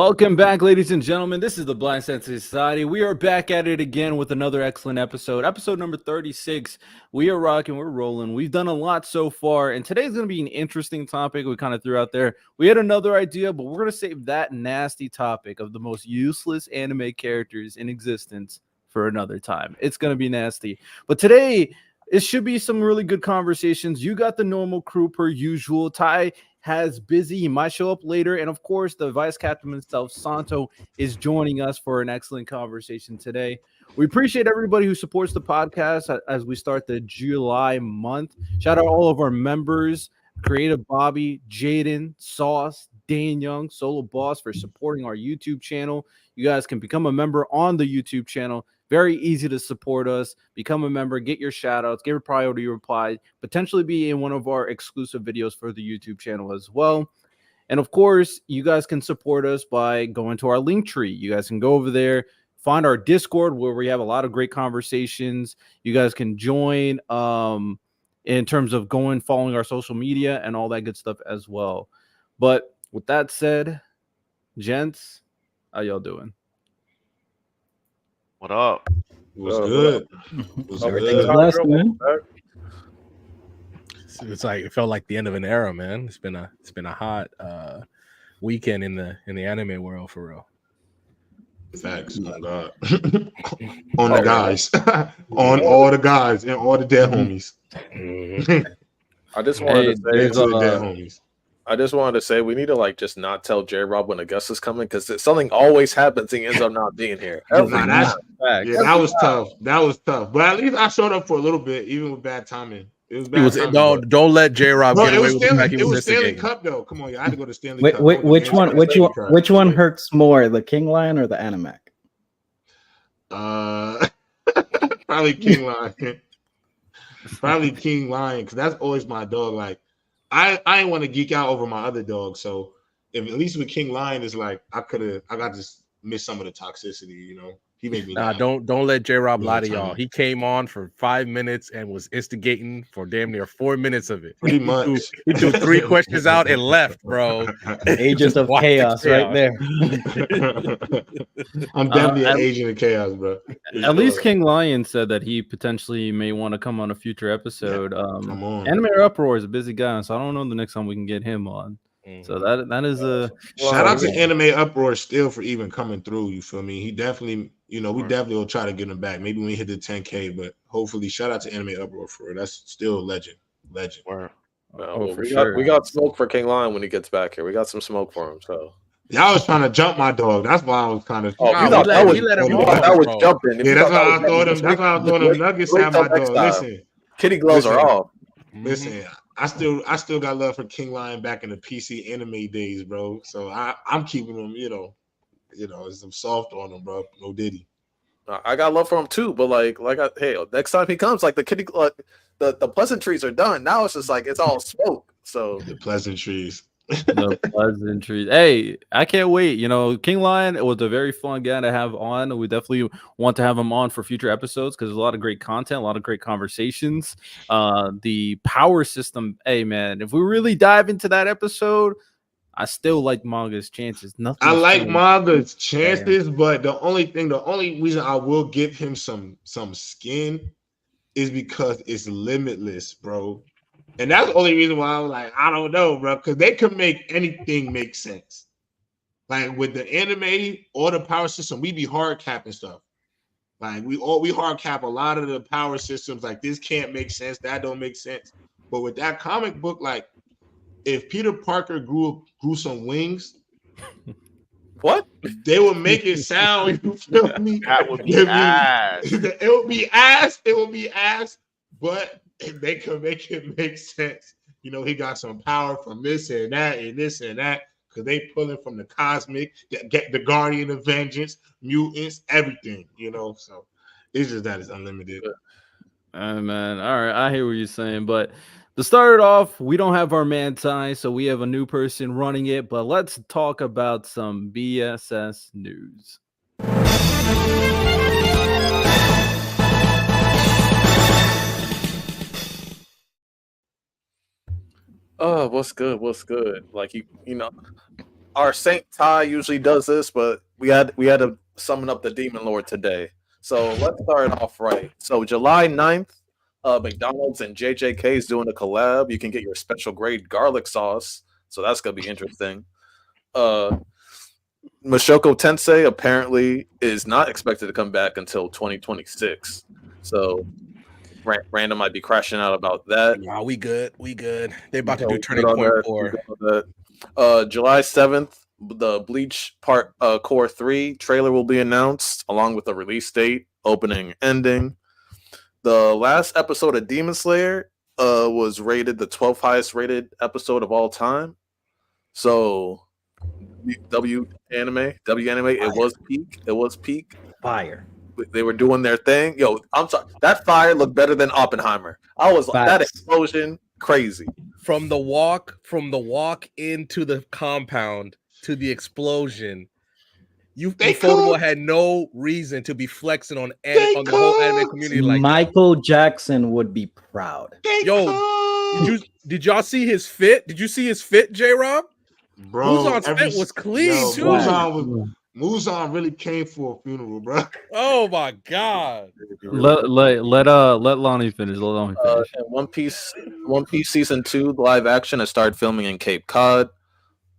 Welcome back, ladies and gentlemen. This is the Blind Sensei Society. We are back at it again with another excellent episode number 36. We are rocking, we're rolling. We've done a lot so far, and today's going to be an interesting topic we kind of threw out there. We had another idea, but we're going to save that nasty topic of the most useless anime characters in existence for another time. It's going to be nasty. But today, it should be some really good conversations. You got the normal crew per usual. Ty has busy. He might show up later. And of course, the vice captain himself, Santo, is joining us for an excellent conversation today. We appreciate everybody who supports the podcast as we start the July month. Shout out all of our members, Creative Bobby, Jaden, Sauce, Dan Young, Solo Boss for supporting our YouTube channel. You guys can become a member on the YouTube channel. Very easy to support us. Become a member, get your shout outs, give a priority reply, potentially be in one of our exclusive videos for the YouTube channel as well. And of course, you guys can support us by going to our link tree. You guys can go over there, find our Discord where we have a lot of great conversations. You guys can join in terms of following our social media and all that good stuff as well. But with that said, gents, how y'all doing? What up? What's good? Everything's blessed, man. It's like it felt like the end of an era, man. It's been a hot weekend in the anime world for real. Facts, oh God. On the guys, on all the guys and all the dead homies. I just wanted to say to the dead homies. I just wanted to say we need to just not tell J-Rob when Augustus coming because something always happens and he ends up not being here. That was tough. That was tough. But at least I showed up for a little bit, even with bad timing. It was bad timing. Don't let J-Rob get away with the fact he was missing Stanley game. Cup though. Come on, I had to go to Stanley Cup. Which one hurts more, the King Lion or the Animac? Probably King Lion. Probably King Lion because that's always my dog. Like. I ain't want to geek out over my other dog, so if at least with King Lion is like I got to miss some of the toxicity, you know. He made me don't let J-Rob lie to y'all. He came on for 5 minutes and was instigating for damn near 4 minutes of it. Pretty much. He threw 3 questions out and left, bro. Agent of chaos right there. I'm definitely an agent of chaos, bro. At least King Lion said that he potentially may want to come on a future episode. Come on. Anime Uproar is a busy guy, so I don't know the next time we can get him on. So that is a shout out to Anime Uproar still for even coming through. You feel me? He definitely, we definitely will try to get him back. Maybe when we hit the 10K, but hopefully, shout out to Anime Uproar for it. That's still a legend. We got smoke for King Lion when he gets back here. We got some smoke for him. So y'all was trying to jump my dog. That's why I was kind of. That was jumping. Yeah, that's why I thought him. That's why I thought him. Nuggets had my dog. Listen, kitty gloves are off. Listen. I still got love for King Lion back in the PC anime days, bro. So I'm keeping him, I'm soft on him, bro. No Diddy. I got love for him too, but next time he comes, like the kitty, the pleasantries are done. Now it's just like it's all smoke. So the pleasantries. The pleasantries. Hey, I can't wait. King Lion was a very fun guy to have on. We definitely want to have him on for future episodes because there's a lot of great content, a lot of great conversations. The power system. Hey, man, if we really dive into that episode, I still like manga's chances. I like manga's chances, but the only reason I will give him some skin is because it's limitless, bro. And that's the only reason why I was like, I don't know, bro, because they can make anything make sense. Like with the anime or the power system, we be hard capping stuff. Like we hard cap a lot of the power systems. Like this can't make sense, that don't make sense. But with that comic book, like if Peter Parker grew some wings, what? They would make it sound. You feel me? That would be ass. It would be ass. It would be ass, but they could make it make sense. He got some power from this and that and this and that because they pulling from the cosmic, get the Guardian of Vengeance, mutants, everything. So it's just that it's unlimited. Man, all right, I hear what you're saying, but to start it off, we don't have our man Ty, so we have a new person running it. But let's talk about some BSS news. Oh, what's good? Like you know, our Saint Ty usually does this, but we had to summon up the Demon Lord today. So let's start off right. So July 9th, McDonald's and JJK is doing a collab. You can get your special grade garlic sauce. So that's gonna be interesting. Mashoko Tensei apparently is not expected to come back until 2026. So Random might be crashing out about that. Nah, we good. They about to do Good Turning on Point that, 4. good on that. July 7th, the Bleach Part Core 3 trailer will be announced, along with the release date, opening, ending. The last episode of Demon Slayer was rated the 12th highest rated episode of all time. So W anime, it was peak. Fire. They were doing their thing. Yo, I'm sorry. That fire looked better than Oppenheimer. I was like, that explosion, crazy. From the walk into the compound to the explosion, Ufotable had no reason to be flexing on the whole anime community like Michael Jackson would be proud. Did y'all see his fit? Did you see his fit, J-Rob? Bro, Muzan's fit was clean too. Muzan really came for a funeral, bro. Oh my god! Let Lonnie finish. Let Lonnie finish. And One Piece season 2 live action has started filming in Cape Cod.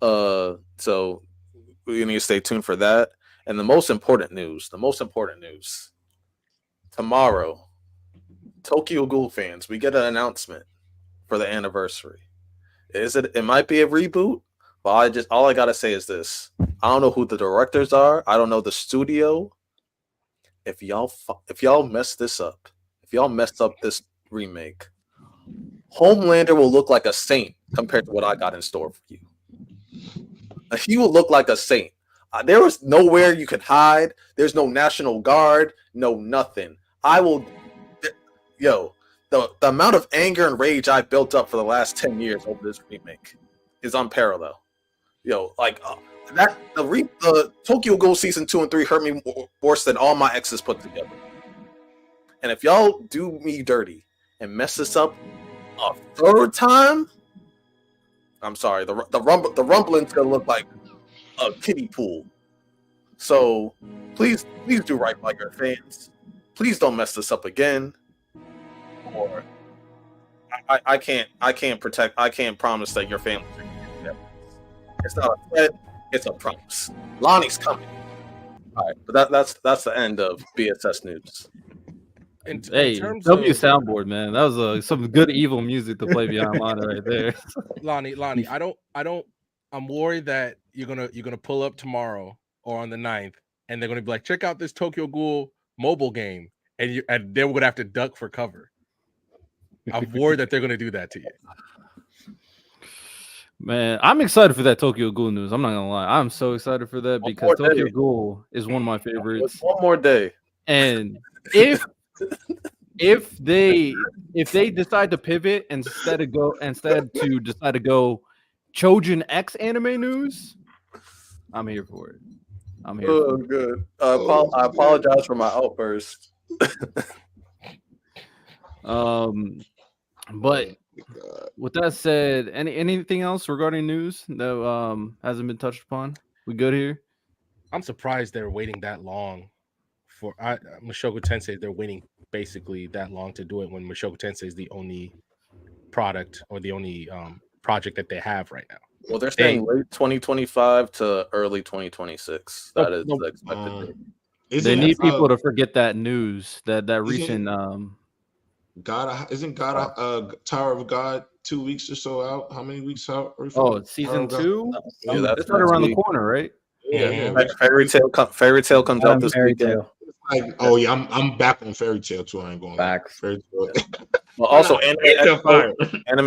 So we need to stay tuned for that. And the most important news. Tomorrow, Tokyo Ghoul fans, we get an announcement for the anniversary. It might be a reboot. But all I gotta say is this: I don't know who the directors are. I don't know the studio. If y'all mess this up, if y'all messed up this remake, Homelander will look like a saint compared to what I got in store for you. He will look like a saint. There was nowhere you could hide. There's no National Guard, no nothing. The amount of anger and rage I built up for the last 10 years over this remake is unparalleled. The Tokyo Ghoul season 2 and 3 hurt me worse than all my exes put together. And if y'all do me dirty and mess this up a third time, I'm sorry. The rumbling's gonna look like a kiddie pool. So please do right by your fans. Please don't mess this up again. Or I can't promise that your family. It's not a threat, it's a promise. Lonnie's coming. All right, but that's the end of BSS news. Hey, W soundboard, man. That was some good evil music to play behind Lonnie right there. Lonnie, I'm worried that you're gonna pull up tomorrow or on the 9th, and they're gonna be like, check out this Tokyo Ghoul mobile game, and then we're gonna have to duck for cover. I'm worried that they're gonna do that to you. Man, I'm excited for that Tokyo Ghoul news. I'm not gonna lie. I'm so excited for that because Tokyo Ghoul is one of my favorites. One more day. And if they decide to pivot instead to go Chojin X anime news, I'm here for it. I'm here. Oh, good. I apologize for my outburst. But with that said, anything else regarding news that hasn't been touched upon? We good here? I'm surprised they're waiting that long for Mushoku Tensei. They're waiting basically that long to do it when Mushoku Tensei is the only product or the only project that they have right now. Well, they're saying late 2025 to early 2026. That is the expected date. They need people to forget that news, that recent Isn't Tower of God 2 weeks or so out? How many weeks out? Oh, season 2? Yeah, that's right around the corner, right? Yeah. Fairy Tail comes out this weekend. Like, oh yeah, I'm back on Fairy Tail too. I ain't going back. Fairy Tail. Well, also Anime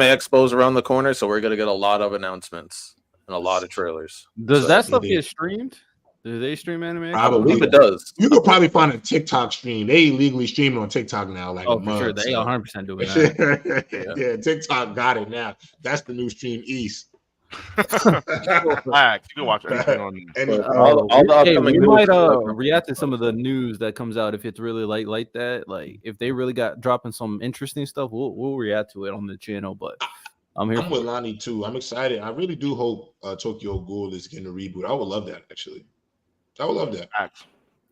Expo's around the corner, so we're gonna get a lot of announcements and a lot of trailers. Does that stuff get streamed? Do they stream anime? I believe it does. You could probably find a TikTok stream. They illegally stream it on TikTok now. Like, for sure, they 100% doing that. Yeah, TikTok got it now. That's the new stream East. Relax. You can watch anything on. We might react to some of the news that comes out if it's really like that. Like if they really got dropping some interesting stuff, we'll react to it on the channel. But I'm here. I'm with Lonnie too. I'm excited. I really do hope Tokyo Ghoul is getting a reboot. I would love that actually. I would love that. Facts.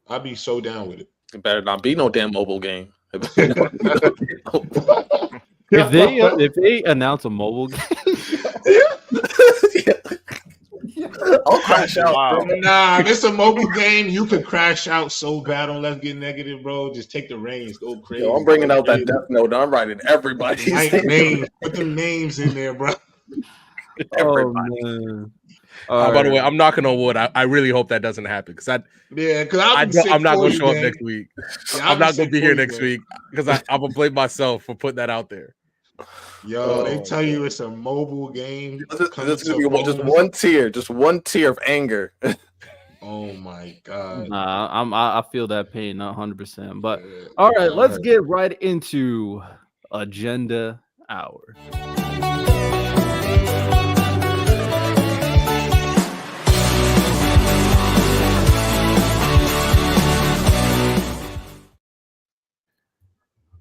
I'd be so down with it. It better not be no damn mobile game. If they announce a mobile game, I'll crash out. Wow. Bro. Nah, if it's a mobile game, you could crash out so bad on Let's Get Negative, bro. Just take the reins, go crazy. Yo, I'm bringing out that Death Note. I'm writing everybody's Like names. Put them names in there, bro. oh man. By the way, I'm knocking on wood. I really hope that doesn't happen because Because I'm not going to show up next week. Yeah, I'm not going to be here next man. week because I'm going to blame myself for putting that out there. Yo, they tell you it's a mobile game. This is gonna be just one tier of anger. Oh my god. Nah, I feel that pain, not 100%. But all right, let's get right into Agenda Hour.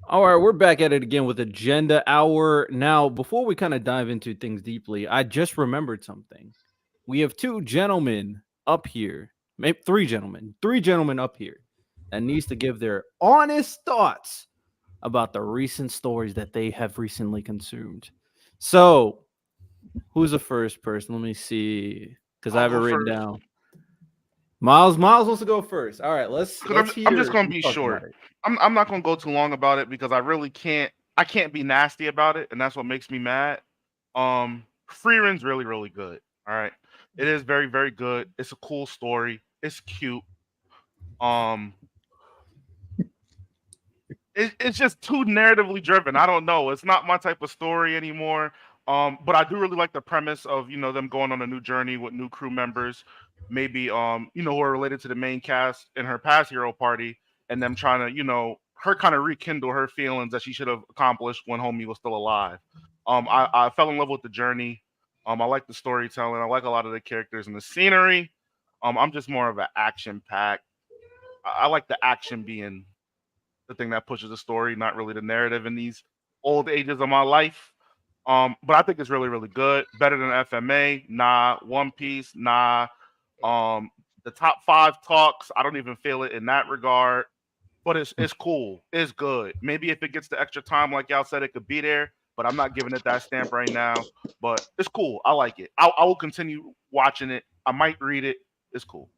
All right, we're back at it again with Agenda Hour. Now, before we kind of dive into things deeply, I just remembered something. We have two gentlemen up here, maybe three gentlemen up here that needs to give their honest thoughts about the recent stories that they have recently consumed. So, who's the first person? Let me see, because I have it written down. Miles wants to go first. All right, let's hear. I'm just gonna be short. I'm not gonna go too long about it because I really can't. I can't be nasty about it, and that's what makes me mad. Freeren's really, really good. All right, it is very, very good. It's a cool story. It's cute. It's just too narratively driven. I don't know. It's not my type of story anymore. But I do really like the premise of them going on a new journey with new crew members, maybe who are related to the main cast in her past hero party, and them trying to her kind of rekindle her feelings that she should have accomplished when homie was still alive. I fell in love with the journey. I like the storytelling. I like a lot of the characters and the scenery. I'm just more of an action pack. I like the action being the thing that pushes the story, not really the narrative in these old ages of my life. But I think it's really, really good. Better than FMA, nah. One Piece, nah. The top 5 talks, I don't even feel it in that regard. But it's cool. It's good. Maybe if it gets the extra time, like y'all said, it could be there. But I'm not giving it that stamp right now. But it's cool. I like it. I will continue watching it. I might read it. It's cool.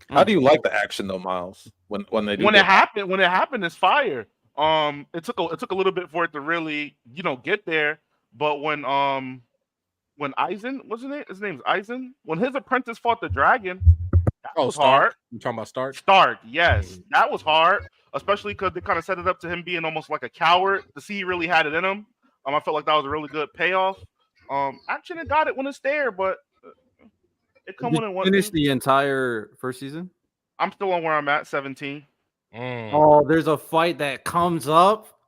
How do you like the action though, Miles? When it happened, it's fire. It took a little bit for it to really get there. But when Eisen, wasn't it? His name's Eisen. When his apprentice fought the dragon, that was hard. You talking about Stark? Stark, yes, that was hard. Especially because they kind of set it up to him being almost like a coward. To see he really had it in him. I felt like that was a really good payoff. Action and got it when it's there, but it come when it wants. Finish the entire first season. I'm still on where I'm at, 17. Oh, there's a fight that comes up.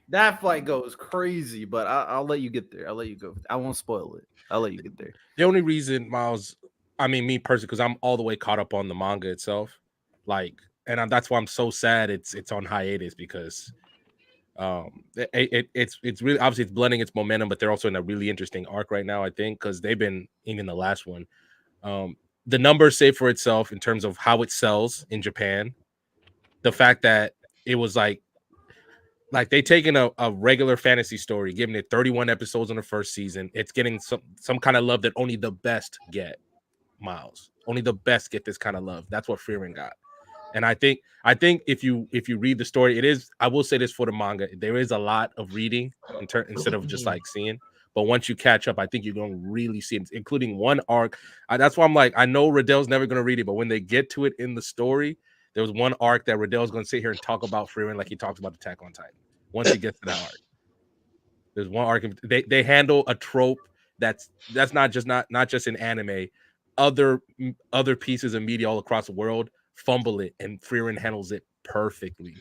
That fight goes crazy, but I'll let you get there. I'll let you go. I won't spoil it. I'll let you get there. The only reason, Miles, me personally, because I'm all the way caught up on the manga itself, and that's why I'm so sad it's on hiatus because it's really obviously it's blending its momentum, but they're also in a really interesting arc right now. I think because they've been even the last one. The numbers say for itself in terms of how it sells in Japan. The fact that it was like they taken a regular fantasy story, giving it 31 episodes in the first season. It's getting some kind of love that only the best get, Miles. Only the best get this kind of love. That's what Frieren got. And I think if you read the story, it is. I will say this for the manga, there is a lot of reading instead of just seeing. But once you catch up, I think you're going to really see it, including one arc. That's why I'm like, I know Riddell's never going to read it, but when they get to it in the story, there was one arc that Riddell's going to sit here and talk about Frieren like he talks about Attack on Titan. Once he gets to that arc, there's one arc. They handle a trope that's not just in anime. Other pieces of media all across the world fumble it, and Frieren handles it perfectly.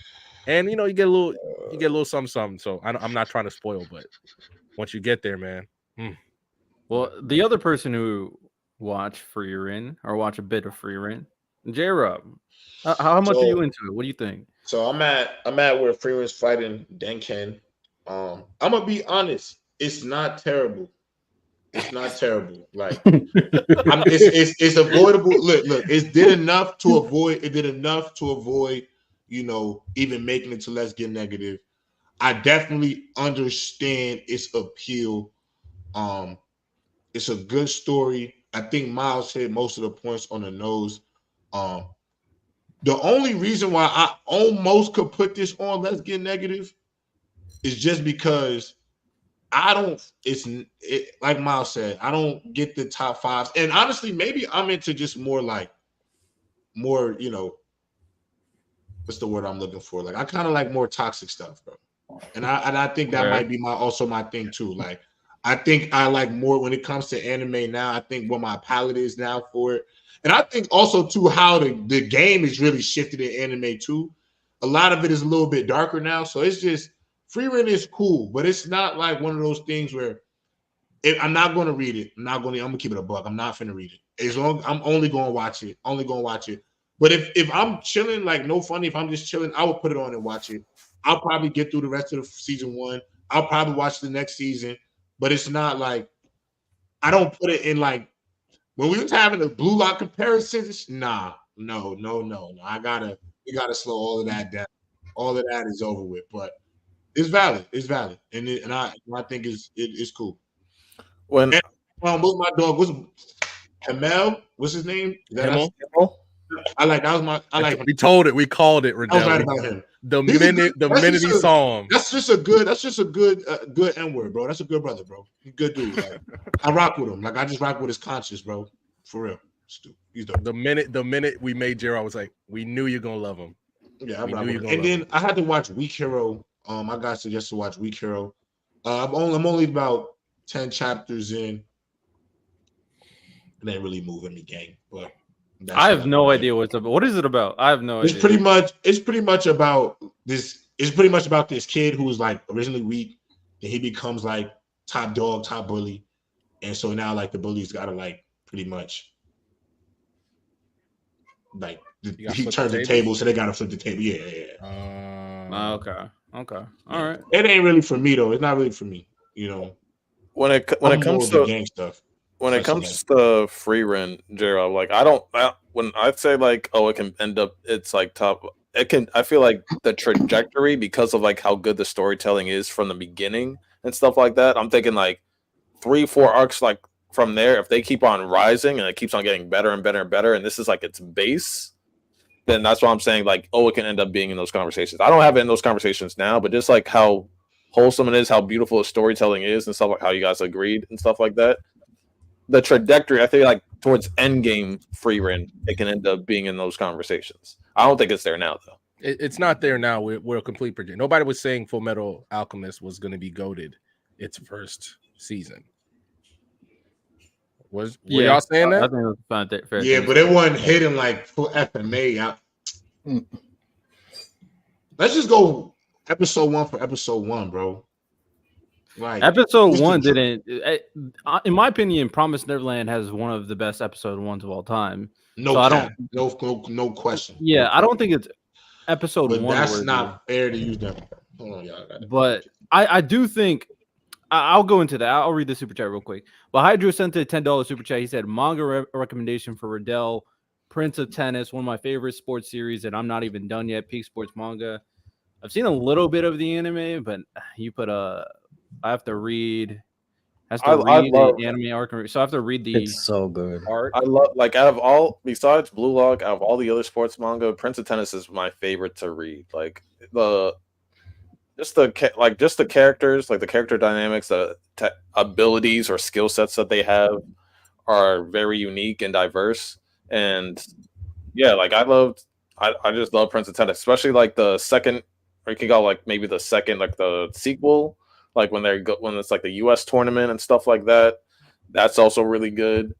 And you get a little something. So I'm not trying to spoil, but once you get there, man. Well, the other person who watched Frieren or watch a bit of Frieren, J-Rob, how much are you into it? What do you think? So I'm at where Freeren's fighting Denken. I'm gonna be honest. it's not terrible. It's not terrible. Like it's avoidable. Look, it did enough to avoid. It did enough to avoid, even making it to Let's Get Negative. I definitely understand its appeal. It's a good story. I think Miles hit most of the points on the nose. The only reason why I almost could put this on Let's Get Negative is just because I don't. Like Miles said, I don't get the top fives, and honestly, maybe I'm into just more. What's the word I'm looking for? Like I kind of like more toxic stuff, bro. And I think that might be my thing too. Like I think I like more when it comes to anime now. I think what my palette is now for it, and I think also too how the game is really shifted in anime too. A lot of it is a little bit darker now, so it's just. Free Rent is cool, but it's not like one of those things where I'm not going to read it. I'm going to keep it a buck. I'm not finna read it. As long I'm only going to watch it. But if I'm chilling, like no funny, if I'm just chilling, I will put it on and watch it. I'll probably get through the rest of the season 1. I'll probably watch the next season, but it's not like I don't put it in like when we was having the Blue Lock comparisons. Nah, no. We gotta slow all of that down. All of that is over with, but. It's valid, and I think it's cool. When what's my dog? What's Hamel? What's his name? Hamel? I like that was my. I like. We told it. We called it. Riddell. I was right about him. The minute he saw him. That's just a good N word, bro. That's a good brother, bro. He's a good dude. Like, I rock with him. Like I just rock with his conscience, bro. For real. He's dope. The minute we made Gerald, I was like, we knew you're gonna love him. Yeah, I rock with him. And then I had to watch Weak Hero. I got suggested to watch Weak Hero. I'm only about 10 chapters in. It ain't really moving me, gang. But I have no idea what's about. What is it about? I have no idea. It's pretty much about this. It's pretty much about this kid who was like originally weak, and he becomes like top dog, top bully, and so now like the bully's got to like pretty much like he turns the table, so they got to flip the table. Yeah. Okay. All right. It ain't really for me though. It's not really for me. When it comes to gang stuff. When it comes to Free Rent, Gerald, like when I say like, it can end up, it's like top. I feel like the trajectory because of like how good the storytelling is from the beginning and stuff like that. I'm thinking like 3-4 arcs like from there. If they keep on rising and it keeps on getting better and better and better, and this is like its base. Then that's why I'm saying like, it can end up being in those conversations. I don't have it in those conversations now, but just like how wholesome it is, how beautiful the storytelling is, and stuff like how you guys agreed and stuff like that. The trajectory, I think, like towards endgame Free Rent, it can end up being in those conversations. I don't think it's there now, though. It's not there now. We're a complete project. Nobody was saying Full Metal Alchemist was going to be goated its first season. Were y'all saying that? I think it was fair. Yeah, but it wasn't hitting like full FMA. Let's just go episode 1 for episode 1, bro. Like episode 1 didn't. In my opinion, Promised Neverland has one of the best episode 1s of all time. No question. Yeah, I don't think it's episode 1. That's not fair to use them. Hold on, y'all. But I do think. I'll go into that. I'll read the super chat real quick. But Hydro sent a $10 super chat. He said, manga recommendation for Riddell, Prince of Tennis, one of my favorite sports series, and I'm not even done yet. Peak Sports Manga. I've seen a little bit of the anime, but you put I have to read. The anime arc, so I have to read the. It's so good. Art. I love out of all besides Blue Lock, out of all the other sports manga, Prince of Tennis is my favorite to read. Like just the characters, like the character dynamics, the abilities or skill sets that they have are very unique and diverse. And yeah, like I just love Prince of Tennis, especially like the second, or you can go like maybe the second, like the sequel, like when it's like the US tournament and stuff like that. That's also really good.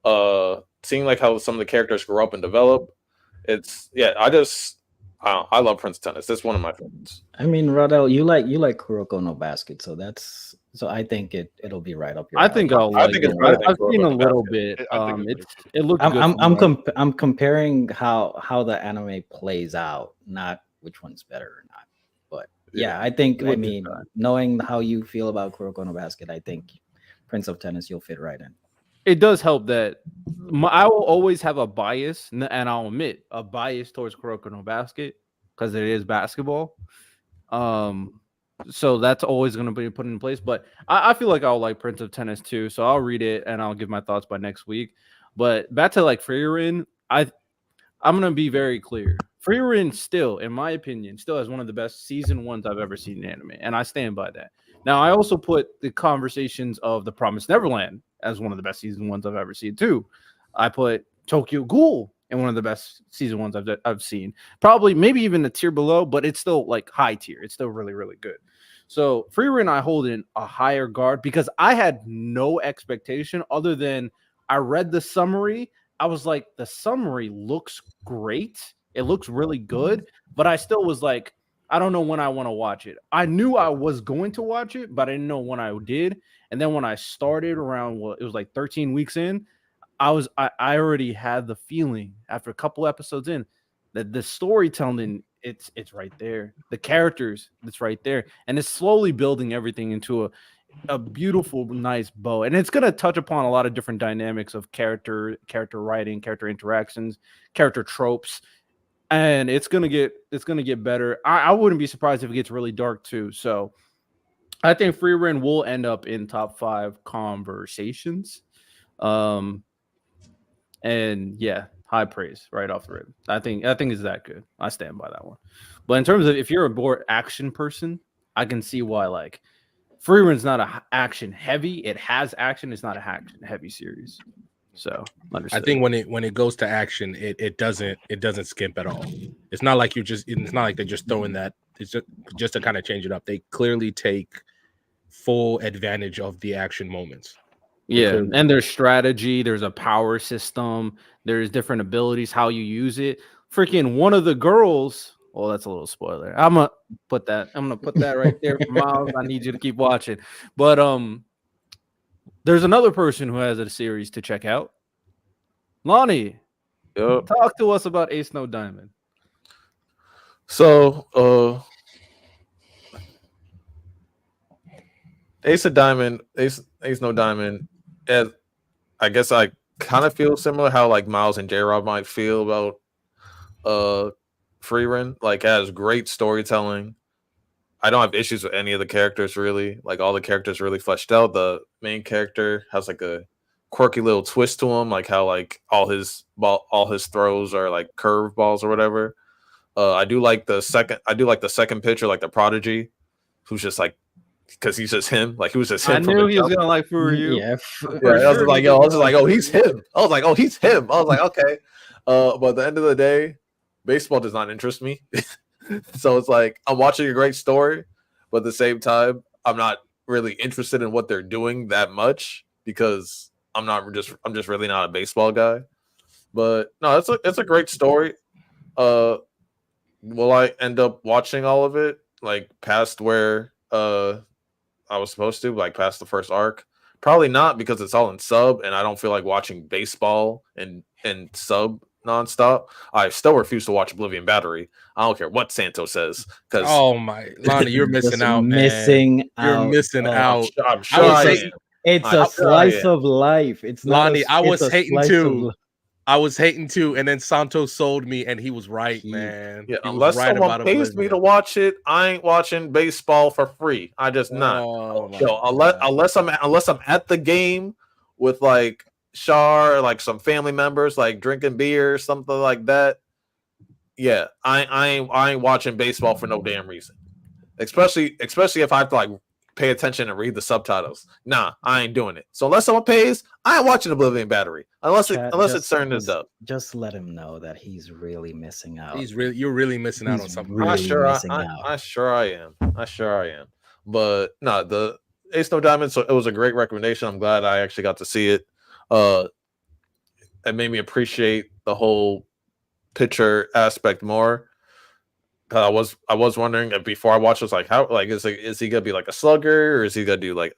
Seeing like how some of the characters grow up and develop. I love Prince of Tennis. It's one of my favorites. I mean, Rodell, you like Kuroko no Basket, so I think it'll be right up your alley. I think I've seen a little bit. It looks good. I'm comparing how the anime plays out, not which one's better or not. But Yeah, I think. I Would mean, knowing how you feel about Kuroko no Basket, I think Prince of Tennis, you'll fit right in. It does help that I will always have a bias, and I'll admit a bias towards Kuroko no Basket because it is basketball. So that's always going to be put in place. But I feel like I'll like Prince of Tennis too. So I'll read it and I'll give my thoughts by next week. But back to like Frieren, I'm gonna be very clear. Frieren still, in my opinion, still has one of the best season ones I've ever seen in anime, and I stand by that. Now, I also put the conversations of The Promised Neverland as one of the best season ones I've ever seen too. I put Tokyo Ghoul in one of the best season ones I've seen. Probably, maybe even a tier below, but it's still like high tier. It's still really, really good. So Frieren, I hold in a higher guard because I had no expectation other than I read the summary. I was like, the summary looks great. It looks really good, but I still was like, I don't know when I want to watch it. I knew I was going to watch it, but I didn't know when I did. And then when I started around it was like 13 weeks in, I already had the feeling after a couple episodes in that the storytelling it's right there. The characters, it's right there. And it's slowly building everything into a beautiful, nice bow, and it's going to touch upon a lot of different dynamics of character writing, character interactions, character tropes, and it's going to get better. I wouldn't be surprised if it gets really dark too. So I think Frieren will end up in top 5 conversations. And yeah, high praise right off the rip. I think it's that good. I stand by that one. But in terms of if you're a more action person, I can see why like Freeren's not a action heavy. It has action. It's not a action heavy series. So I think when it goes to action, it doesn't skimp at all. It's not like it's not like they're just throwing that. It's just to kind of change it up. They clearly take full advantage of the action moments. Yeah, and there's strategy. There's a power system. There's different abilities. How you use it. Freaking one of the girls. Well, that's a little spoiler. I'm gonna put that right there for Miles. I need you to keep watching. But there's another person who has a series to check out. Lonnie, talk to us about Ace No Diamond. So, Ace No Diamond. I guess I kind of feel similar how like Miles and J-Rob might feel about Frieren. Like, it has great storytelling. I don't have issues with any of the characters really. Like, all the characters really fleshed out. The main character has like a quirky little twist to him, like how like all his throws are like curve balls or whatever. I do like the second pitcher, like the prodigy, who's just like, because he's just him. Like, he was just him. I knew he was gonna like Furyu. Yeah, I was like, oh, he's him. I was like, oh, he's him. I was like, okay. But at the end of the day, baseball does not interest me. So it's like I'm watching a great story, but at the same time, I'm not really interested in what they're doing that much because I'm just really not a baseball guy. But no, it's a great story. Will I end up watching all of it, like past where I was supposed to, like past the first arc? Probably not, because it's all in sub, and I don't feel like watching baseball and sub nonstop. I still refuse to watch Oblivion Battery. I don't care what Santo says. Because Lonnie, you're missing out, man. You're missing out. I'm sure I am. It's a slice of life. It's not Lonnie. I was hating too. And then Santos sold me, and he was right, man. Yeah, unless someone pays me to watch it, I ain't watching baseball for free. I just not. Unless I'm at the game with like Shar, like some family members, like drinking beer, something like that. Yeah, I ain't watching baseball for no damn reason. Especially if I have to like pay attention and read the subtitles. Nah, I ain't doing it. So unless someone pays, I ain't watching Oblivion Battery. Unless it's turned into dub. Just let him know that he's really missing out. You're really missing out on something. I sure I am. But no, the Ace No Diamond, so it was a great recommendation. I'm glad I actually got to see it. It made me appreciate the whole pitcher aspect more. I was wondering before I watched this, like, how, like, is he gonna be like a slugger, or is he gonna do like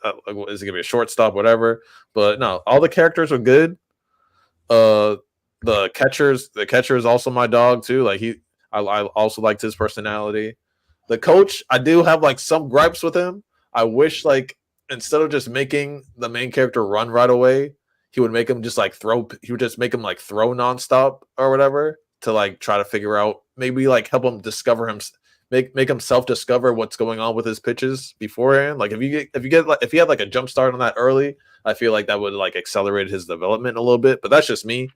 is he gonna be a shortstop, whatever? But no, all the characters are good. The catcher is also my dog too. Like, I also liked his personality. The coach, I do have like some gripes with him. I wish like instead of just making the main character run right away, he would make him just like throw. He would just make him like throw nonstop or whatever to like try to figure out, maybe like help him discover him, make himself discover what's going on with his pitches beforehand. Like if he had like a jump start on that early, I feel like that would like accelerate his development a little bit. But that's just me.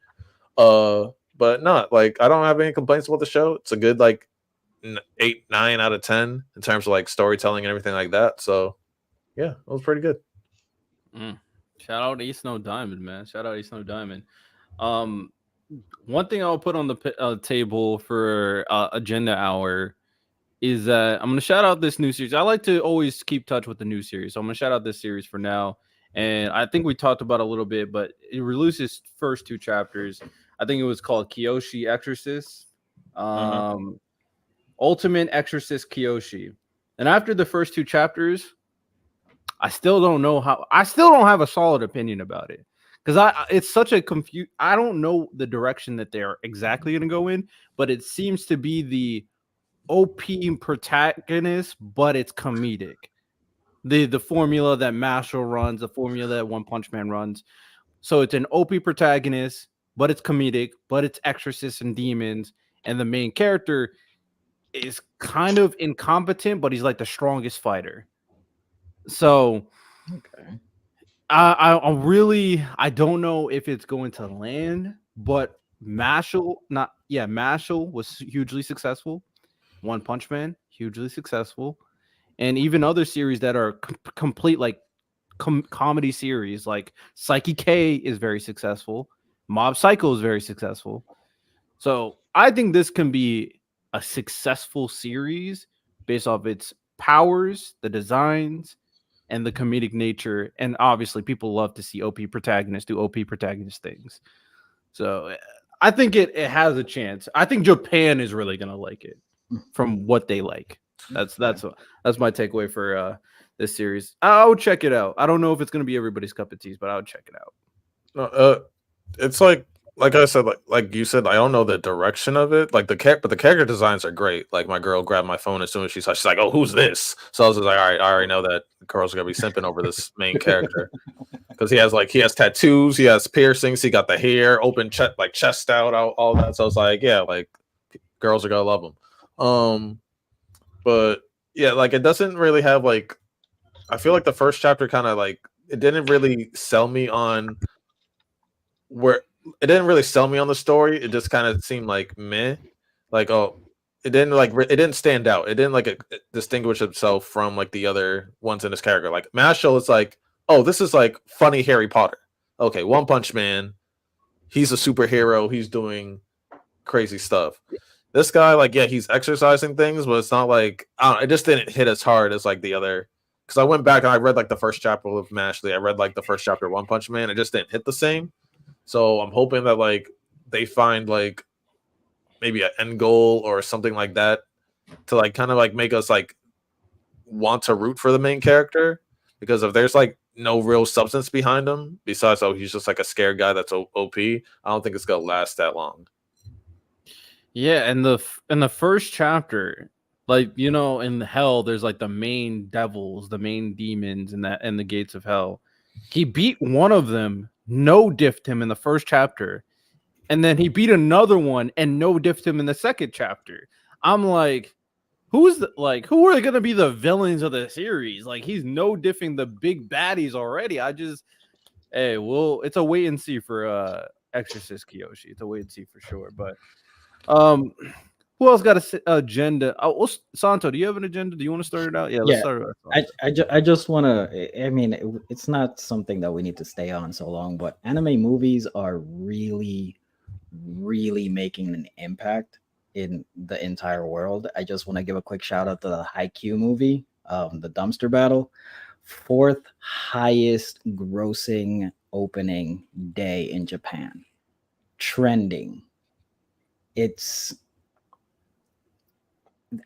But not like I don't have any complaints about the show. It's a good like 8, 9 out of 10 in terms of like storytelling and everything like that. So yeah, it was pretty good. Shout out East Snow Diamond, man. Shout out East Snow Diamond. One thing I'll put on the table for agenda hour is that I'm going to shout out this new series. I like to always keep touch with the new series, so I'm going to shout out this series for now. And I think we talked about it a little bit, but it releases first 2 chapters. I think it was called Kyoshi Exorcist. Ultimate Exorcist Kyoshi. And after the first 2 chapters, I still don't have a solid opinion about it. Because it's such a I don't know the direction that they're exactly going to go in, but it seems to be the OP protagonist, but it's comedic. The formula that Mashle runs, the formula that One Punch Man runs. So it's an OP protagonist, but it's comedic, but it's exorcists and demons, and the main character is kind of incompetent, but he's like the strongest fighter. So Okay. I don't know if it's going to land, but Mashle was hugely successful. One Punch Man, hugely successful. And even other series that are complete like comedy series like Psyche K is very successful. Mob Psycho is very successful. So I think this can be a successful series based off its powers, the designs, and the comedic nature. And obviously people love to see OP protagonists do OP protagonist things. So I think it has a chance. I think Japan is really going to like it from what they like. That's my takeaway for this series. I would check it out. I don't know if it's going to be everybody's cup of tea, but I would check it out. No, it's like I said, like you said, I don't know the direction of it. Like but the character designs are great. Like my girl grabbed my phone as soon as she saw. She's like, "Oh, who's this?" So I was just like, "All right, I already know that girls are gonna be simping over this main character because he has tattoos, he has piercings, he got the hair, open chest out, all that." So I was like, "Yeah, like girls are gonna love him." But yeah, like it doesn't really have like. I feel like the first chapter kind of like it didn't really sell me on where. It didn't really sell me on the story. It just kind of seemed like meh. Like, oh, it didn't stand out. It didn't like distinguish itself from like the other ones in this character. Like Mashle is like, oh, this is like funny Harry Potter. Okay, One Punch Man, he's a superhero. He's doing crazy stuff. This guy, like, yeah, he's exercising things, but it's not like it just didn't hit as hard as like the other. Because I went back and I read like the first chapter of Mashle. I read like the first chapter of One Punch Man. It just didn't hit the same. So I'm hoping that like they find like maybe an end goal or something like that to like kind of like make us like want to root for the main character, because if there's like no real substance behind him besides he's just like a scared guy that's OP, I don't think it's gonna last that long. Yeah, and in the first chapter, like in hell, there's like the main devils, the main demons, and the gates of hell. He beat one of them. No diffed him in the first chapter, and then he beat another one and no diffed him in the second chapter. I'm like, who are going to be the villains of the series? Like, he's no diffing the big baddies already. It's a wait and see for Exorcist Kyoshi. It's a wait and see for sure. But who else got an agenda? Oh, Santo, do you have an agenda? Do you want to start it out? Yeah, let's start it out. I just want to. I mean, it's not something that we need to stay on so long, but anime movies are really, really making an impact in the entire world. I just want to give a quick shout out to the Haikyuu movie, the Dumpster Battle, 4th highest grossing opening day in Japan, trending. It's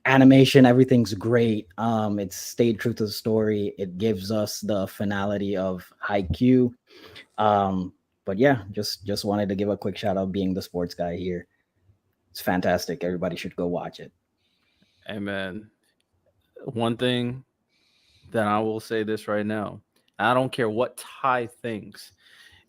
animation, everything's great. It's stayed true to the story. It gives us the finality of Haikyuu. But yeah, just wanted to give a quick shout out, being the sports guy here. It's fantastic. Everybody should go watch it. Amen. one thing that I will say this right now. I don't care what Ty thinks.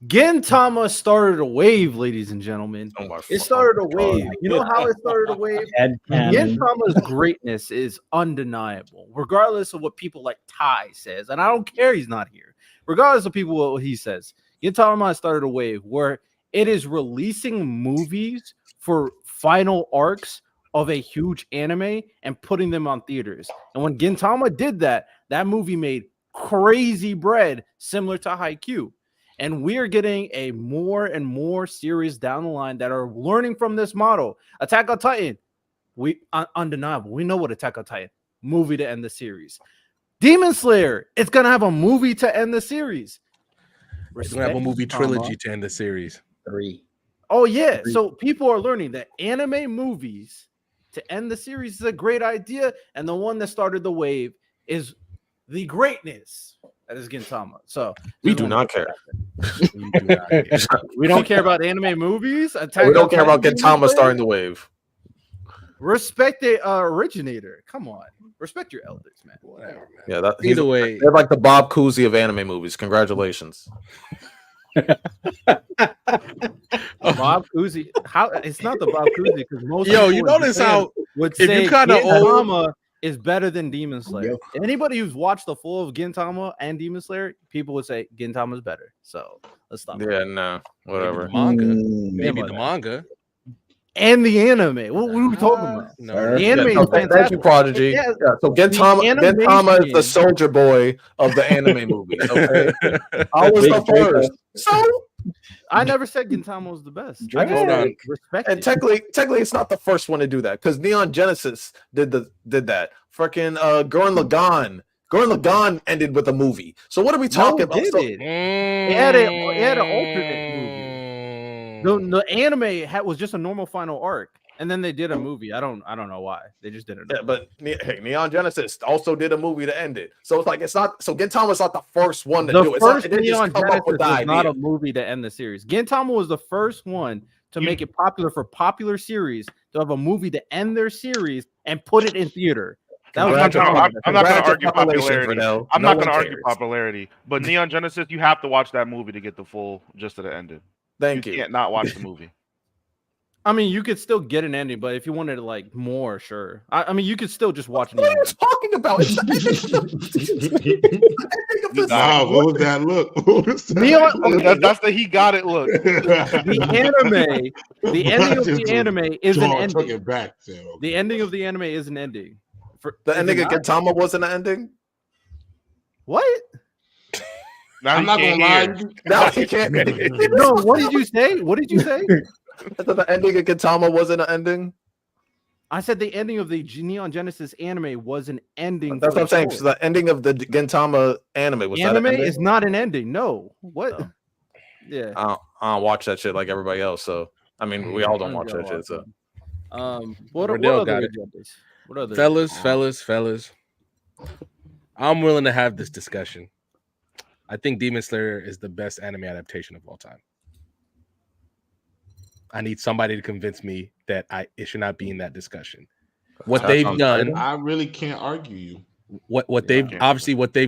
Gintama started a wave, ladies and gentlemen. Oh my It started a wave. God. You know how it started a wave? Headcanon. Gintama's greatness is undeniable, regardless of what people like Ty says. And I don't care he's not here. Regardless of people what he says. Gintama started a wave where it is releasing movies for final arcs of a huge anime and putting them on theaters. And when Gintama did that, that movie made crazy bread similar to Haikyuu. And we are getting a more and more series down the line that are learning from this model. Attack on Titan, undeniable. We know what Attack on Titan movie to end the series. Demon Slayer, it's gonna have a movie to end the series. It's gonna have a movie trilogy to end the series. 3. Oh yeah, so people are learning that anime movies to end the series is a great idea, and the one that started the wave is the greatness that is Gintama. So We do not care. we don't care about anime movies. We don't care about Titan, Gintama starting the wave. Respect the originator. Come on, respect your elders, man. Whatever, man. Yeah, Either way, they're like the Bob Cousy of anime movies. Congratulations. Bob Cousy. How it's not the Bob Cousy because most yo, people you in notice Japan how would if say you kinda old- Gintama is better than Demon Slayer. Anybody who's watched the full of Gintama and Demon Slayer, people would say Gintama is better. So let's stop. Yeah, no, whatever. maybe the manga, Mm, maybe Yeah, the but- manga. And the anime. What are we talking about? No, Fair. The anime Yeah, is thank you, fantastic. Prodigy. Yeah, Yeah, so Gintama is the animation- soldier boy of the anime movies. Okay, I was the first. So, I never said Gintama was the best. I just Hold on. respect and it. technically, it's not the first one to do that because Neon Genesis did that. Freaking Gurren Lagann ended with a movie. So what are we talking about? Did So, it? It had an alternate movie. The anime was just a normal final arc, and then they did a movie. I don't know why they just did it. yeah, but hey, Neon Genesis also did a movie to end it. So it's like it's not. So Gintama's not the first one to The do it. It's not, first it didn't just Neon come Genesis up with the was not idea. a movie to end the series. Gintama was the first one to make it popular for popular series to have a movie to end their series and put it in theater. That was I'm not Gintama. going to argue Congratulations, popularity. Renell. I'm No not one going to argue cares. popularity, but Neon Genesis, you have to watch that movie to get the full gist of the ending. Thank You you. can't not watch the movie. I mean, you could still get an ending, but if you wanted like more, sure. I mean, you could still just watch What are Neon. you talking about? It's the ending of the Nah, what was that look? What was that? Neon- That's the he got it look. The ending of the anime is an Took ending. it back. Said, okay. The ending of the anime is an ending. The is it ending of not? Gintama wasn't an ending. What? Now I'm you not gonna can't lie. hear. No, he can't. No, what did you say? What did you say? I thought the ending of Gintama wasn't an ending. I said the ending of the Neon Genesis anime was an ending. That's for what I'm the saying. So story. the ending of the Gintama anime was Anime that an ending? is not an ending. No. What? No. Yeah. I don't watch that shit like everybody else. So I mean, we all don't watch that shit. So What Rodell other got it. agendas? What other fellas. I'm willing to have this discussion. I think Demon Slayer is the best anime adaptation of all time. I need somebody to convince me that it should not be in that discussion. What they've done, I really can't argue you. what they've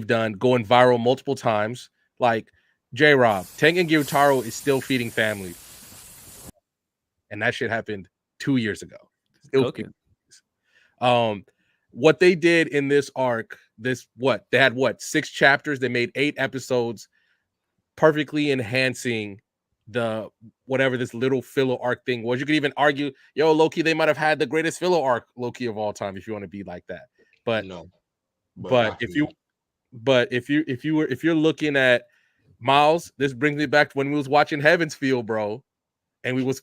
done, going viral multiple times. Like J-Rob, Tengen Gyutaro is still feeding families, and that shit happened 2 years ago. Still Okay. feeding. What they did in this arc, they had 6 chapters. They made 8 episodes, perfectly enhancing the whatever this little filler arc thing was. You could even argue, Loki, they might have had the greatest filler arc Loki of all time if you want to be like that. But No. if you're looking at Miles, this brings me back to when we was watching Heaven's Feel, bro, and we was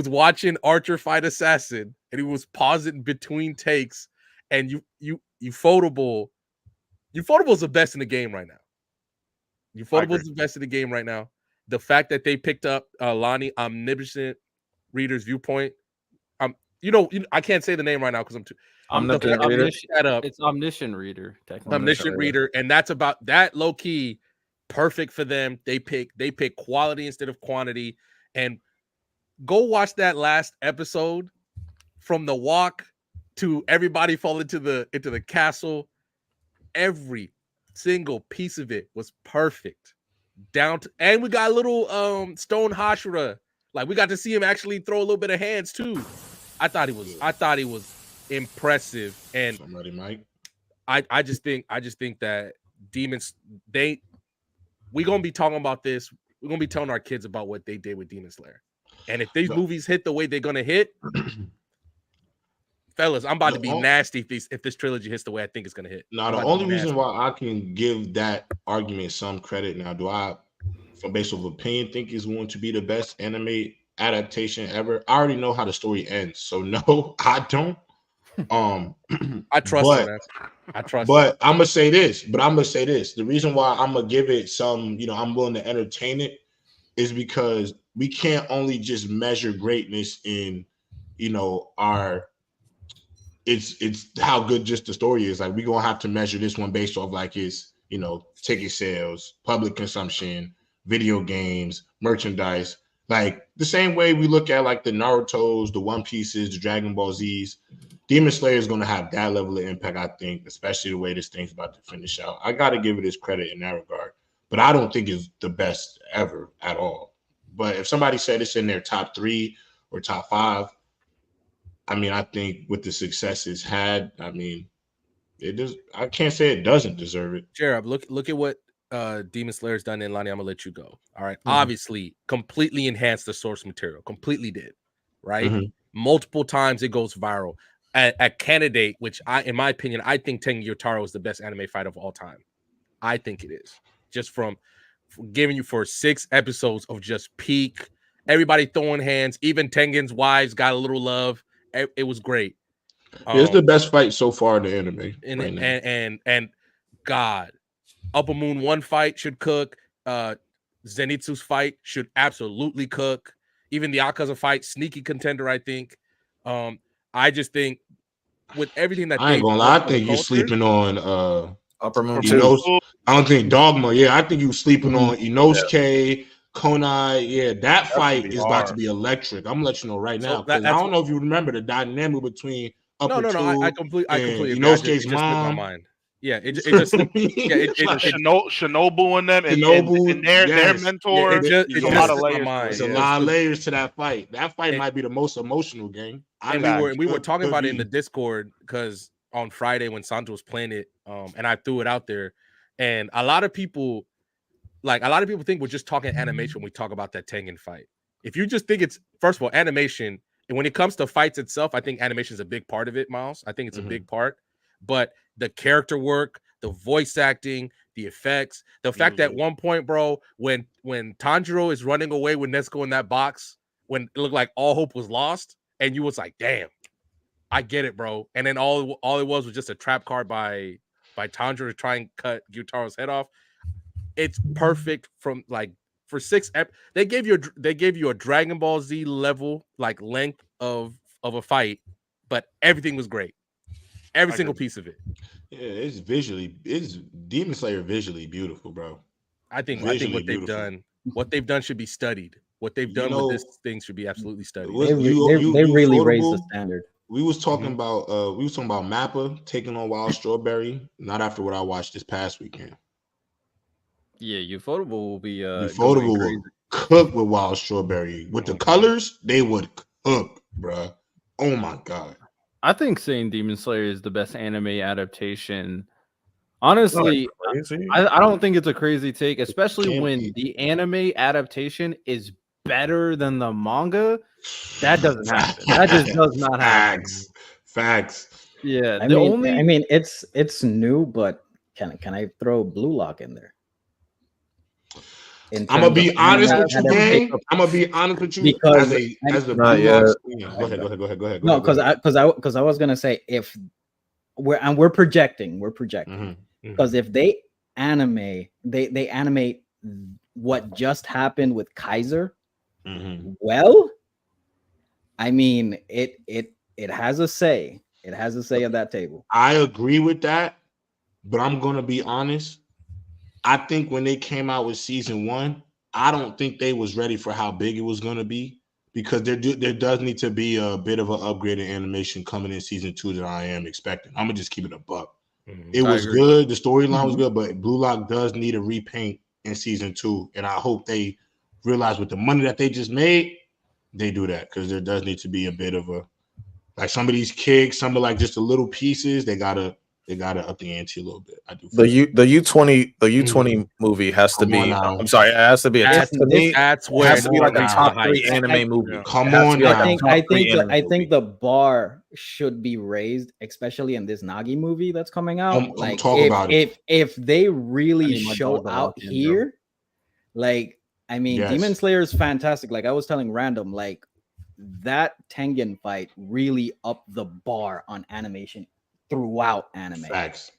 watching Archer fight Assassin, and he was pausing between takes, and Ufotable is the best in the game right now. Ufotable is the best in the game right now. The fact that they picked up Lonnie Omniscient Reader's viewpoint, I can't say the name right now because I'm too. It's Omniscient Reader, technically. Omniscient Reader, and that's about that low key perfect for them. They pick quality instead of quantity. And go watch that last episode from the walk to everybody fall into the castle. Every single piece of it was perfect. And we got a little Stone Hashira. Like we got to see him actually throw a little bit of hands too. I thought he was impressive. And somebody might. I just think that Demons, we're gonna be talking about this. We're gonna be telling our kids about what they did with Demon Slayer. And if these movies hit the way they're gonna hit, fellas, I'm about to be nasty if this trilogy hits the way I think it's gonna hit. Now, the only reason why I can give that argument some credit now, do I, from based off opinion, think is going to be the best anime adaptation ever? I already know how the story ends, so no, I don't. I trust him, man. I trust him. But I'm gonna say this. The reason why I'm gonna give it some, I'm willing to entertain it, is because we can't only just measure greatness in, our. It's how good just the story is. Like we're gonna have to measure this one based off like its, ticket sales, public consumption, video games, merchandise. Like the same way we look at like the Naruto's, the One Pieces, the Dragon Ball Z's. Demon Slayer is going to have that level of impact, I think, especially the way this thing's about to finish out. I got to give it its credit in that regard, but I don't think it's the best ever at all. But if somebody said it's in their top 3 or top 5, I think with the success it's had, it does. I can't say it doesn't deserve it. Jared, look at what Demon Slayer's done in Lonnie. I'm gonna let you go. All right, obviously, completely enhanced the source material. Completely did, right? Multiple times it goes viral. A candidate, which in my opinion, I think Tengen Gyutaro is the best anime fight of all time. I think it is. Just from giving you for 6 episodes of just peak, everybody throwing hands, even Tengen's wives got a little love. It was great. It's the best fight so far in the anime. And God, Upper Moon 1 fight should cook. Zenitsu's fight should absolutely cook. Even the Akaza fight, sneaky contender, I think. I just think with everything that I ain't gonna lie, I think you're sleeping on Upper Moon I don't think Dogma. Yeah, I think you sleeping on Inosuke, Konai. Yeah, that fight is about to be electric. I'm gonna let you know right now. I don't know if you remember the dynamic between Upper No. I completely agree. Inosuke's mom. Just my mind. Yeah, it just Shinobu and them and their mentor. It's a lot of layers. It's a lot of layers to that fight. That fight might be the most emotional game. We were talking about it in the Discord because on Friday when Santo was playing it, and I threw it out there, and a lot of people think we're just talking animation when we talk about that Tengen fight. If you just think it's, first of all, animation, and when it comes to fights itself, I think animation is a big part of it, Miles. I think it's a big part, but the character work, the voice acting, the effects, the fact that at one point, bro, when Tanjiro is running away with Nezuko in that box, when it looked like all hope was lost, and you was like, damn, I get it, bro. And then all it was just a trap card by Tanjiro to try and cut Gyutaro's head off. It's perfect from like for 6 they gave you a Dragon Ball Z level like length of a fight, but everything was great. Every single piece of it. Yeah, it's Demon Slayer visually beautiful, bro. I think what they've done should be studied. What they've done with this thing should be absolutely studied. They really raised the standard. We was talking about Mappa taking on Wild Strawberry. Not after what I watched this past weekend. Yeah, Ufotable will be Ufotable will cook with Wild Strawberry. With the colors, they would cook, bro. Oh my god. I think saying Demon Slayer is the best anime adaptation. Honestly, I don't think it's a crazy take, especially when the anime adaptation is better than the manga. That doesn't happen. That just does not happen. Facts. Yeah. I mean, it's new, but can I throw Blue Lock in there? I'm gonna be honest with you, gang. I'm gonna be honest with you because as a Blue Lock. Go ahead. No, because I was gonna say if we're projecting because if they animate what just happened with Kaiser, well, I mean it has a say. It has a say at that table. I agree with that, but I'm gonna be honest. I think when they came out with season 1, I don't think they was ready for how big it was going to be because there does need to be a bit of an upgrade in animation coming in season 2 that I am expecting. I'm gonna just keep it a buck. It was good. The storyline was good, but Blue Lock does need a repaint in season 2, and I hope they realize with the money that they just made, they do that, because there does need to be a bit of a, like, some of these kicks, some of like just the little pieces, they gotta up the ante a little bit. I do. The U20 movie has to be. I'm sorry, it has to be a That's, to me. that's It where has to be like a reach top the 3 heights. anime movie. Come It has to on be like now. a top 3 anime I movie. think the bar should be raised, especially in this Nagi movie that's coming out. Like, talk about it. If they I really need my show dog to out lock in, bro. here, like, I mean, Yes. Demon Slayer is fantastic. Like I was telling Random, like that Tengen fight really upped the bar on animation throughout anime. Facts.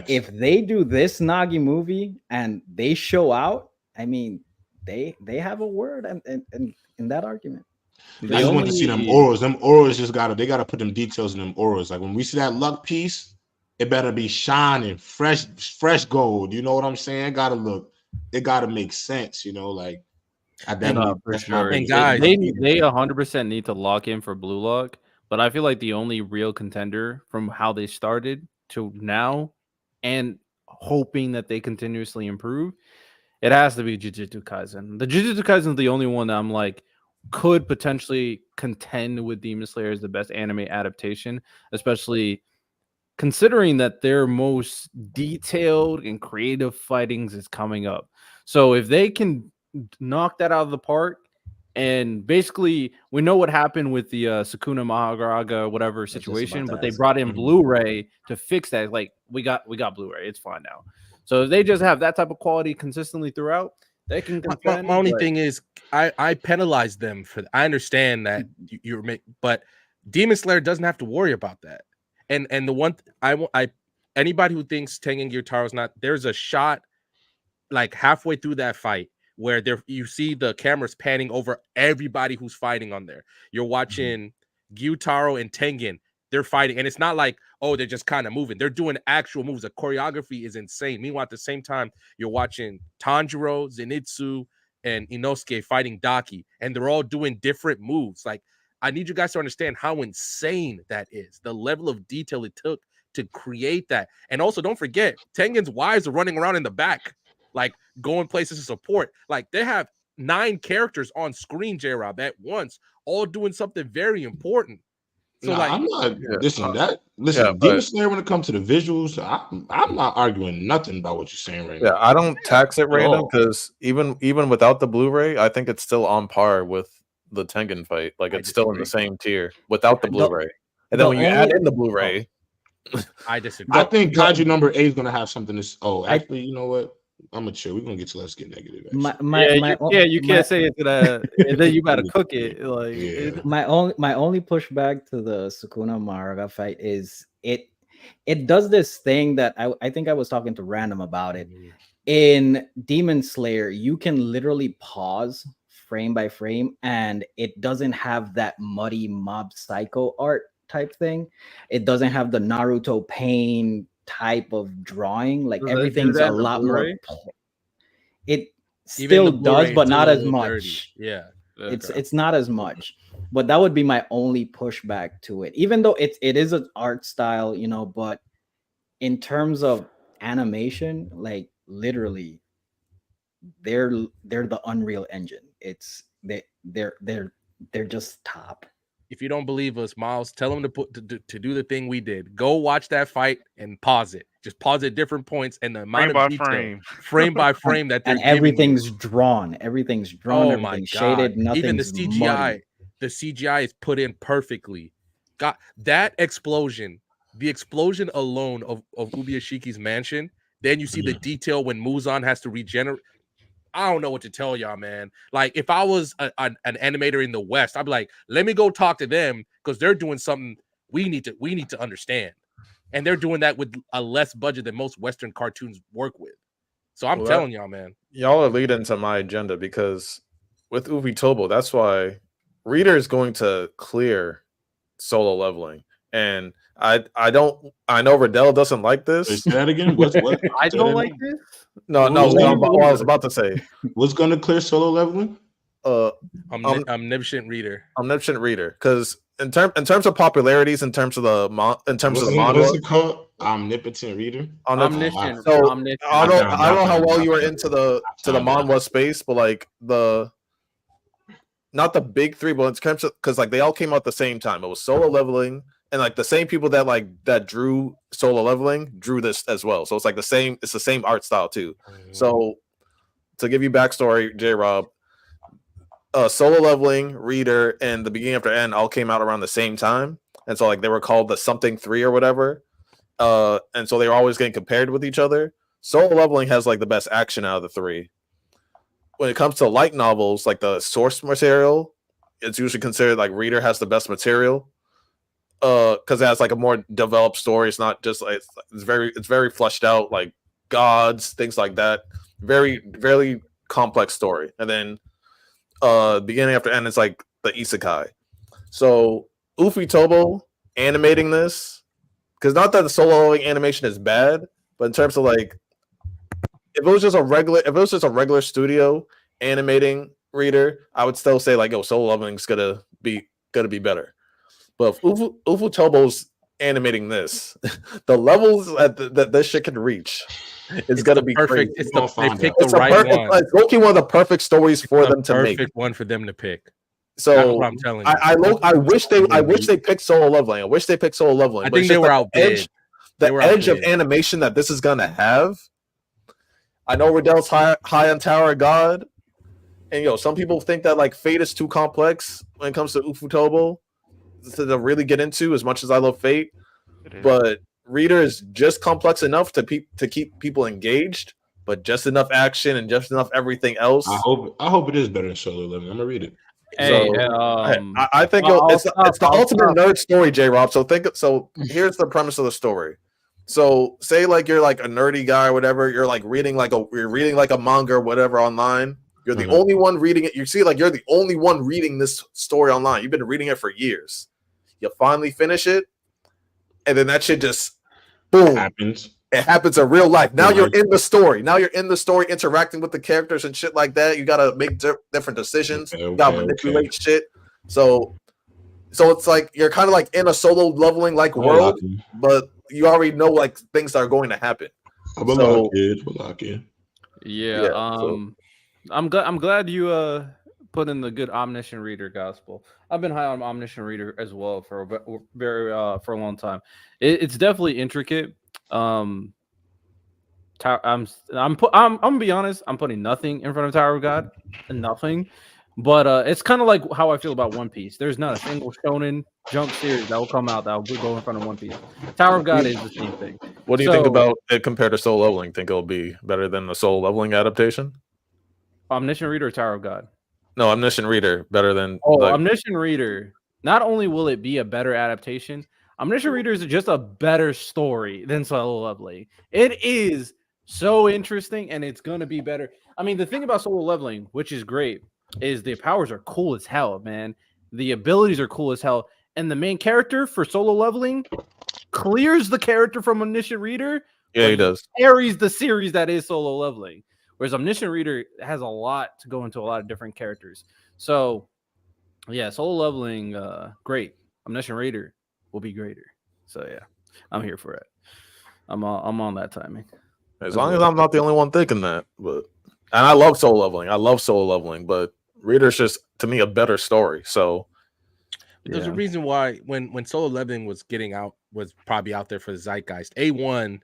If they do this Nagi movie and they show out, I mean, they have a word and in that argument. I just want to see them auras. Them auras they gotta put them details in them auras. Like when we see that luck piece, it better be shining, fresh gold. You know what I'm saying? It gotta make sense, you know, like I definitely for sure. And guys, they 100% need to lock in for Blue Lock, but I feel like the only real contender from how they started to now and hoping that they continuously improve, it has to be Jujutsu Kaisen. The Jujutsu Kaisen is the only one that I'm like could potentially contend with Demon Slayer as the best anime adaptation, especially considering that their most detailed and creative fightings is coming up. So if they can knock that out of the park, and basically we know what happened with the Sukuna Maharaga whatever situation, but they brought in Blu-ray to fix that. Like we got Blu-ray, it's fine now. So if they just have that type of quality consistently throughout, they can contend. My only thing is I penalize them for that. I understand that you're but Demon Slayer doesn't have to worry about that. And the one anybody who thinks Tengen Gyutaro is not, there's a shot like halfway through that fight where you see the cameras panning over everybody who's fighting on there. You're watching Gyutaro and Tengen. They're fighting, and it's not like, oh, they're just kind of moving. They're doing actual moves. The choreography is insane. Meanwhile, at the same time, you're watching Tanjiro, Zenitsu, and Inosuke fighting Daki, and they're all doing different moves. Like, I need you guys to understand how insane that is. The level of detail it took to create that. And also, don't forget, Tengen's wives are running around in the back, like going places to support. Like, they have 9 characters on screen, J-Rob, at once, all doing something very important. So I'm not. Demon Slayer, when it comes to the visuals, I'm not arguing nothing about what you're saying right now. Yeah, I don't tax it random because even without the Blu-ray, I think it's still on par with the Tengen fight. Like it's still in the same tier without the Blu-ray. And then when you add in the Blu-ray, I disagree. I think Kaiju number 8 is gonna have something to. Actually, you know what? I'm gonna chill. We're gonna get to let's get negative. You can't say it to that, and then you gotta cook it. Like my only pushback to the Sukuna Maharaga fight is it does this thing that I think I was talking to Random about it. In Demon Slayer, you can literally pause frame by frame, and it doesn't have that muddy Mob Psycho art type thing. It doesn't have the Naruto pain type of drawing. Like everything's a lot more. It still does, but not as much. Dirty. Yeah, it's not as much. But that would be my only pushback to it. Even though it is an art style, you know, but in terms of animation, like literally, they're the Unreal Engine. They're just top. If you don't believe us, Miles, tell them to do the thing we did. Go watch that fight and pause it. Just pause at different points, and the amount of detail, frame by frame that they're and everything's drawn. Everything's drawn. Oh my God. Shaded. Nothing's even the CGI. muddy. The CGI is put in perfectly. God, that explosion, the explosion alone of Ubuyashiki's mansion. Then you see the detail when Muzan has to regenerate. I don't know what to tell y'all, man. Like, if I was an animator in the West, I'd be like, let me go talk to them because they're doing something we need to understand. And they're doing that with a less budget than most Western cartoons work with. So I'm telling y'all, man. Y'all are leading to my agenda because with Uvitobo, that's why Reader is going to clear solo leveling. And I know Riddell doesn't like this. Say that again? What? I don't like this. No, what I was about to say. What's going to clear solo leveling? Omniscient reader. Omniscient reader, because in terms of popularities, in terms of the manga, what's it called? Omnipotent reader. Omniscient. So Omniscient. I don't know how well you were I've into the manhwa space, but like not the big three, but in terms of, because like they all came out at the same time. It was Solo Leveling, and like the same people that drew Solo Leveling drew this as well. So it's like the same art style too. So to give you backstory, J-Rob, Solo Leveling, Reader, and The Beginning After End all came out around the same time, and so like they were called the something 3 or whatever. And so they were always getting compared with each other. Solo Leveling has like the best action out of the three. When it comes to light novels, like the source material, it's usually considered like Reader has the best material, because it has like a more developed story. It's not just like it's very fleshed out, like gods, things like that. Very, very complex story. And then Beginning After End is like the isekai. So Ufitobo animating this, because not that the soloing animation is bad, but in terms of like, if it was just a regular studio animating Reader, I would still say like, Solo Leveling's gonna be better. But if Ufutobo's animating this, the levels that this shit can reach is gonna be perfect. crazy. They picked the right one. It's looking one of the perfect stories for them to make. Perfect one for them to pick. So that's what I'm telling you. I wish they picked Solo Leveling. I wish they picked Solo Leveling. I think they were outbid. The edge of animation that this is gonna have. I know Riddell's high on Tower of God, and some people think that like Fate is too complex when it comes to Ufutobo to really get into. As much as I love Fate, but Reader is just complex enough to keep people engaged, but just enough action and just enough everything else. I hope it is better than Solo Leveling. I'm gonna read it. Hey, I think it's the ultimate nerd story, J-Rob. So here's the premise of the story. So say like you're like a nerdy guy or whatever, you're like reading like a manga or whatever online. You're the only one reading it. You see, like you're the only one reading this story online. You've been reading it for years. You finally finish it, and then that shit just boom happens. It happens in real life. Now you're in the story. Now you're in the story, interacting with the characters and shit like that. You gotta make different decisions. You gotta manipulate shit. So it's like you're kind of like in a Solo Leveling like world, but you already know like things that are going to happen. I'm glad you put in the good Omniscient Reader gospel. I've been high on Omniscient Reader as well for a long time. It's definitely intricate. I'm gonna be honest. I'm putting nothing in front of Tower of God, nothing. But it's kind of like how I feel about One Piece. There's not a single shonen jump series that will come out that will go in front of One Piece. Tower of God is the same thing. What do you think about it compared to Solo Leveling? Think it'll be better than the Solo Leveling adaptation? Omniscient Reader or Tower of God? No, Omniscient Reader better than. Omniscient Reader. Not only will it be a better adaptation, Omniscient Reader is just a better story than Solo Leveling. It is so interesting, and it's gonna be better. I mean, the thing about Solo Leveling, which is great, is the powers are cool as hell, man. The abilities are cool as hell, and the main character for Solo Leveling clears the character from Omniscient Reader. Yeah, he does. Carries the series that is Solo Leveling, whereas Omniscient Reader has a lot to go into a lot of different characters. So, yeah, Solo Leveling, great. Omniscient Reader will be greater. So yeah, I'm here for it. I'm on that timing. As long as I'm not the only one thinking that, and I love Solo Leveling, but Reader's just to me a better story. So there's a reason why when Solo Leveling was probably out there for the zeitgeist. A1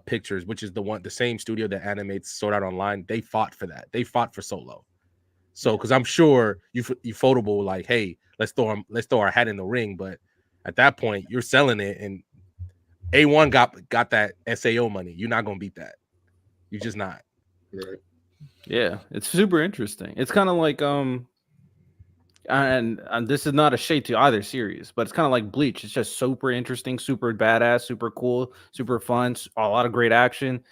Pictures, which is the same studio that animates Sword Art Online, they fought for that. They fought for Solo. So because I'm sure you Ufotable like, hey, let's throw our hat in the ring, but at that point you're selling it, and A1 got that SAO money. You're not gonna beat that. You're just not. Right. Yeah, it's super interesting. It's kind of like and this is not a shade to either series, but it's kind of like Bleach. It's just super interesting, super badass, super cool, super fun, a lot of great action.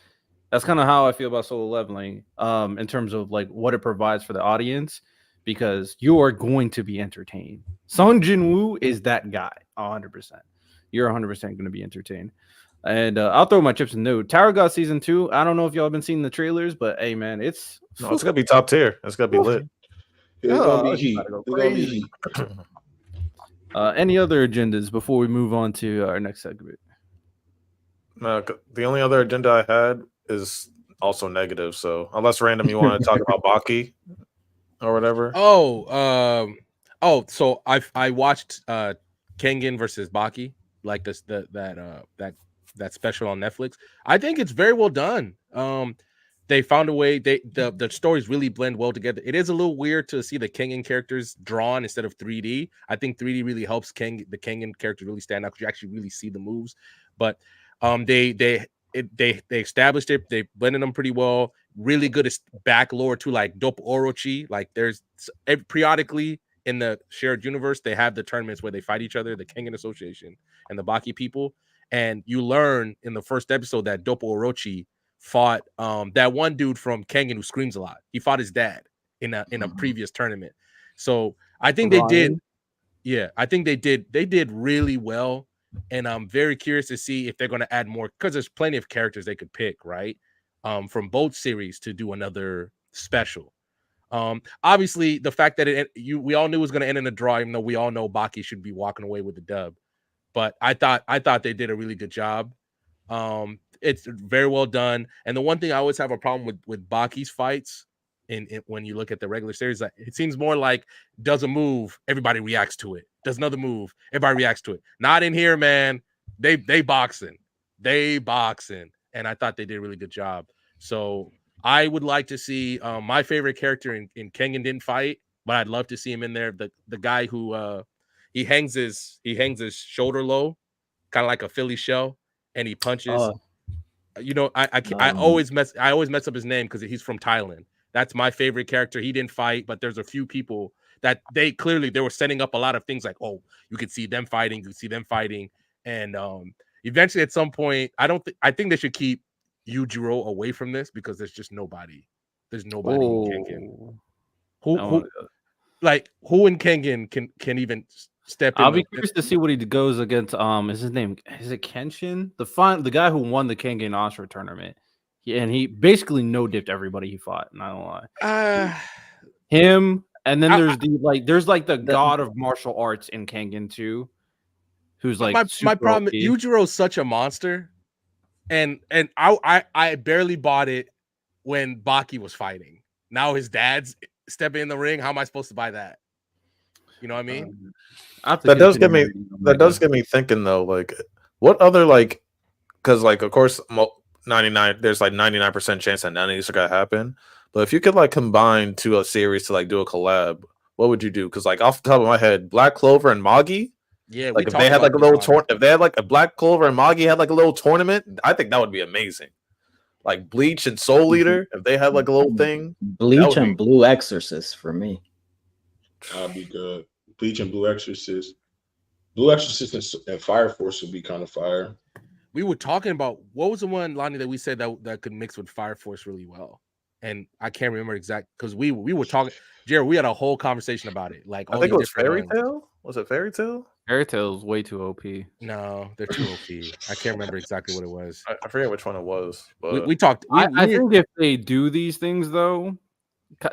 That's kind of how I feel about Solo Leveling, in terms of like what it provides for the audience, because you are going to be entertained. Sung Jin-woo is that guy, 100%. You're 100% going to be entertained. And I'll throw my chips in the Tower of God Season 2. I don't know if y'all have been seeing the trailers, but hey, man, it's gonna be top tier. It's gonna be lit. It's gonna be it's heat. about to go It's gonna be crazy. heat. Any other agendas before we move on to our next segment? No, the only other agenda I had is also negative. So unless random you want to talk about Baki or whatever. So I watched Kengan versus Baki, like that special on Netflix. I think it's very well done. They found a way. The stories really blend well together. It is a little weird to see the Kengan characters drawn instead of 3D. I think 3D really helps the Kengan characters really stand out because you actually really see the moves. But they established it. They blended them pretty well. Really good back lore to like Dope Orochi. Like there's periodically in the shared universe they have the tournaments where they fight each other, the Kengan Association and the Baki people. And you learn in the first episode that Dope Orochi fought that one dude from Kengan who screams a lot. He fought his dad in a previous tournament. So I think they did. Yeah, I think they did really well. And I'm very curious to see if they're going to add more because there's plenty of characters they could pick, right? From both series to do another special. Obviously, the fact that we all knew it was going to end in a draw, even though we all know Baki should be walking away with the dub. But I thought they did a really good job. It's very well done. And the one thing I always have a problem with Baki's fights, when you look at the regular series, it seems more like does a move, everybody reacts to it. Does another move, everybody reacts to it. Not in here, man. They boxing, and I thought they did a really good job. So I would like to see my favorite character in Kengan didn't fight, but I'd love to see him in there. The guy who he hangs his shoulder low, kind of like a Philly shell, and he punches. I always mess up his name because he's from Thailand. That's my favorite character. He didn't fight, but there's a few people that they were setting up a lot of things like, oh, you could see them fighting, and eventually at some point, I think they should keep Yujiro away from this because there's just nobody. There's nobody in Kengan. Who in Kengan can even step in? I'll be curious to see what he goes against. Is his name? Is it Kenshin? The guy who won the Kengan Oscar tournament. And he basically no-dipped everybody he fought. Not gonna lie. Him, and then there's the god of martial arts in Kengan too, who's like my problem. Yujiro's such a monster, and I barely bought it when Baki was fighting. Now his dad's stepping in the ring. How am I supposed to buy that? You know what I mean? That does get me thinking though. Like, what other because of course 99. There's 99% chance that none of these are gonna happen. But if you could combine to a series to do a collab, what would you do? Because off the top of my head, Black Clover and Magi. Yeah, if they had a little if they had a Black Clover and Magi had a little tournament, I think that would be amazing. Like Bleach and Soul Eater, if they had a little thing. Bleach and Blue Exorcist for me. That'd be good. Bleach and Blue Exorcist. Blue Exorcist and Fire Force would be kind of fire. We were talking about what was the one, Lonnie, that we said that could mix with Fire Force really well, and I can't remember exact because we were talking, Jared. We had a whole conversation about it. I think it was Fairy Tail. Was it Fairy Tail? Fairy Tail's way too OP. No, they're too OP. I can't remember exactly what it was. I forget which one it was. But we talked. I think if they do these things though,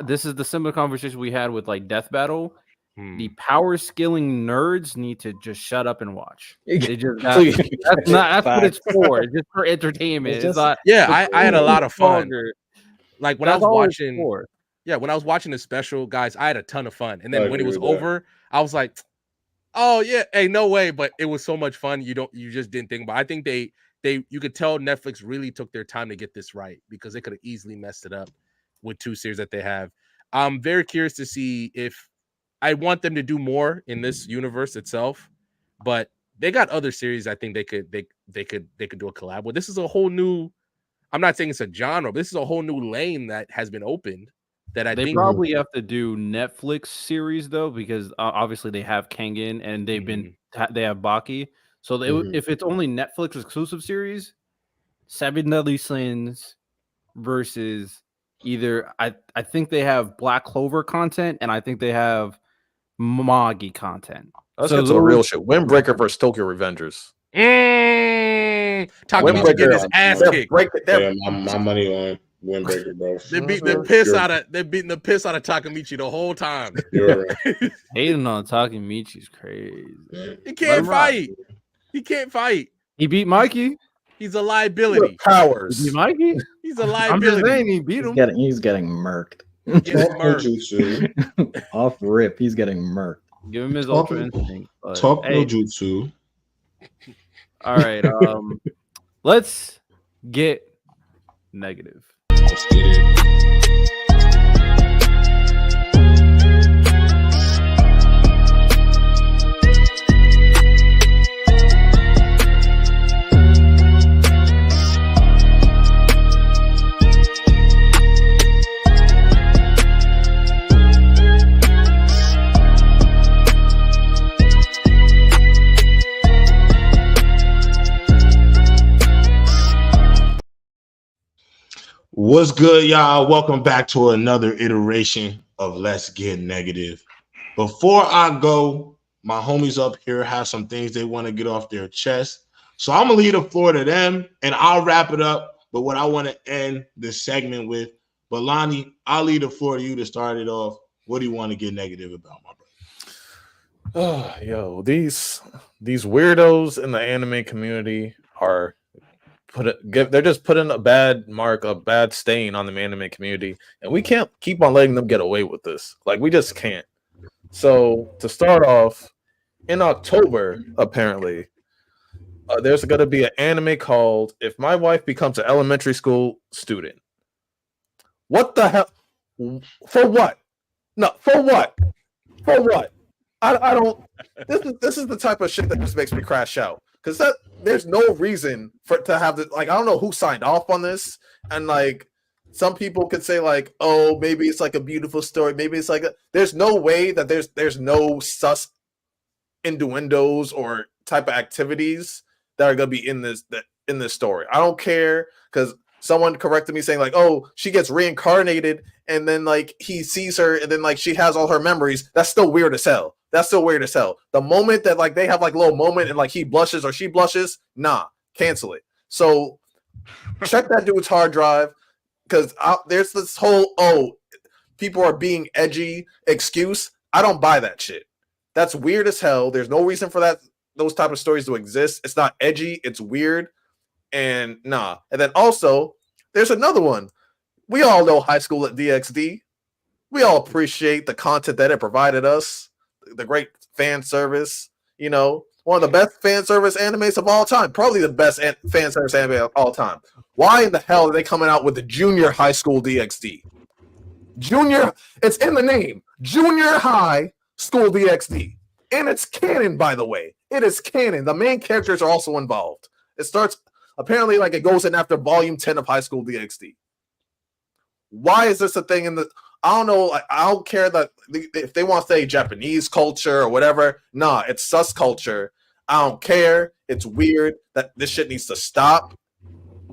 this is the similar conversation we had with Death Battle. The power skilling nerds need to just shut up and watch. They just that's what it's for. It's just for entertainment. It's not. Yeah, I had a lot of fun. When I was watching. When I was watching the special, guys, I had a ton of fun. And then when it was over, I was like, "Oh yeah, hey, no way!" But it was so much fun. You just didn't think about it. I think you could tell Netflix really took their time to get this right because they could have easily messed it up with 2 series that they have. I'm very curious to see if. I want them to do more in this universe itself, but they got other series I think they could do a collab with. This is a whole new. I'm not saying it's a genre, but this is a whole new lane that has been opened. That they probably have to do Netflix series though, because obviously they have Kengan and they have Baki. So if it's only Netflix exclusive series, 7 Deadly Sins versus either I think they have Black Clover content and I think they have Magi content. Let's get to the real shit. Windbreaker versus Tokyo Revengers. Takumi to get his ass kicked. My money on. Windbreaker, bro. They're beating the piss out of Takamichi the whole time. You're right. Hating on Takemichi's crazy. He can't fight. He can't fight. He beat Mikey. He's a liability. Powers. He beat Mikey. He's a I'm liability. just saying he beat him. He's getting murked. Getting murked. Off rip, he's getting murked. Give him his ultra instinct. Talk no jutsu. All right. Let's get negative. Let's get it. What's good, y'all? Welcome back to another iteration of Let's Get Negative. Before I go, my homies up here have some things they want to get off their chest. So I'm going to leave the floor to them, and I'll wrap it up. But what I want to end this segment with, but Lonnie, I'll leave the floor to you to start it off. What do you want to get negative about, my brother? Oh, yo, these weirdos in the anime community are they're just putting a bad mark, a bad stain on the anime community, and we can't keep on letting them get away with this. Like, we just can't. So to start off, in October, apparently, there's going to be an anime called "If My Wife Becomes an Elementary School Student." What the hell? For what? No, for what? For what? I don't. This is the type of shit that just makes me crash out. Because there's no reason for it to have the, like, I don't know who signed off on this, and like some people could say like, oh, maybe it's like a beautiful story, maybe it's like there's no way that there's no sus innuendos or type of activities that are gonna be in this story. I don't care, because someone corrected me saying like, oh, she gets reincarnated and then like he sees her and then like she has all her memories. That's still weird as hell. That's still weird as hell. The moment that like they have like a little moment and like he blushes or she blushes, nah, cancel it. So check that dude's hard drive, because there's this whole, oh, people are being edgy excuse. I don't buy that shit. That's weird as hell. There's no reason for those type of stories to exist. It's not edgy. It's weird. And nah. And then also, there's another one. We all know High School at DxD. We all appreciate the content that it provided us. The great fan service, you know, one of the best fan service animes of all time, probably the best fan service anime of all time. Why in the hell are they coming out with the Junior High School DxD? Junior, it's in the name, Junior High School DxD, and it's canon, by the way. It is canon. The main characters are also involved. It starts apparently like it goes in after Volume 10 of High School DxD. Why is this a thing in the? I don't know. I don't care that if they want to say Japanese culture or whatever. Nah, it's sus culture. I don't care. It's weird that this shit needs to stop.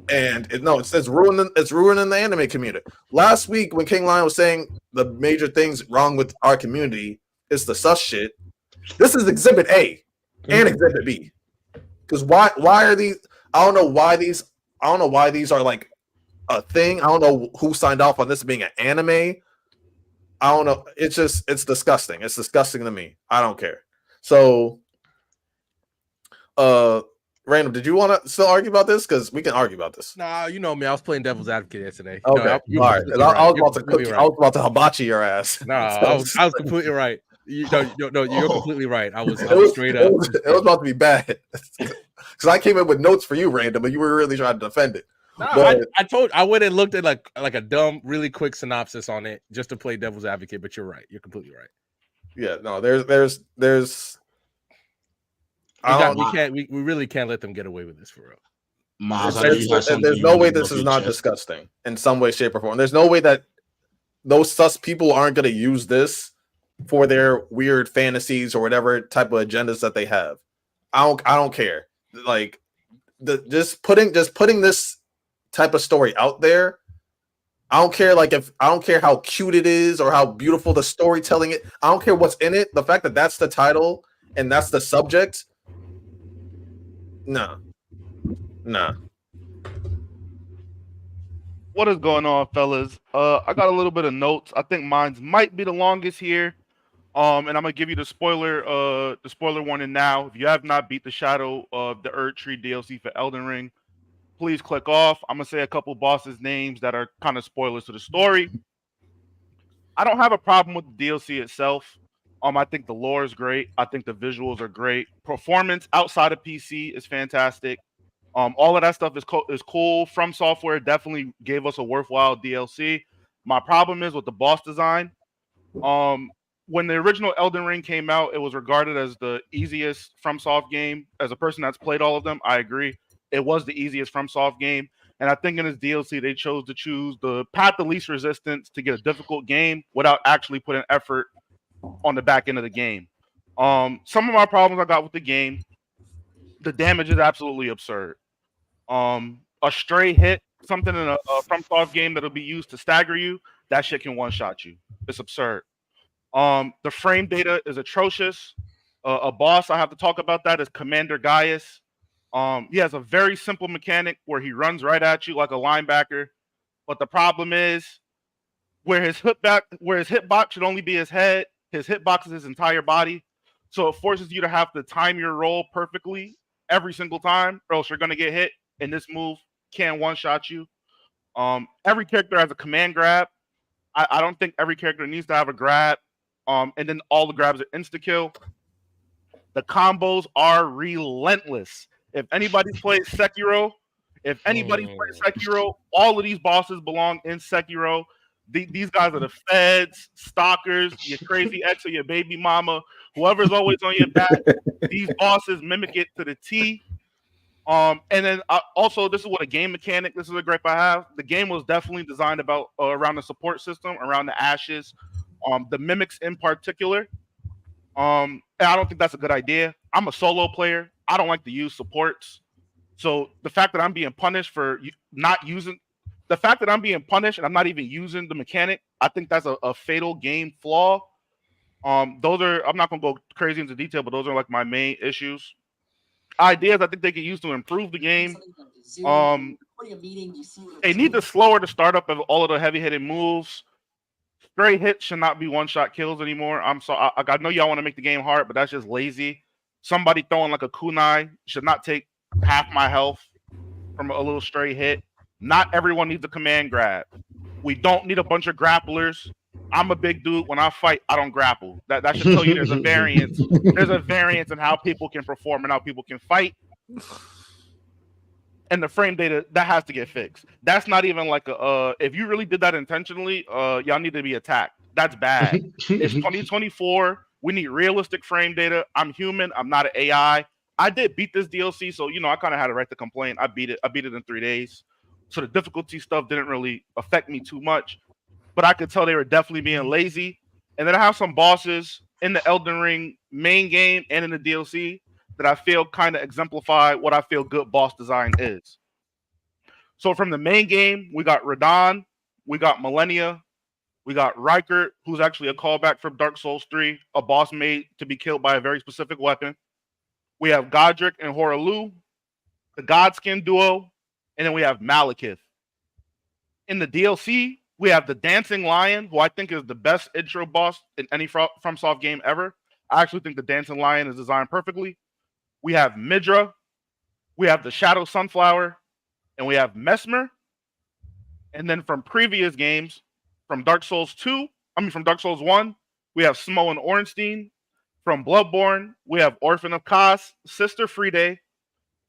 And it's ruining the anime community. Last week when King Lion was saying the major things wrong with our community is the sus shit. This is Exhibit A and Exhibit B. Because why are these? I don't know why these are like a thing. I don't know who signed off on this being an anime. I don't know. It's disgusting. It's disgusting to me. I don't care. So, Random, did you want to still argue about this? Because we can argue about this. Nah, you know me. I was playing devil's advocate yesterday. Okay, no, all right. I was about to hibachi your ass. No, I was completely right. You're completely right. I was straight up. It was about to be bad. Because I came in with notes for you, Random, but you were really trying to defend it. No, I went and looked at like a dumb, really quick synopsis on it just to play devil's advocate. But you're right. You're completely right. Yeah, no, there's. We really can't let them get away with this for real. Miles, there's no way this is not disgusting in some way, shape, or form. There's no way that those sus people aren't going to use this for their weird fantasies or whatever type of agendas that they have. I don't care. Like just putting this type of story out there. I don't care how cute it is or how beautiful the storytelling is. I don't care what's in it. The fact that that's the title and that's the subject. Nah. What is going on, fellas? I got a little bit of notes. I think mine's might be the longest here. And I'm gonna give you the spoiler warning now. If you have not beat the Shadow of the Erd Tree DLC for Elden Ring, please click off. I'm gonna say a couple bosses' names that are kind of spoilers to the story. I don't have a problem with the DLC itself. I think the lore is great. I think the visuals are great. Performance outside of PC is fantastic. All of that stuff is cool. From Software definitely gave us a worthwhile DLC. My problem is with the boss design. Um, when the original Elden Ring came out, it was regarded as the easiest FromSoft game. As a person that's played all of them, I agree. It was the easiest FromSoft game. And I think in this DLC, they chose to choose the path of least resistance to get a difficult game without actually putting effort on the back end of the game. Some of my problems I got with the game, the damage is absolutely absurd. A stray hit, something in a FromSoft game that'll be used to stagger you, that shit can one shot you. It's absurd. The frame data is atrocious. A boss I have to talk about that is Commander Gaius. He has a very simple mechanic where he runs right at you like a linebacker. But the problem is where his hitbox should only be his head, his hitbox is his entire body. So it forces you to have to time your roll perfectly every single time, or else you're gonna get hit. And this move can one shot you. Every character has a command grab. I don't think every character needs to have a grab. And then all the grabs are insta kill. The combos are relentless. If anybody plays Sekiro, all of these bosses belong in Sekiro. These guys are the feds, stalkers, your crazy ex or your baby mama, whoever's always on your back. These bosses mimic it to the T. And then also, this is what a game mechanic. This is a gripe I have. The game was definitely designed around the support system, around the ashes, the mimics in particular. And I don't think that's a good idea. I'm a solo player. I don't like to use supports. So the fact that I'm being punished for not using the fact that I'm being punished and I'm not even using the mechanic, I think that's a fatal game flaw. Those are, I'm not gonna go crazy into detail, but those are like my main issues. Ideas I think they could use to improve the game. They need to slower the startup of all of the heavy hitting moves. Stray hits should not be one shot kills anymore. I'm sorry. I know y'all want to make the game hard, but that's just lazy. Somebody throwing like a kunai should not take half my health from a little stray hit. Not everyone needs a command grab. We don't need a bunch of grapplers. I'm a big dude. When I fight, I don't grapple. That should tell you there's a variance. There's a variance in how people can perform and how people can fight. And the frame data, that has to get fixed. That's not even like if you really did that intentionally, y'all need to be attacked. That's bad. It's 2024. We need realistic frame data. I'm human. I'm not an AI. I did beat this DLC, so I kind of had a right to complain. I beat it in 3 days. So the difficulty stuff didn't really affect me too much. But I could tell they were definitely being lazy. And then I have some bosses in the Elden Ring main game and in the DLC that I feel kind of exemplify what I feel good boss design is. So from the main game, we got Radon, we got Millennia, we got Riker, who's actually a callback from Dark Souls 3, a boss made to be killed by a very specific weapon. We have Godric and Horalu, the Godskin duo, and then we have Malekith. In the DLC, we have the Dancing Lion, who I think is the best intro boss in any FromSoft game ever. I actually think the Dancing Lion is designed perfectly. We have Midra, we have the Shadow Sunflower, and we have Mesmer. And then from previous games, from Dark Souls 1, we have Smo and Ornstein. From Bloodborne, we have Orphan of Kos, Sister Friede.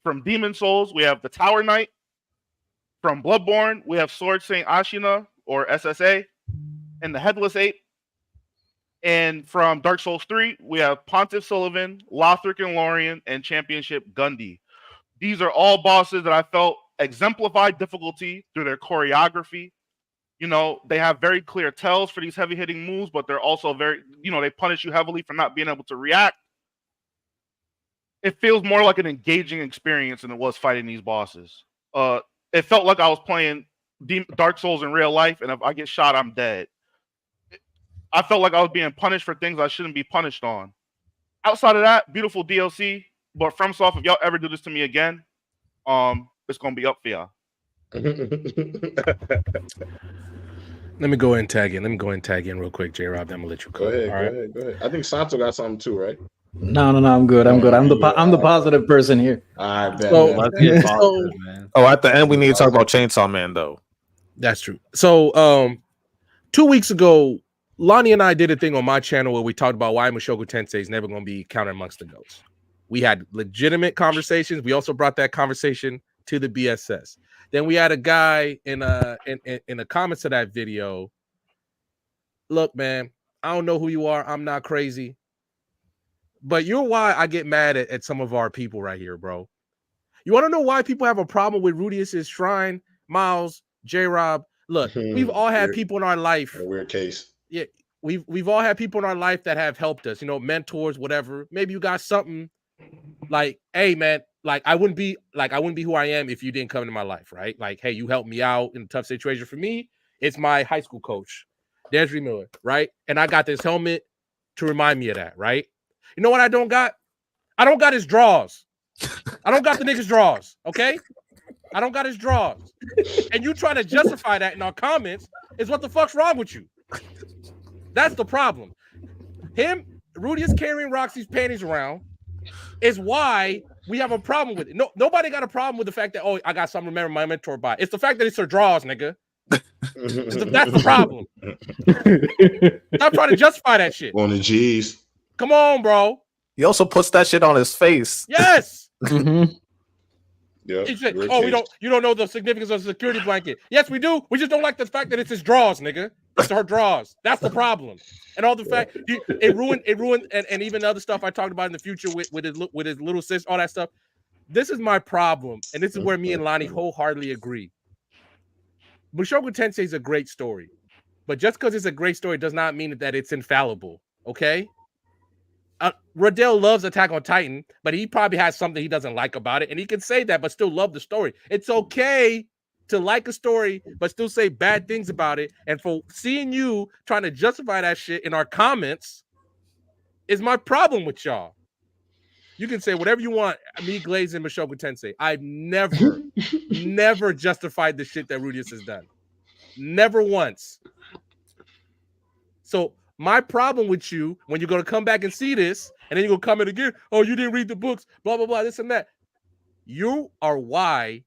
From Demon Souls, we have the Tower Knight. From Bloodborne, we have Sword Saint Ashina, or SSA, and the Headless Ape. And from Dark Souls 3, we have Pontiff Sullivan, Lothric and Lorien, and Championship Gundy. These are all bosses that I felt exemplified difficulty through their choreography. They have very clear tells for these heavy-hitting moves, but they're also very, they punish you heavily for not being able to react. It feels more like an engaging experience than it was fighting these bosses. It felt like I was playing Dark Souls in real life, and if I get shot, I'm dead. I felt like I was being punished for things I shouldn't be punished on. Outside of that, beautiful DLC. But FromSoft, if y'all ever do this to me again, it's gonna be up for y'all. Let me go ahead and tag in. Real quick, J-Rob. Then I'm gonna let you Go go. ahead. I think Santo got something too, right? No, I'm good. I'm good. I'm the positive person here. I bet. So- Let's get So- positive, man. Oh, at the end we need to talk about Chainsaw Man though. That's true. So 2 weeks ago, Lonnie and I did a thing on my channel where we talked about why Mushoku Tensei is never going to be counted amongst the GOATs. We had legitimate conversations. We also brought that conversation to the BSS. Then we had a guy in the comments of that video. Look, man, I don't know who you are. I'm not crazy. But you're why I get mad at some of our people right here, bro. You want to know why people have a problem with Rudius's Shrine, Miles, J-Rob? Look, we've all had people in our life. A weird case. Yeah, we've all had people in our life that have helped us, mentors, whatever. Maybe you got something like, hey man, like I wouldn't be who I am if you didn't come into my life, right? Like, hey, you helped me out in a tough situation. For me, it's my high school coach, Desiree Miller, right? And I got this helmet to remind me of that, right? You know what I don't got? I don't got his draws. I don't got the nigga's draws, okay? I don't got his draws. And you trying to justify that in our comments is what the fuck's wrong with you? That's the problem. Rudy is carrying Roxy's panties around is why we have a problem with it. Nobody got a problem with the fact that, I got something to remember my mentor by. It's the fact that it's her draws, nigga. That's the problem. Stop trying to justify that shit. On the G's. Come on, bro. He also puts that shit on his face. Yes. Yeah. You don't know the significance of the security blanket. Yes, we do. We just don't like the fact that it's his draws, nigga. It's her draws. That's the problem. And all the fact it ruined, and even other stuff I talked about in the future with his little sis, all that stuff. This is my problem, and this is where me and Lonnie wholeheartedly agree. Mushoku Tensei is a great story, but just because it's a great story does not mean that it's infallible. Okay. Riddell loves Attack on Titan, but he probably has something he doesn't like about it, and he can say that, but still love the story. It's okay to like a story, but still say bad things about it. And for seeing you trying to justify that shit in our comments is my problem with y'all. You can say whatever you want, me, Glaze, and Mushoku Tensei. I've never justified the shit that Rudius has done. Never once. So my problem with you, when you're going to come back and see this, and then you're going to comment again, oh, you didn't read the books, blah, blah, blah, this and that. You are why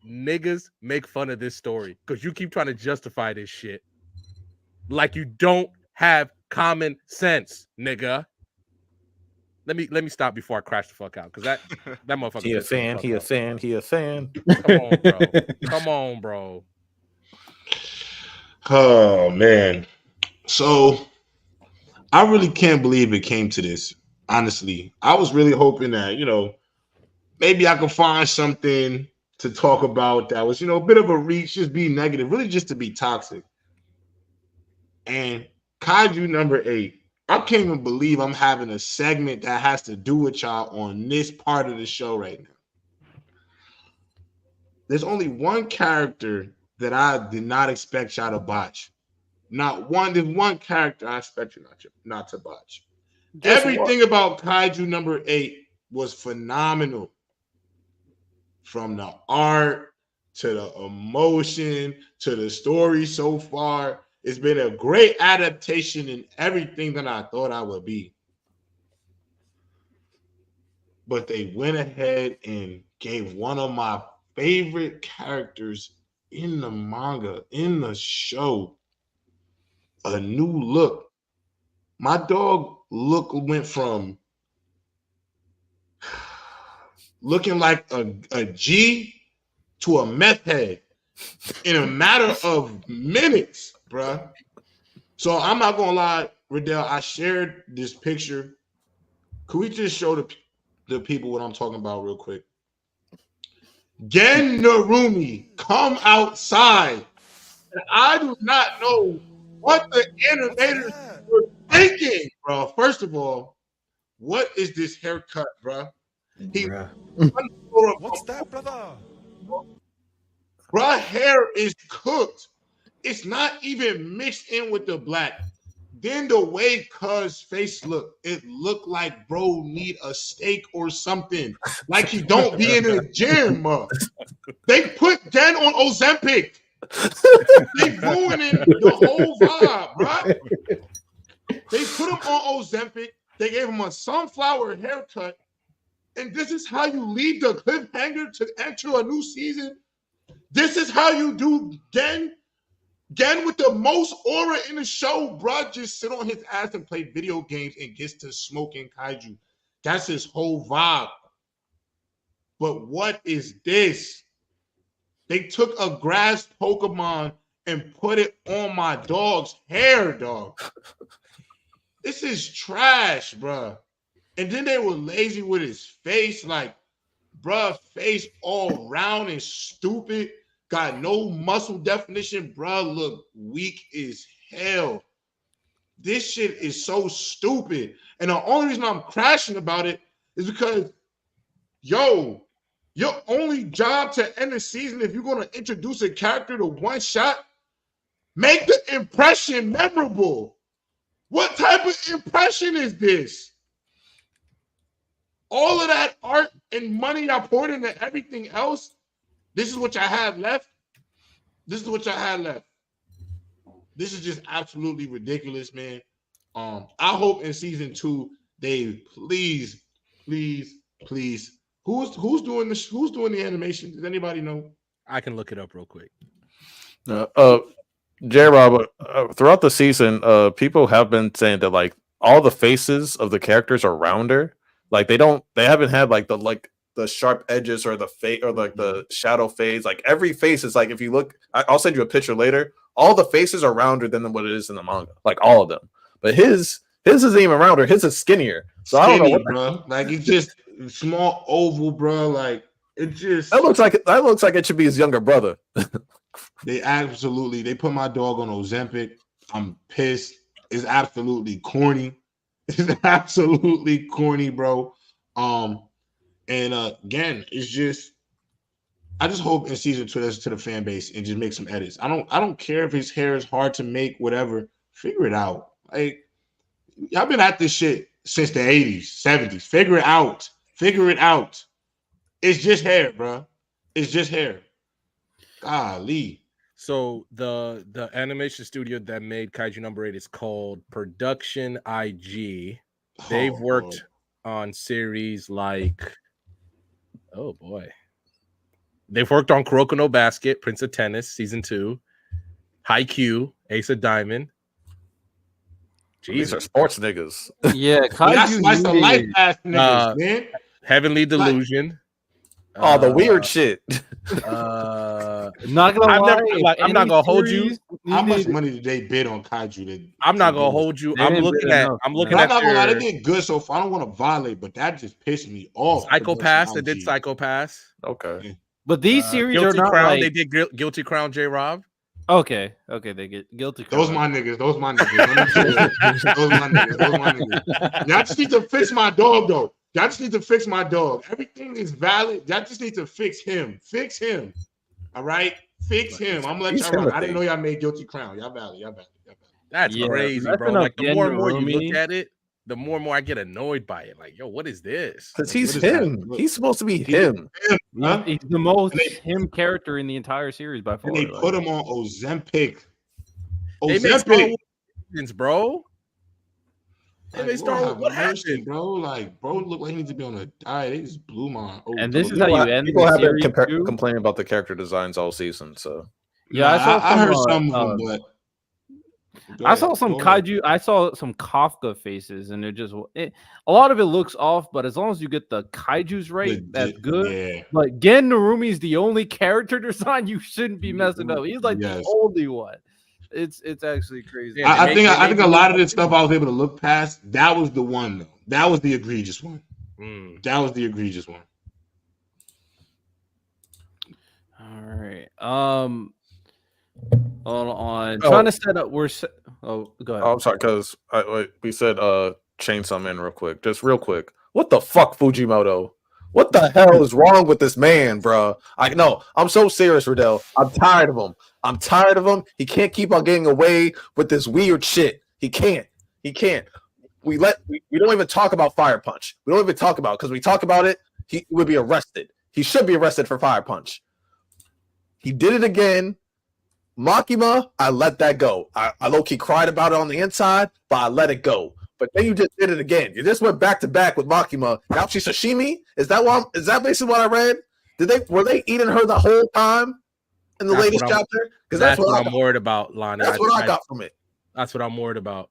niggas make fun of this story, because you keep trying to justify this shit like you don't have common sense, nigga. Let me stop before I crash the fuck out, because that motherfucker. He a fan. Come on, bro. Oh man. So I really can't believe it came to this. Honestly, I was really hoping that, maybe I could find something to talk about that was, a bit of a reach, just be negative, really just to be toxic. And Kaiju number 8, I can't even believe I'm having a segment that has to do with y'all on this part of the show right now. There's only one character that I did not expect y'all to botch. Not one. There's one character I expect you not to botch. Everything about Kaiju number 8 was phenomenal. From the art to the emotion to the story so far, it's been a great adaptation in everything that I thought I would be. But they went ahead and gave one of my favorite characters in the manga, in the show, a new look. My dog look went from looking like a G to a meth head in a matter of minutes, bruh. So I'm not gonna lie, Riddell, I shared this picture. Could we just show the people what I'm talking about real quick? Gen Narumi, come outside. And I do not know what the animators were thinking, bro. First of all, what is this haircut, bro? What's that, brother? Bro, hair is cooked. It's not even mixed in with the black. Then the way Cuz face looked, it looked like bro need a steak or something. Like he don't be in the gym. They put Den on Ozempic. They ruining the whole vibe, bro. They put him on Ozempic. They gave him a sunflower haircut. And this is how you leave the cliffhanger to enter a new season? This is how you do Gen with the most aura in the show, bro, just sit on his ass and play video games and gets to smoking kaiju. That's his whole vibe. But what is this? They took a grass Pokemon and put it on my dog's hair, dog. This is trash, bro. And then they were lazy with his face, like, bro, face all round and stupid. Got no muscle definition, bro. Look weak as hell. This shit is so stupid. And the only reason I'm crashing about it is because, yo, your only job to end the season, if you're going to introduce a character to one shot, make the impression memorable. What type of impression is this? All of that art and money I poured into everything else, this is what y'all have left. This is what y'all have left. This is just absolutely ridiculous, man. I hope in season 2 they please. Who's doing this? Who's doing the animation? Does anybody know? I can look it up real quick. J-Rob, throughout the season, people have been saying that like all the faces of the characters are rounder. Like they haven't had like the sharp edges or the face or like the shadow fades. Like every face is like, if you look, I'll send you a picture later. All the faces are rounder than what it is in the manga. Like all of them. But his isn't even rounder. His is skinnier. So I don't know what, bro. Like it's just small oval, bro. Like it just that looks like it should be his younger brother. They put my dog on Ozempic. I'm pissed. It's absolutely corny. It's absolutely corny, bro. And again, it's just I just hope in season 2 that's to the fan base and just make some edits. I don't care if his hair is hard to make, whatever. Figure it out. Like y'all been at this shit since the 80s, 70s. Figure it out. Figure it out. It's just hair, bro. It's just hair. Golly. So the animation studio that made Kaiju number 8 is called Production IG. They've worked on series like, oh boy. They've worked on Kuroko no Basket, Prince of Tennis, season 2, Haikyuu, Ace of Diamond. These are sports niggas. Yeah, that's the life ass niggas, man. Heavenly Delusion. The weird shit. Not gonna lie, I'm not gonna hold you. How much money did they bid on Kaiju? I'm not gonna hold you. I'm looking at. I'm not gonna lie. They did good so far. I don't want to violate, but that just pissed me off. Psychopaths. They did Psychopaths. Okay. But these series are Guilty not Crown. like... They did Guilty Crown. J-Rob. Okay, they get Guilty Crown. Those my niggas. Those my niggas. Y'all just need to fix my dog, though. Y'all just need to fix my dog. Everything is valid. Y'all just need to fix him. Fix him. All right? Fix him. I'm gonna let y'all run. I didn't know y'all made Guilty Crown. Y'all valid. That's crazy, bro. Like the more and more you look at it, the more and more I get annoyed by it. Like, yo, what is this? Because he's him. He's supposed to be him. Huh? He's the most him character in the entire series by far. And they put him on Ozempic. They made Star Wars, bro. They made Star Wars. What happened, bro? Like, bro, look like he needs to be on a diet. They just blew my. And this is how you end. People have been complaining about the character designs all season. So yeah, I heard some of them, but. I saw some kaiju. I saw some Kafka faces, and a lot of it looks off. But as long as you get the kaiju's right, that's good. Yeah. But Gen Narumi is the only character design you shouldn't be messing up. He's like the only one. It's actually crazy. I think a lot of this stuff I was able to look past. That was the one though. That was the egregious one. That was the egregious one. All right. Hold on. Trying to set up. Go ahead. Oh, I'm sorry, because we said Chainsaw Man real quick. Just real quick. What the fuck, Fujimoto? What the hell is wrong with this man, bro? I'm so serious, Riddell. I'm tired of him. He can't keep on getting away with this weird shit. He can't. We don't even talk about Fire Punch. We don't even talk about it because we talk about it, he would be arrested. He should be arrested for Fire Punch. He did it again. Makima, I let that go. I low-key cried about it on the inside, but I let it go. But then you just did it again. You just went back to back with Makima. Now she's sashimi. Is that basically what I read? Were they eating her the whole time in the latest chapter? Because that's what I'm worried about, Lonnie. That's what I got from it. That's what I'm worried about,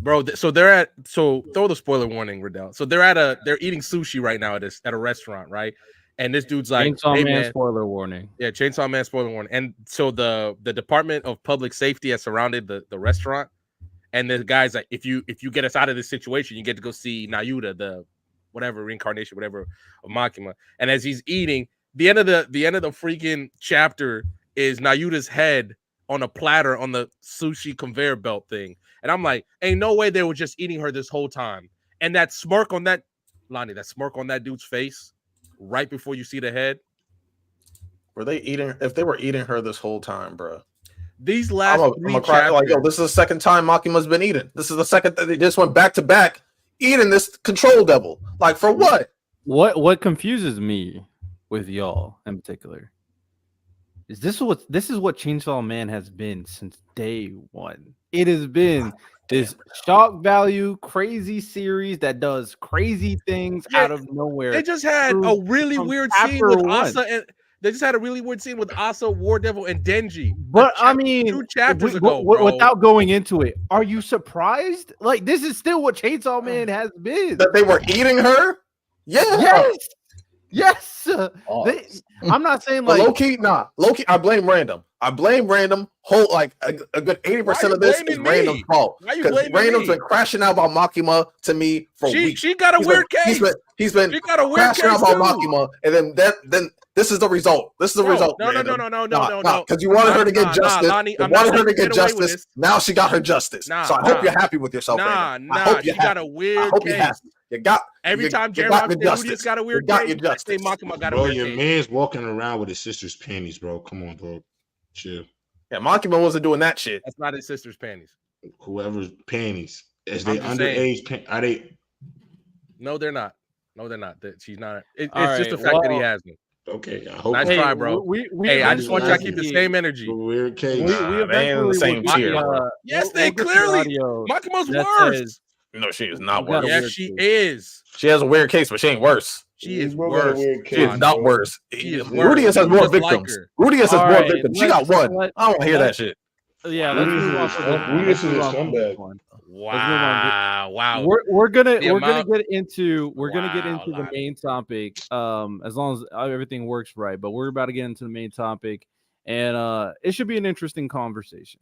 bro. So throw the spoiler warning, Riddell. So they're eating sushi right now at a restaurant, right? And this dude's like, Chainsaw Man spoiler warning. Yeah, Chainsaw Man spoiler warning. And so the Department of Public Safety has surrounded the restaurant. And the guy's like, if you get us out of this situation, you get to go see Nayuta, the whatever reincarnation, whatever of Makima. And as he's eating, the end of the freaking chapter is Nayuta's head on a platter on the sushi conveyor belt thing. And I'm like, ain't no way they were just eating her this whole time. And that smirk on that dude's face right before you see the head. Were they eating? If they were eating her this whole time, bro. These last three chapters, cry, like, yo, this is the second time Makima's been eaten. This is the second that they just went back to back eating this control devil. Like, for what? What confuses me with y'all in particular is this is what Chainsaw Man has been since day one. It has been this shock value crazy series that does crazy things out of nowhere. They just had a really weird scene with Asa and they just had a really weird scene with Asa, War Devil, and Denji. But I mean, 2 chapters ago, bro. Without going into it, are you surprised? Like, this is still what Chainsaw Man has been. That they were eating her? Yeah. Yes. I'm not saying like low key. I blame random. Whole like a good 80% of this is Random's fault. Because Random's been crashing out about Makima to me for weeks. She got a weird case. He's been crashing out about Makima, and then this is the result. This is the result. No. Because you wanted her to get justice. You wanted her to get justice. Now she got her justice. So I hope you're happy with yourself. I hope you're happy. Got a weird case. Every time Jeremiah just got a weird case, say Makima got a weird case. Bro, your man's walking around with his sister's panties, bro. Come on, bro. Chill. Yeah, Makima wasn't doing that shit. That's not his sister's panties. Whoever's panties. Is they underage? Are they? No, they're not. She's not. It's right, just the fact that he has them. Okay, I hope. Nice try, bro. I just want y'all to keep the same energy. Weird case. We in the same tier. Yes, they clearly. Makima's worse. No, she is not worse. Yes, she is. She has a weird case, but she ain't worse. She is worse. She is not worse. Rudius has more victims. Rudius has more victims. She got one. I don't want to hear that shit. Yeah, let's move on. Rudius is a scumbag. Wow. We're gonna get into the main topic. As long as everything works right, but we're about to get into the main topic, and it should be an interesting conversation.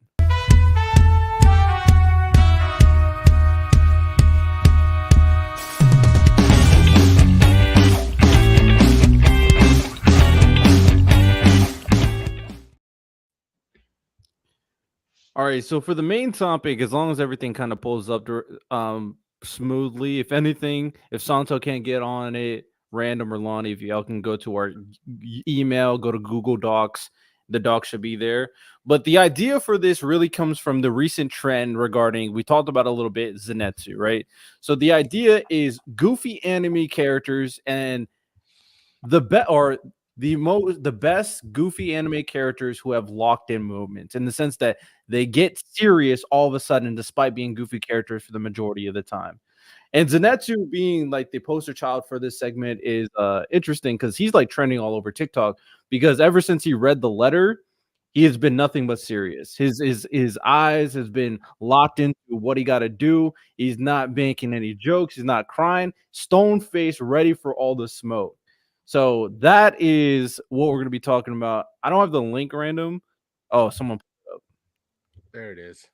All right, so for the main topic, as long as everything kind of pulls up smoothly, if anything, if Santo can't get on it, Random or Lonnie, if y'all can go to our email, go to Google Docs, the docs should be there. But the idea for this really comes from the recent trend regarding, we talked about a little bit, Zenitsu, right? So the idea is goofy anime characters and the best goofy anime characters who have locked in movements, in the sense that they get serious all of a sudden despite being goofy characters for the majority of the time. And Zenitsu being like the poster child for this segment is interesting because he's like trending all over TikTok, because ever since he read the letter, he has been nothing but serious. His eyes has been locked into what he got to do. He's not making any jokes. He's not crying. Stone face, ready for all the smoke. So that is what we're going to be talking about. I don't have the link, Random. Oh, someone put it up. There it is.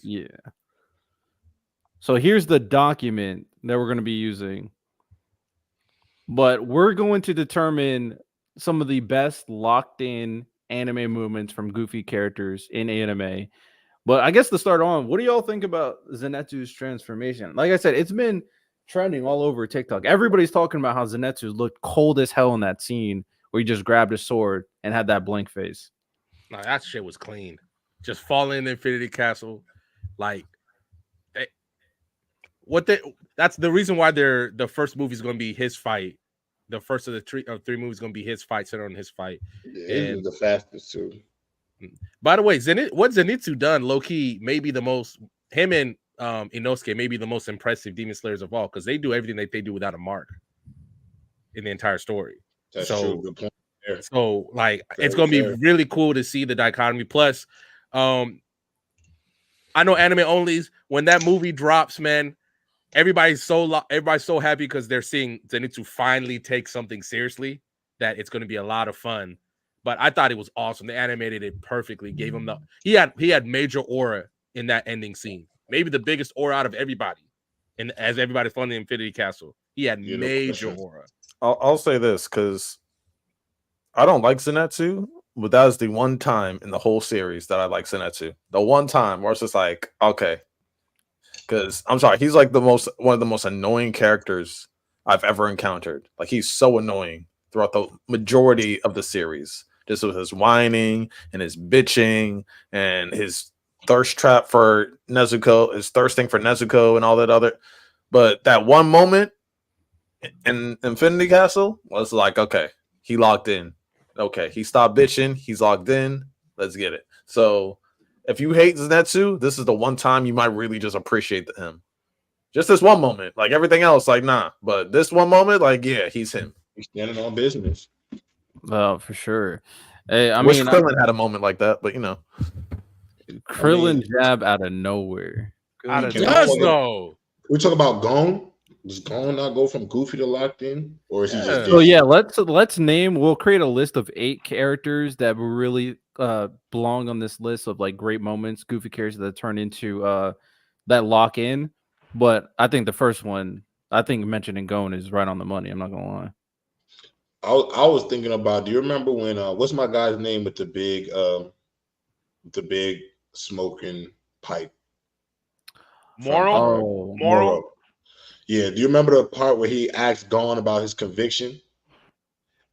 Yeah. So here's the document that we're going to be using. But we're going to determine some of the best locked in anime movements from goofy characters in anime. But I guess to start on, what do y'all think about Zenitsu's transformation? Like I said, it's been trending all over TikTok. Everybody's talking about how Zenitsu looked cold as hell in that scene where he just grabbed his sword and had that blank face. No, that shit was clean. Just falling in the Infinity Castle, Like, that's the reason why the first movie is going to be his fight. The first of the three movies is going to be his fight, centered on his fight. It was the fastest too. By the way, what Zenitsu done, low key, maybe the most, him and Inosuke may be the most impressive Demon Slayers of all, because they do everything that they do without a mark in the entire story. That's true. Good point there. So like Very it's gonna fair. be really cool to see the dichotomy. Plus, I know anime onlys, when that movie drops, man, everybody's so happy because they're seeing Zenitsu finally take something seriously, that it's gonna be a lot of fun. But I thought it was awesome. They animated it perfectly. Gave him he had major aura in that ending scene. Maybe the biggest aura out of everybody. And as everybody's flying the Infinity Castle, he had major aura. I'll say this because I don't like Zenitsu, but that was the one time in the whole series that I like Zenitsu. The one time where it's just like, okay. Because I'm sorry, he's like one of the most annoying characters I've ever encountered. Like, he's so annoying throughout the majority of the series. Just with his whining and his bitching and his thirst trap for Nezuko, his thirsting for Nezuko and all that other. But that one moment in Infinity Castle was like, okay, he locked in. Okay, he stopped bitching. He's locked in. Let's get it. So if you hate Zenitsu, this is the one time you might really just appreciate him. Just this one moment. Like everything else, like, nah. But this one moment, like, yeah, he's him. He's standing on business. Oh, for sure. Hey, I wish mean, Krillin had a moment like that, but you know, Krillin jab out of nowhere. Out of though. We talk about Gon. Does Gon not go from Goofy to locked in, or is he just? So yeah, let's name. We'll create a list of 8 characters that will really belong on this list of like great moments, goofy characters that turn into that lock in. But I think the first one, I think mentioning Gon is right on the money. I'm not gonna lie. I was thinking about. Do you remember when? What's my guy's name with the big smoking pipe? Moral. Yeah. Do you remember the part where he asked Gon about his conviction,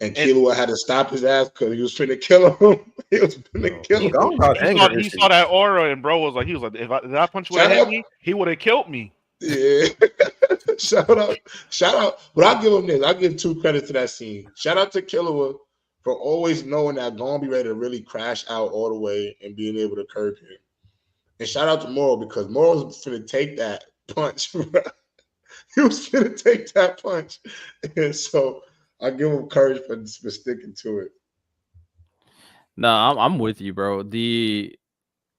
and Killua had to stop his ass because he was trying to kill him? He was trying to kill him. He saw that aura, and bro was like, if that punch would have hit me, he would have killed me. Yeah. Shout out. But I'll give him this. I'll give 2 credits to that scene. Shout out to Killua for always knowing that Gon be ready to really crash out all the way and being able to curb him. And shout out to Moral because Moral was going to take that punch. He was going to take that punch. And so I give him courage for sticking to it. No, I'm with you, bro. The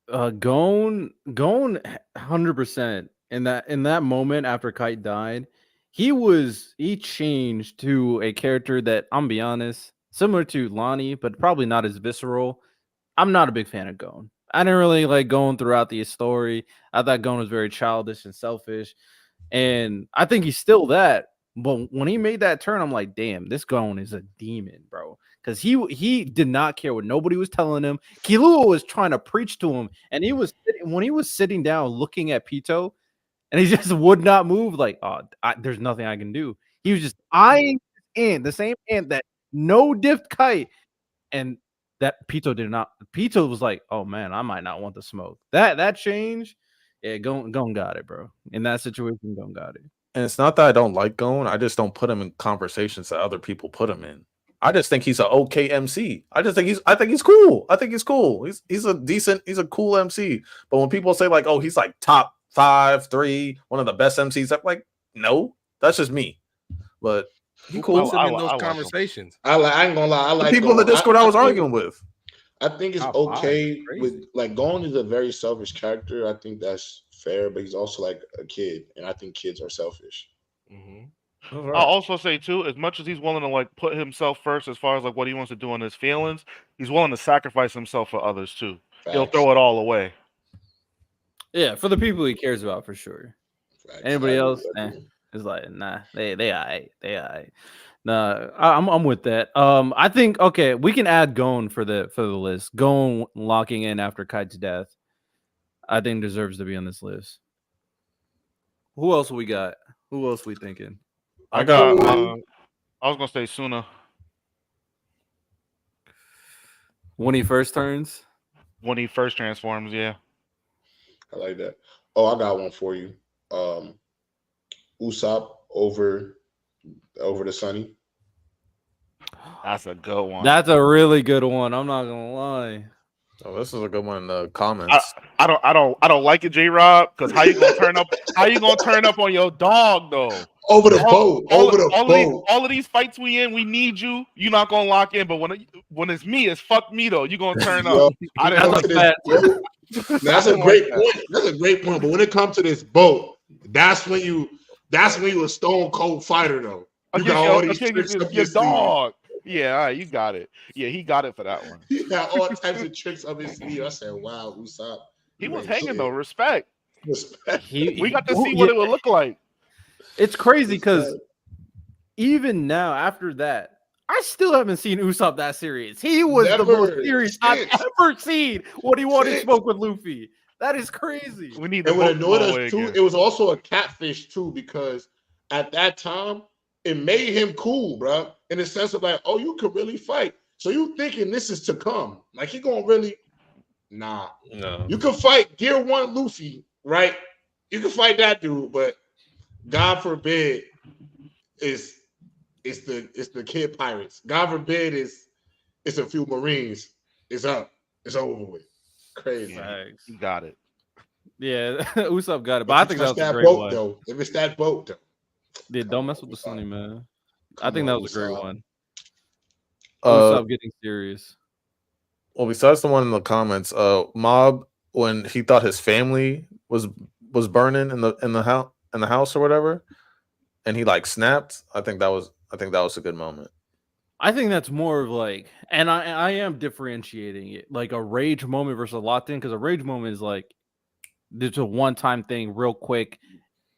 Gon 100% in that moment after Kite died, he changed to a character that, I'm be honest, similar to Lonnie, but probably not as visceral. I'm not a big fan of Gon. I didn't really like Gon throughout the story. I thought Gon was very childish and selfish, and I think he's still that. But when he made that turn, I'm like, damn, this Gon is a demon, bro. Because he did not care what nobody was telling him. Killua was trying to preach to him, and when he was sitting down looking at Pito, and he just would not move. Like, there's nothing I can do. He was just eyeing the same ant that no diff Kite, and that Pito did not. Pito was like, oh man, I might not want the smoke. That change, yeah, Gon got it, bro. In that situation, Gon got it. and it's not that I don't like Gon. I just don't put him in conversations that other people put him in. I just think he's an okay MC. I think he's cool. He's a cool MC. But when people say like, oh, he's like top 5, 3, one of the best MCs, I'm like, no, that's just me. But he cool in those conversations. I ain't gonna lie. I like the people in the Discord I was arguing with. I think it's okay with like Gon is a very selfish character. I think that's fair, but he's also like a kid, and I think kids are selfish. Mm-hmm. I'll also say too, as much as he's willing to like put himself first as far as like what he wants to do on his feelings, he's willing to sacrifice himself for others too. Facts. He'll throw it all away. Yeah, for the people he cares about, for sure. Facts. Anybody else? It's like, nah, they aight. Nah, I'm with that. I think okay, we can add Gon for the list. Gon locking in after Kite's death, I think deserves to be on this list. Who else we got? Who else we thinking? I was gonna say Suna. When he first turns? When he first transforms, yeah. I like that. Oh, I got one for you. Usopp over the Sunny. That's a good one. That's a really good one. I'm not gonna lie. Oh, this is a good one in the comments. I don't like it, J-Rob, because how you gonna turn up? How you gonna turn up on your dog though? Over the boat. Over the boat. All of these fights we in, we need you. You're not gonna lock in, but when it's me, it's fuck me though. You gonna turn Yo, up. I didn't That's like a that. fact. That's a great point. That's a great point. But when it comes to this boat, that's when you a stone cold fighter though. You got all these tricks up your sleeve. Dog. Yeah, all right, you got it. Yeah, he got it for that one. He got all types of tricks up his sleeve. I said, "Wow, Usopp." He was hanging though. Respect. Respect. We got to see what it would look like. It's crazy because even now, after that, I still haven't seen Usopp that serious. He was the most serious I've ever seen when he wanted to smoke with Luffy. That is crazy. We need. And what annoyed us too, it was also a catfish too, because at that time it made him cool, bro. In the sense of like, oh, you could really fight. So you thinking this is to come? Like he gonna really? Nah. No. You can fight Gear 1 Luffy, right? You can fight that dude, but God forbid it's the kid pirates. God forbid it's a few Marines. It's up. It's over with. Crazy. You got it. Yeah, Usopp got it. But I think that was a great boat, one. though. If it's that boat, though. Yeah, don't mess with the Sunny, man. I think that was a great one. Uh, Usopp getting serious. well, besides the one in the comments, Mob, when he thought his family was burning in the house or whatever, and he like snapped. I think that was a good moment. I think that's more of like, and I am differentiating it like a rage moment versus a locked in, because a rage moment is like there's a one-time thing, real quick.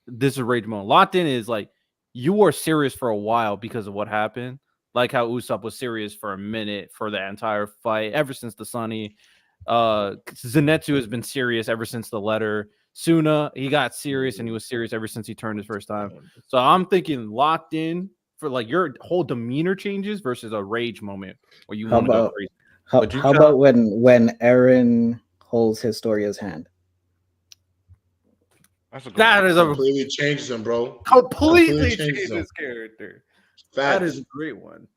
This is a rage moment. Locked in is like you were serious for a while because of what happened, like how Usopp was serious for a minute for the entire fight ever since the Sunny. Zenitsu has been serious ever since the letter. Suna, he got serious and he was serious ever since he turned his first time. So I'm thinking locked in for like your whole demeanor changes versus a rage moment where you want to go crazy. How about when Eren holds Historia's hand? That is completely changes him, bro. Completely changes his character. Facts. That is a great one.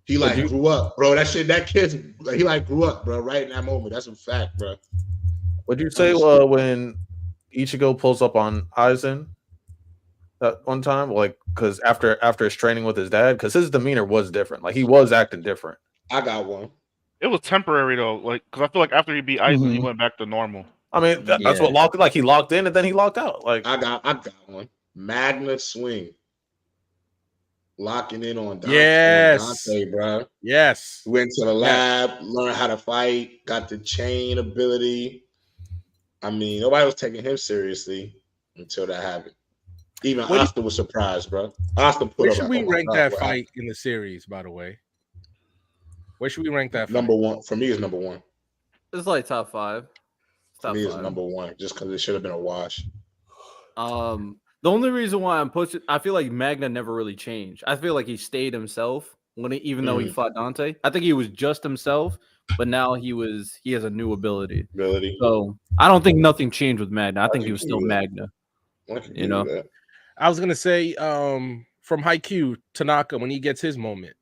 He like grew up, bro. That kid, he like grew up, bro. Right in that moment, that's a fact, bro. Would you say when Ichigo pulls up on Aizen that one time, like because after his training with his dad, because his demeanor was different, like he was acting different. I got one. It was temporary though, like because I feel like after he beat Aizen, he went back to normal. I mean, that's what locked. Like he locked in and then he locked out. Like I got one. Magna swing. Locking in on Dante, bro. Yes. Went to the lab, learned how to fight, got the chain ability. I mean, nobody was taking him seriously until that happened. Even Asta was surprised, bro. Asta put Where up. should we rank that fight in the series, by the way? Where should we rank that fight? Number one. For me, is number one. It's like top 5. For me, it's number one, just because it should have been a wash. The only reason why I'm pushing, I feel like Magna never really changed. I feel like he stayed himself even though he fought Dante. I think he was just himself, but now he has a new ability. So I don't think nothing changed with Magna. I think he was still Magna. You know, I was gonna say from Haikyuu, Tanaka when he gets his moment.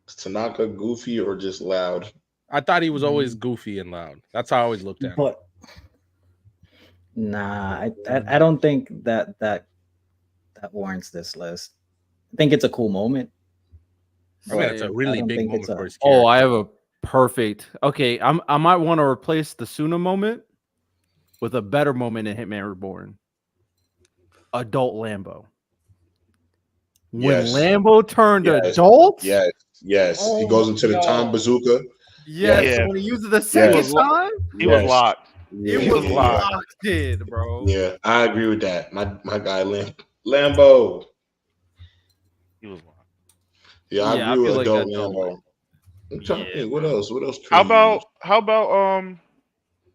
Is Tanaka goofy or just loud? I thought he was always goofy and loud. That's how I always looked at him. Nah, I don't think that warrants this list. I think it's a cool moment. I mean, it's a really big moment for his character. Oh, I have a perfect. Okay, I might want to replace the Suna moment with a better moment in Hitman Reborn. Adult Lambo. When Lambo turned adult? Yes. Oh, he goes into the Tom Bazooka. Yes, when he uses the second time, he was locked. It was locked in, bro. Yeah, I agree with that. My guy Lambo. He was locked. Yeah, I agree with adult Lambo. I'm trying to think what else. How about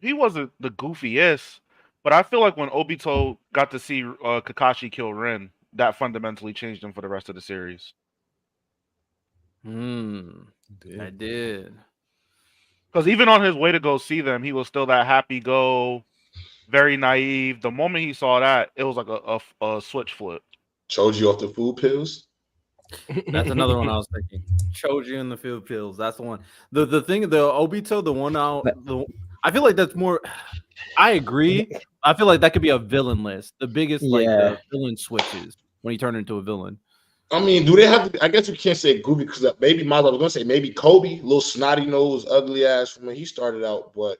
he wasn't the goofiest, but I feel like when Obito got to see Kakashi kill Rin, that fundamentally changed him for the rest of the series. I did. Because even on his way to go see them, he was still that happy go, very naive. The moment he saw that, it was like a switch flip. Choji off the food pills. That's another one I was thinking. Choji and the field pills. That's the one. The thing, the Obito, the one out. I feel like that's more. I agree. I feel like that could be a villain list. The biggest like the villain switches when he turned into a villain. I mean, do they have to? I guess we can't say Goofy because maybe Miles. I was gonna say maybe Kobe, little snotty nose, ugly ass from when he started out, but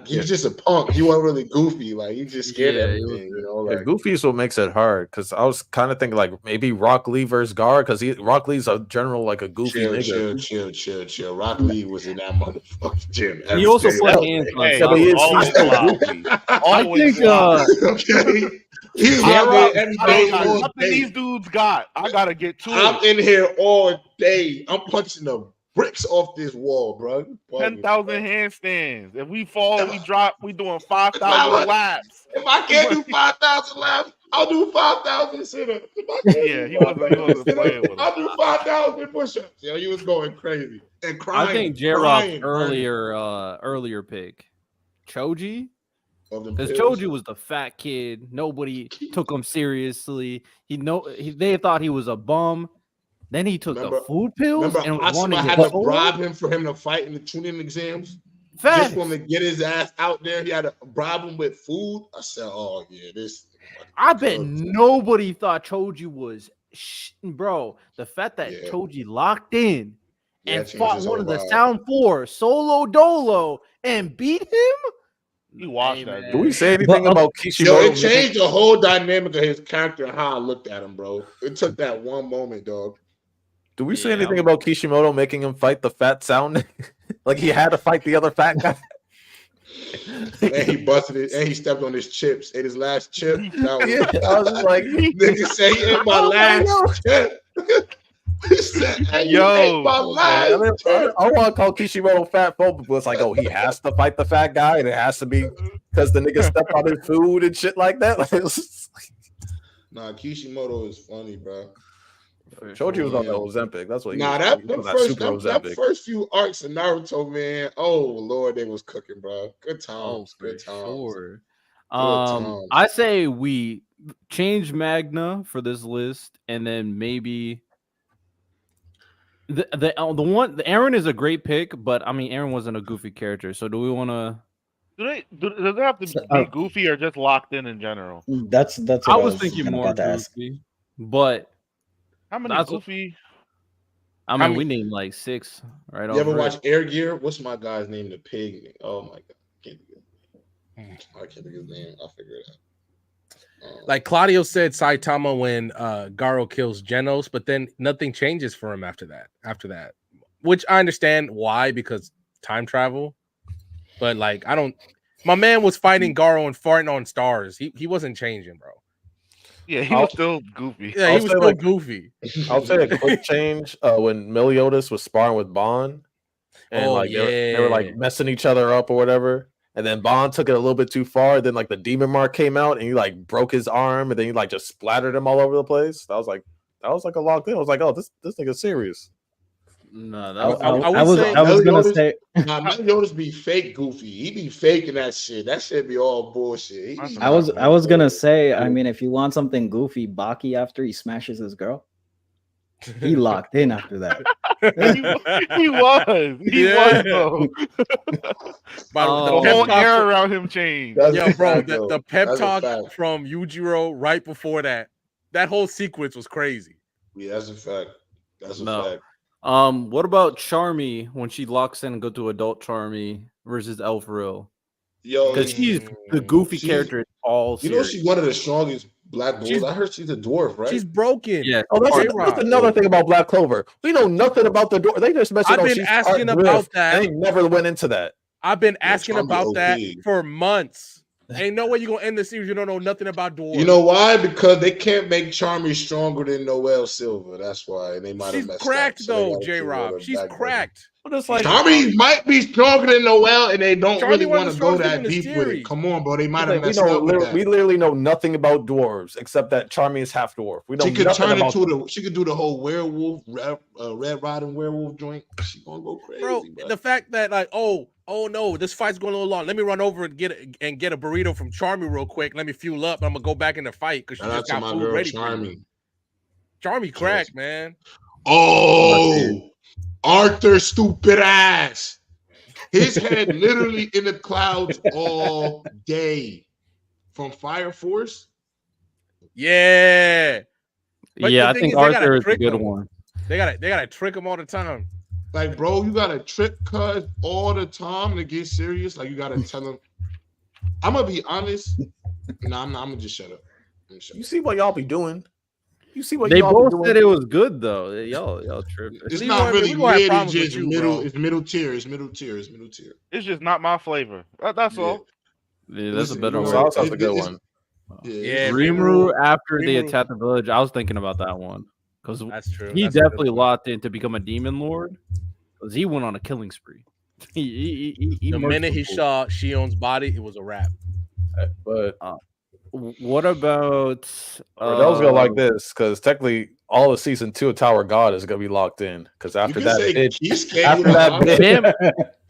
he's just a punk. He wasn't really Goofy. Like he just scared everything. You know, like Goofy is what makes it hard because I was kind of thinking like maybe Rock Lee versus Gar because Rock Lee's a general like a goofy nigga. Chill. Rock Lee was in that motherfucking gym. He also played hands on. Hey, Somebody. he's still goofy. I think. Okay. He's every day. Nothing these dudes got. I gotta get to I'm it. in here all day. I'm punching the bricks off this wall, bro. 10,000 handstands. If we fall, we drop. We doing 5,000 laps. If I can't do 5,000 laps, I'll do 5,000 sit-ups. Yeah, he wasn't playing with us. I'll do 5,000 push-ups. Yo, he was going crazy and crying. I think J-Rock's earlier pick, Choji. Because Choji was the fat kid. Nobody took him seriously. They thought he was a bum. Then he took the food pills and was wanting I had to bribe him for him to fight in the tuning exams. Just for him to get his ass out there. He had to bribe him with food. I said, "Oh yeah, this." I bet nobody thought Choji was, bro. The fact that Choji locked in and fought one of the Sound 4 Solo Dolo and beat him. You watched that. Do we say anything about Kishimoto? Yo, it changed the whole dynamic of his character and how I looked at him, bro. It took that one moment, dog. Do we say anything about Kishimoto making him fight the fat sound? Like he had to fight the other fat guy? And he busted it, and he stepped on his chips. Ate his last chip. I was just like, nigga say he ate my last chip. He said, hey, yo, my last chip. I want to call Kishimoto fat phobic, but it's like, oh, he has to fight the fat guy, and it has to be because the nigga stepped on his food and shit like that. Nah, Kishimoto is funny, bro. Choji was on the Ozempic. That's what. That first few arcs of Naruto, man. Oh Lord, they was cooking, bro. Good times. Good times. Sure. I say we change Magna for this list, and then maybe the Aaron is a great pick, but I mean Aaron wasn't a goofy character, so do we want to? Does it have to be goofy or just locked in general? That's. I was thinking more goofy, but. How many goofy? I mean, we named like 6. Right. You ever watch Air Gear? What's my guy's name? The pig. Oh my god, I can't think of his name. I'll figure it out. Like Claudio said, Saitama when Garo kills Genos, but then nothing changes for him after that, which I understand why, because time travel. But like, I don't. My man was fighting Garo and farting on stars. He wasn't changing, bro. Yeah, he was still goofy. Yeah, he was still goofy. I'll say a quick change when Meliodas was sparring with Bond, and they were like messing each other up or whatever. And then Bond took it a little bit too far. Then like the demon mark came out, and he like broke his arm, and then he like just splattered him all over the place. That was like a locked in. I was like, oh, this nigga's serious. No, I was gonna say. Nah, Meliodas be fake goofy. He be faking that shit. That shit be all bullshit. I was gonna say. I mean, if you want something goofy, Baki after he smashes his girl, he locked in after that. he was though. The whole air around him changed. Yeah, bro. The pep talk from Yujiro right before that whole sequence was crazy. Yeah, that's a fact. That's a fact. What about Charmy when she locks in and go to adult Charmy versus El for real? Yo, because she's the goofy character in all series. You know she's one of the strongest Black Bulls. I heard she's a dwarf, right? She's broken. Yeah. Oh, that's another thing about Black Clover. We know nothing about the dwarf. They just mentioned. I've been asking about that. They never went into that. I've been asking about that for months. Ain't no way you're gonna end the series. You don't know nothing about dwarves. You know why? Because they can't make Charmy stronger than Noelle Silver. That's why they might have she's messed cracked up. So they though, gotta J. get rid Rob. of She's Black Buddy. cracked. But it's like Charmy might be stronger than Noelle, and they don't Charmy really wasn't want to go strong that in the deep with it. series. Come on, bro. They might we have messed up with that. we literally know nothing about dwarves except that Charmy is half dwarf. We know She could nothing turn about into she could do the whole werewolf, Red Riding werewolf joint. She gonna go crazy, Bro, the fact that like, oh no, this fight's going a little long. Let me run over and get a burrito from Charmy real quick. Let me fuel up. I'm gonna go back in the fight because she Shout out just to got my food girl ready for Charmy. you. Charmy cracked, man. Oh, Arthur, stupid ass. His head literally in the clouds all day from Fire Force. Yeah. But yeah, the I thing think is, they gotta Arthur is a trick good him. one. They gotta trick him all the time. Like, bro, you gotta trick cuz all the time to get serious. Like, you gotta tell him. I'm gonna be honest. Nah, I'm gonna just shut up. you see what y'all be doing. You see what They y'all both be doing. said it was good though. Y'all tripping. It's We not gonna- really we gonna have mid. It's problems with just you, middle. bro. It's middle tier. It's middle tier. It's middle tier. It's just not my flavor. That's Yeah. all. Yeah, that's a Listen, better you know, one. Sounds like a good it's- one. Yeah, Rimuru after they Rimuru. attacked the village. I was thinking about that one because That's true. he That's a good definitely one. locked in to become a demon lord because he went on a killing spree. He The murked minute he people. saw Shion's body, it was a wrap. But What about those go like this because technically all of season 2 of Tower God is gonna be locked in because You after can that say bitch, Cheesecake after with a that hot- bitch- Bam?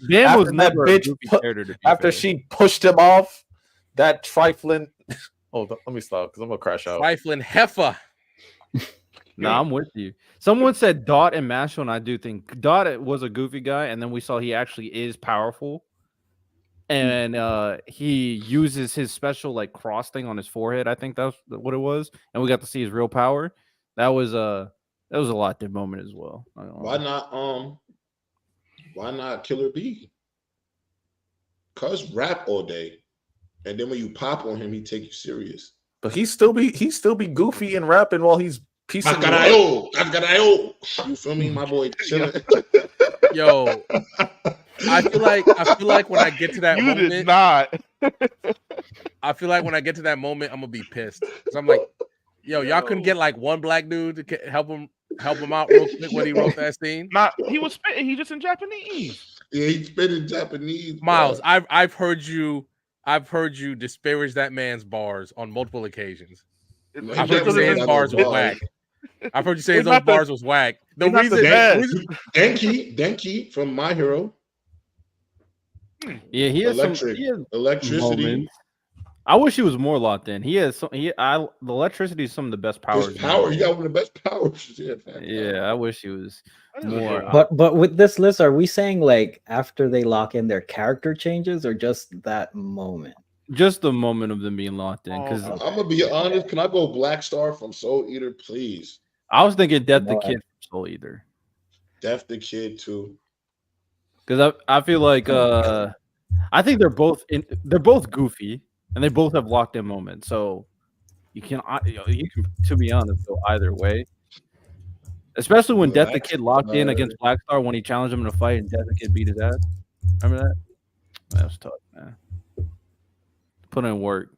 Bam After was that never a bitch goofy put- character to be after fair. she pushed him off, that trifling. Hold on, let me stop because I'm gonna crash out. Trifling heifer. Nah, I'm with you. Someone said Dot and Mashal, and I do think Dot was a goofy guy, and then we saw he actually is powerful. And he uses his special like cross thing on his forehead. I think that's what it was, and we got to see his real power. That was a lot good moment as well. Why not Killer B? Cuz rap all day, and then when you pop on him, he take you serious. But he still be goofy and rapping while he's piecing. Mascarayo. You feel me, my boy? Chilling. Yo, I feel like when I get to that You moment, did not. I feel like when I get to that moment, I'm gonna be pissed. 'Cause I'm like, yo, y'all couldn't get like one black dude to help him out real quick when he wrote that scene. Not he was spitting. He just in Japanese. Yeah, he spit in Japanese. bro. Miles, I've heard you disparage that man's bars on multiple occasions. It's He I've heard you definitely say his got bars those was bars. whack. I've heard you say He's those not the- bars was whack. The he's not the reason, best. Denki from My Hero. Yeah, he has Electric. he has Electricity. moments. I wish he was more locked in. He has the electricity is some of the best powers. His in power. the He game. got one of the best powers. Yeah, fact. Yeah, I wish he was That is a more. good one. But with this list, are we saying like after they lock in their character changes or just that moment? Just the moment of them being locked in, because Oh, I'm gonna be honest. Can I go Black Star from Soul Eater, please? I was thinking Death the No, Kid from Soul Eater. Def the Kid too. Because I feel like I think they're both goofy and they both have locked in moments. So you can to be honest go either way. Especially when Death the Black Kid locked in Star. against Black Star when he challenged him in a fight and Death the Kid beat his ass. Remember that? That was tough, man. Put in work.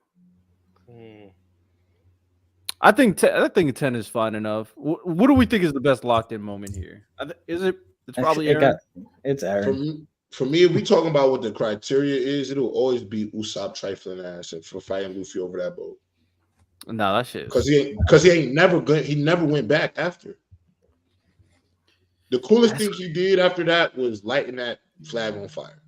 I think 10 is fine enough. What do we think is the best locked in moment here? Is it? It's probably Aaron. It's Aaron. For me, if we talking about what the criteria is, it'll always be Usopp trifling ass and for fighting Luffy over that boat. No, that shit. Because he ain't never good. He never went back after. The coolest thing he did after that was lighting that flag on fire.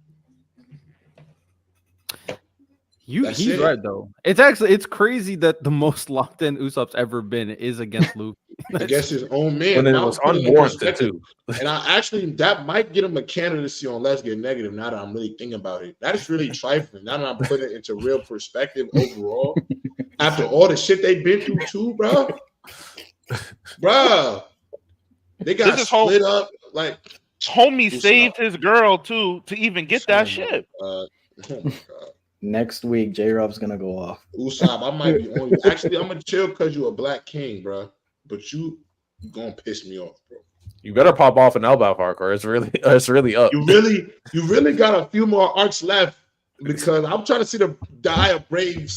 That's He's it. right though. It's crazy that the most locked in Usopp's ever been is against Luffy. Against his own man. And it Now was I'm putting it in unwarranted perspective. too. And I actually that might get him a candidacy on Let's Get Negative. Now that I'm really thinking about it, that is really trifling. Now that I'm putting it into real perspective overall, after all the shit they've been through too, bro. They got This is split up like Homie Usopp. saved his girl too to even get that shit. Oh my god. Next week, J Rob's gonna go off. Usopp, I might be on you. Actually, I'm gonna chill because you're a black king, bro. But you gonna piss me off, bro. You better pop off an Elbow arc, or it's really up. You really got a few more arcs left, because I'm trying to see the die of brave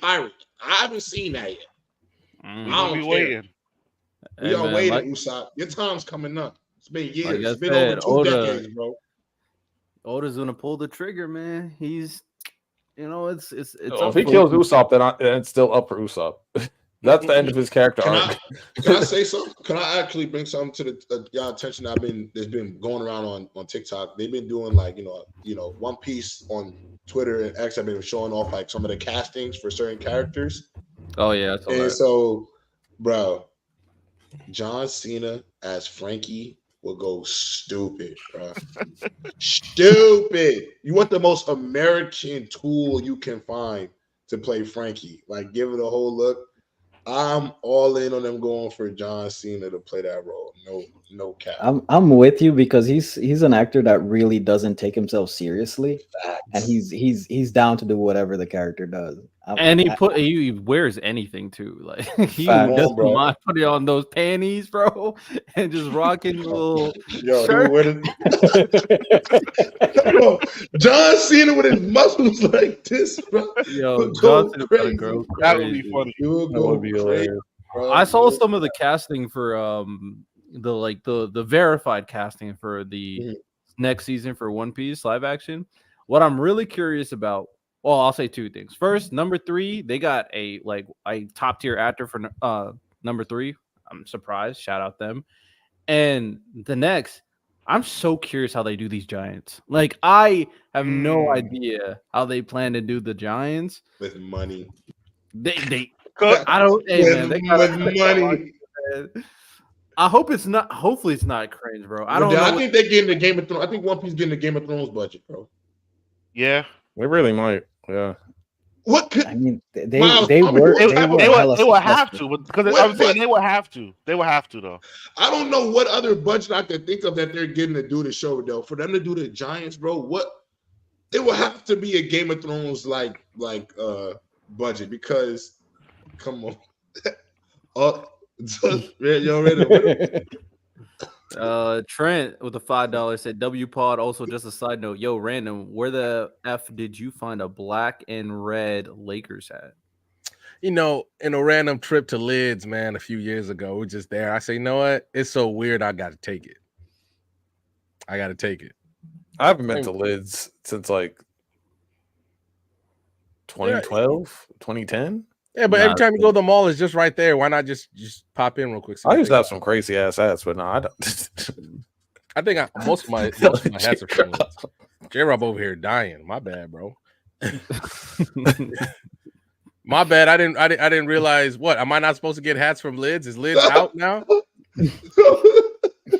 pirate. I haven't seen that yet. I I'll don't be care. waiting. We Hey, are man, waiting, like, Usopp. Your time's coming up. It's been years. Like I It's been said, over 2 decades, bro. Oda's gonna pull the trigger, man. He's, it's If up he for kills Usopp, then it's still up for Usopp. That's the end of his character Can arc. I say something? Can I actually bring something to the y'all attention? That's been going around on TikTok. They've been doing like One Piece on Twitter and X have been showing off like some of the castings for certain characters. Oh yeah, I saw And that. so, bro, John Cena as Frankie will go stupid, bro. Stupid. You want the most American tool you can find to play Frankie. Like, give it a whole look. I'm all in on them going for John Cena to play that role. No cap. I'm with you because he's an actor that really doesn't take himself seriously, and he's down to do whatever the character does. And he wears anything too. Like he Facts. doesn't mind putting on those panties, bro, and just rocking the little shirt. John Cena with his muscles like this, bro. Yo, John Cena gotta go That would be crazy. funny. That would be hilarious. I saw some of the casting for the verified casting for the next season for One Piece live action. What I'm really curious about, well, I'll say 2 things. First, number 3, they got a top tier actor for number 3. I'm surprised. Shout out them. And the next, I'm so curious how they do these giants. Like, I have no idea how they plan to do the giants with money. They I don't. Hey, man, they got money. I hope it's not. Hopefully, it's not cringe, bro. I don't know. I think they're getting the Game of Thrones. I think One Piece getting the Game of Thrones budget, bro. Yeah, they really might. Yeah. What could I mean? They will have to because I'm saying they will have to. They will have to though. I don't know what other budget I can think of that they're getting to do the show though. For them to do the Giants, bro, what it will have to be a Game of Thrones like budget because come on. Trent with the $5 said W Pod. Also, just a side note, yo, random. Where the F did you find a black and red Lakers hat? In a random trip to Lids, man, a few years ago, we're just there. I say, you know what? It's so weird. I got to take it. I haven't been to Lids since like 2012, 2010. Yeah, but every time you go to the mall, it's just right there. Why not just pop in real quick? I used to have some crazy ass hats, but no, I don't. I think most of my hats are from Lids. J-Rob over here dying. My bad, bro. My bad. I didn't realize. What am I not supposed to get hats from Lids? Is Lids out now?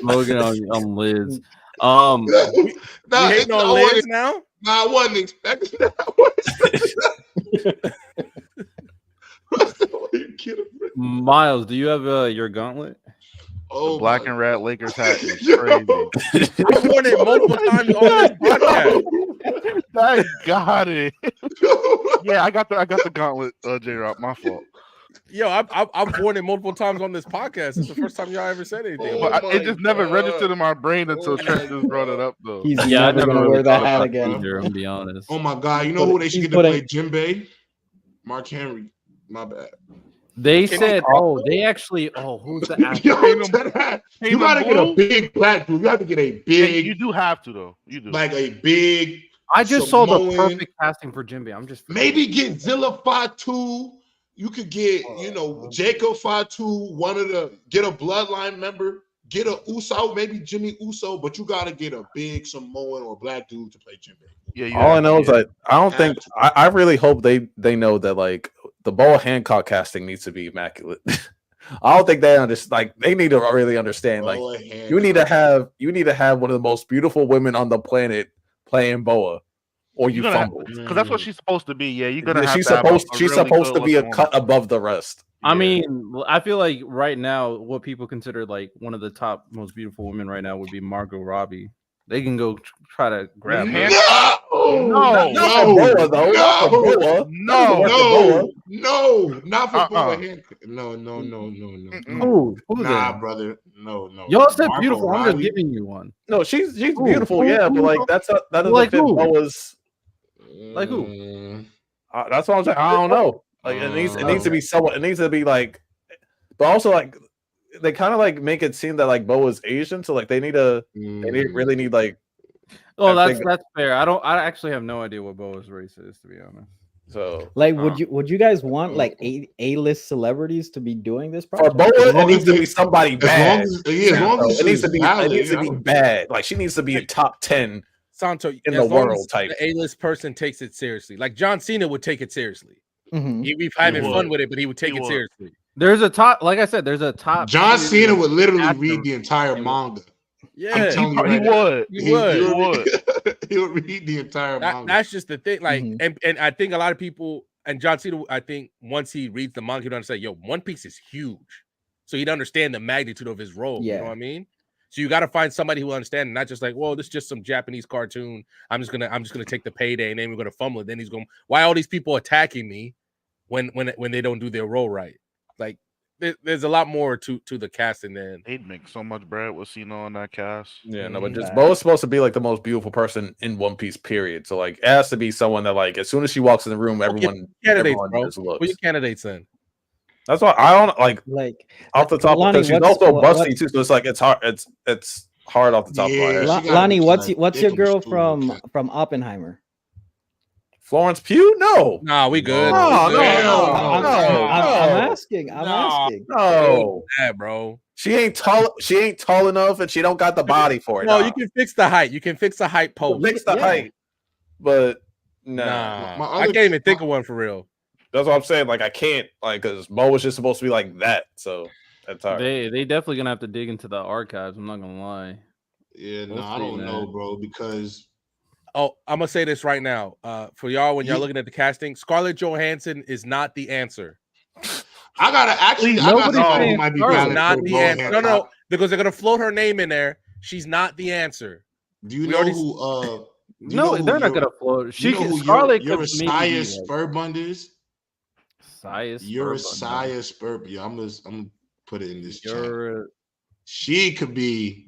Logan on Lids. We hating on Lids now? Nah, I wasn't expecting that. Miles, do you have your gauntlet? Oh, the black and red Lakers hat is crazy. I've worn it multiple times on this podcast. I got it. Yeah, I got the gauntlet, J-Rock. My fault. Yo, I've worn it multiple times on this podcast. It's the first time y'all ever said anything. But it just never registered in my brain until Trent just brought it up, though. He's never gonna wear that hat again. Either, I'll be honest. Oh my god, you know who they should get to play Jinbei? Mark Henry. My bad. They said, they actually, who's the actor? You gotta get a big black dude. You have to get a big. You do have to though. You do like a big. I just saw the perfect casting for Jinbei. I'm just maybe get Zilla Fatu. You could get, Jacob Fatu, get a bloodline member, get a Uso, maybe Jimmy Uso, but you gotta get a big Samoan or black dude to play Jinbei. Yeah, all I know is that I don't think I really hope they know that like the Boa Hancock casting needs to be immaculate. I don't think they understand. Like they need to really understand. Like you need to have one of the most beautiful women on the planet playing Boa, or you fumble. Because that's what she's supposed to be. Yeah, you're gonna. She's supposed to be a cut above the rest. I mean, I feel like right now, what people consider like one of the top most beautiful women right now would be Margot Robbie. They can go try to grab her. No, not for Boa Hancock. No. Nah, brother. No. Y'all said beautiful. I'm just giving you one. No, she's beautiful. Yeah, but like that doesn't fit Boa's. Like who? That's what I'm saying. I don't know. Like it needs to be someone. It needs to be like, but also like they kind of like make it seem that like Bo is Asian, so like they really need like. Oh, that's fair. I actually have no idea what Boa's race is, to be honest. So like, would you guys want like A-list celebrities to be doing this for project? Boa, it needs to be somebody bad. It needs to be bad. Like she needs to be in top 10 Santo in the world type. The A-list person takes it seriously. Like John Cena would take it seriously. Mhm. We've having fun with it, but he would take it seriously. There's a top, like I said, there's a top. John Cena would literally read the entire manga. Yeah, he would. He would. He would read the entire manga. That's just the thing. Like, and I think a lot of people, and John Cena, I think once he reads the manga, he'd understand, yo, One Piece is huge. So he'd understand the magnitude of his role. Yeah. You know what I mean? So you got to find somebody who will understand, and not just like, well, this is just some Japanese cartoon. I'm just gonna take the payday and then we're gonna fumble it. Then he's going, why all these people attacking me when they don't do their role right? Like, there's a lot more to the casting than they'd make so much bread with Cena on that cast. Yeah, no, but just Bo is supposed to be like the most beautiful person in One Piece, period. So like, it has to be someone that like as soon as she walks in the room, everyone just looks. What are your candidates then? That's why I don't like off the top Lonnie, because she's also busty too. So it's like it's hard. It's hard off the top of my head. Lonnie, what's your girl from Oppenheimer? Florence Pugh? No. Nah, we good. I'm asking. No. Yeah, bro. She ain't tall enough, and she don't got the body for it. No, you can fix the height. You can fix the height post. Fix the height, but nah. I can't even think of one for real. That's what I'm saying. Like I can't because Mo was just supposed to be like that. So that's hard. They definitely gonna have to dig into the archives. I'm not gonna lie. Yeah, no, I don't know, bro, because. Oh, I'm gonna say this right now. For y'all, when y'all looking at the casting, Scarlett Johansson is not the answer. I gotta might be not the answer. No, because they're gonna float her name in there. She's not the answer. Do you know who? No, they're not gonna float. Scarlett Uriah Spurbund is. Uriah Spurbund. Yeah, I'm gonna put it in this chat. She could be.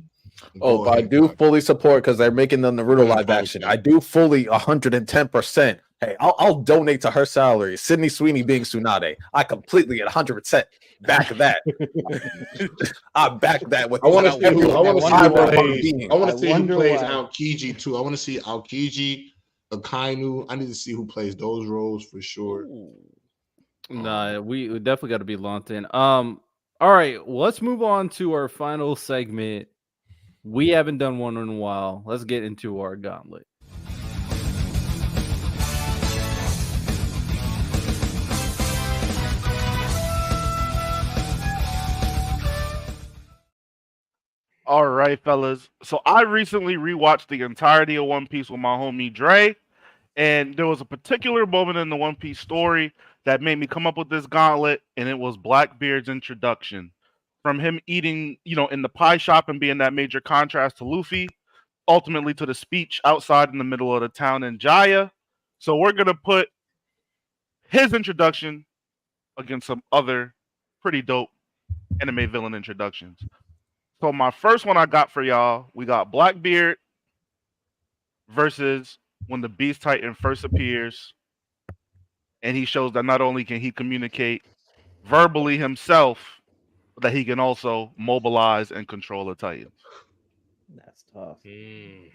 Oh, but I do fully support because they're making the Naruto live action. I do fully 110%. Hey, I'll donate to her salary. Sydney Sweeney being Tsunade. I completely at 100% back that. I back that with. I want to see who plays Aokiji too. I want to see Aokiji, Akainu. I need to see who plays those roles for sure. Nah, we definitely got to be lumped in. All right, let's move on to our final segment. We haven't done one in a while. Let's get into our gauntlet. All right, fellas. So I recently rewatched the entirety of One Piece with my homie Dre, and there was a particular moment in the One Piece story that made me come up with this gauntlet, and it was Blackbeard's introduction. From him eating, in the pie shop and being that major contrast to Luffy, ultimately to the speech outside in the middle of the town in Jaya. So we're going to put his introduction against some other pretty dope anime villain introductions. So my first one I got for y'all, we got Blackbeard versus when the Beast Titan first appears, and he shows that not only can he communicate verbally himself, that he can also mobilize and control a Titan. That's tough. I'm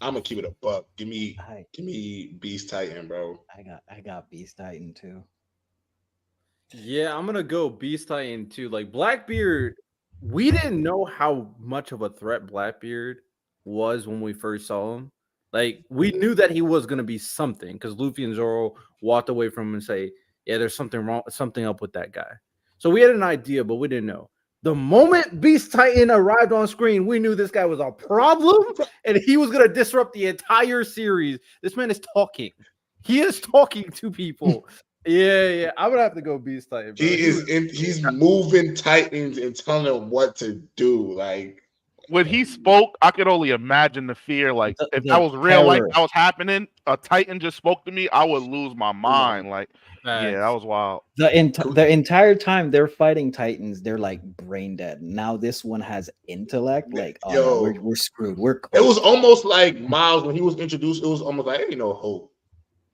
gonna keep it a buck. Give me Beast Titan, bro. I got Beast Titan too. Yeah, I'm gonna go Beast Titan too. Like Blackbeard, we didn't know how much of a threat Blackbeard was when we first saw him. Like we knew that he was gonna be something because Luffy and Zoro walked away from him and say, "Yeah, there's something wrong, something up with that guy." So we had an idea, but we didn't know. The moment Beast Titan arrived on screen, we knew this guy was a problem and he was going to disrupt the entire series. This man is talking. He is talking to people. Yeah. I'm going to have to go Beast Titan. Bro. He's moving Titans and telling them what to do. Like, when he spoke, I could only imagine the fear. Like if that The was real life, terror. that was happening. A Titan just spoke to me, I would lose my mind. Like, yeah, that was wild. The entire time they're fighting Titans, they're like brain dead. Now this one has intellect. Like, oh no, we're screwed. We're cooked. It was almost like Miles when he was introduced. It was almost like ain't no hope.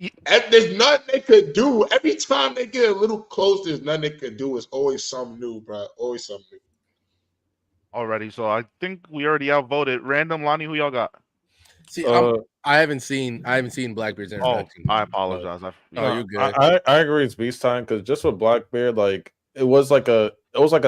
And there's nothing they could do. Every time they get a little close, there's nothing they could do. It's always something new, bro. Always something new. Already, so I think we already outvoted. Random, Lonnie, who y'all got? See, I haven't seen Blackbeard's introduction. I apologize. You good? I agree. It's Beast time because just with Blackbeard, like it was like a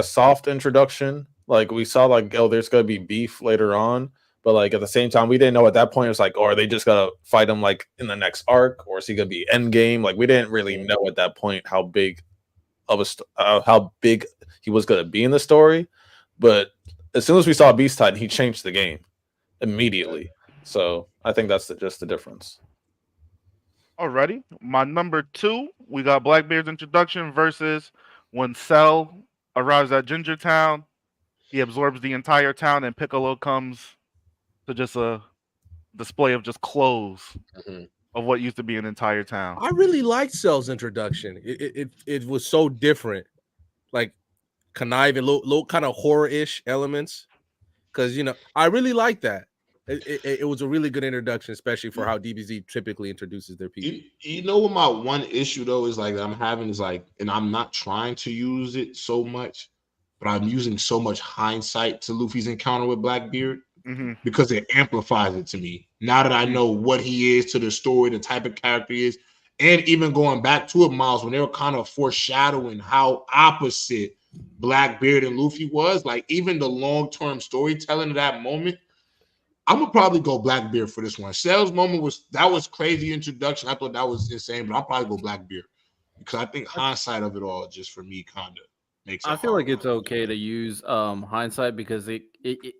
soft introduction. Like we saw, like there's gonna be beef later on, but like at the same time, we didn't know at that point. It was like, are they just gonna fight him like in the next arc, or is he gonna be end game? Like we didn't really know at that point how big he was gonna be in the story. But as soon as we saw Beast Titan, he changed the game immediately. So I think that's just the difference. Alrighty, my number 2, we got Blackbeard's introduction versus when Cell arrives at Ginger Town, he absorbs the entire town, and Piccolo comes to just a display of just clothes of what used to be an entire town. I really liked Cell's introduction. It was so different, like conniving, little kind of horror-ish elements. Because I really like that. It was a really good introduction, especially for how DBZ typically introduces their people. You know what my one issue though is like that I'm having is like, and I'm not trying to use it so much, but I'm using so much hindsight to Luffy's encounter with Blackbeard because it amplifies it to me. Now that I know what he is to the story, the type of character he is, and even going back to it, Miles, when they were kind of foreshadowing how opposite Blackbeard and Luffy was, like even the long-term storytelling of that moment, I'm gonna probably go Blackbeard for this one. Cell's moment was crazy introduction. I thought that was insane, but I'll probably go Blackbeard because I think hindsight of it all just for me kind of makes it I feel like it's okay to use hindsight because it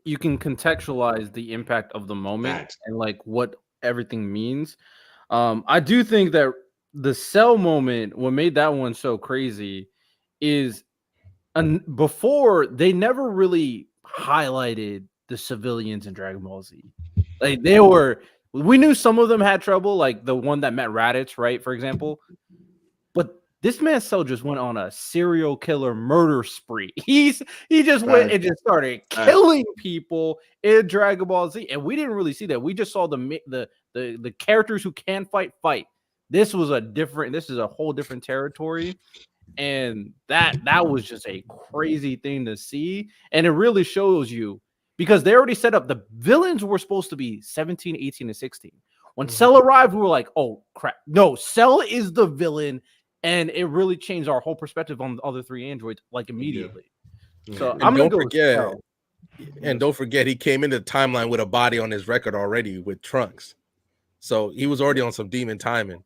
you can contextualize the impact of the moment and like what everything means. I do think that the Cell moment, what made that one so crazy, is before they never really highlighted the civilians in Dragon Ball Z. Like we knew some of them had trouble, like the one that met Raditz, right? For example. But this man Cell just went on a serial killer murder spree. He just went and just started killing people in Dragon Ball Z. And we didn't really see that. We just saw the characters who can fight. This is a whole different territory. And that was just a crazy thing to see. And it really shows you, because they already set up the villains were supposed to be 17, 18, and 16. When Cell arrived, we were like, oh crap. No, Cell is the villain. And it really changed our whole perspective on the other 3 androids like immediately. So I'm gonna go with Cell. And don't forget, he came into the timeline with a body on his record already with Trunks. So he was already on some demon timing.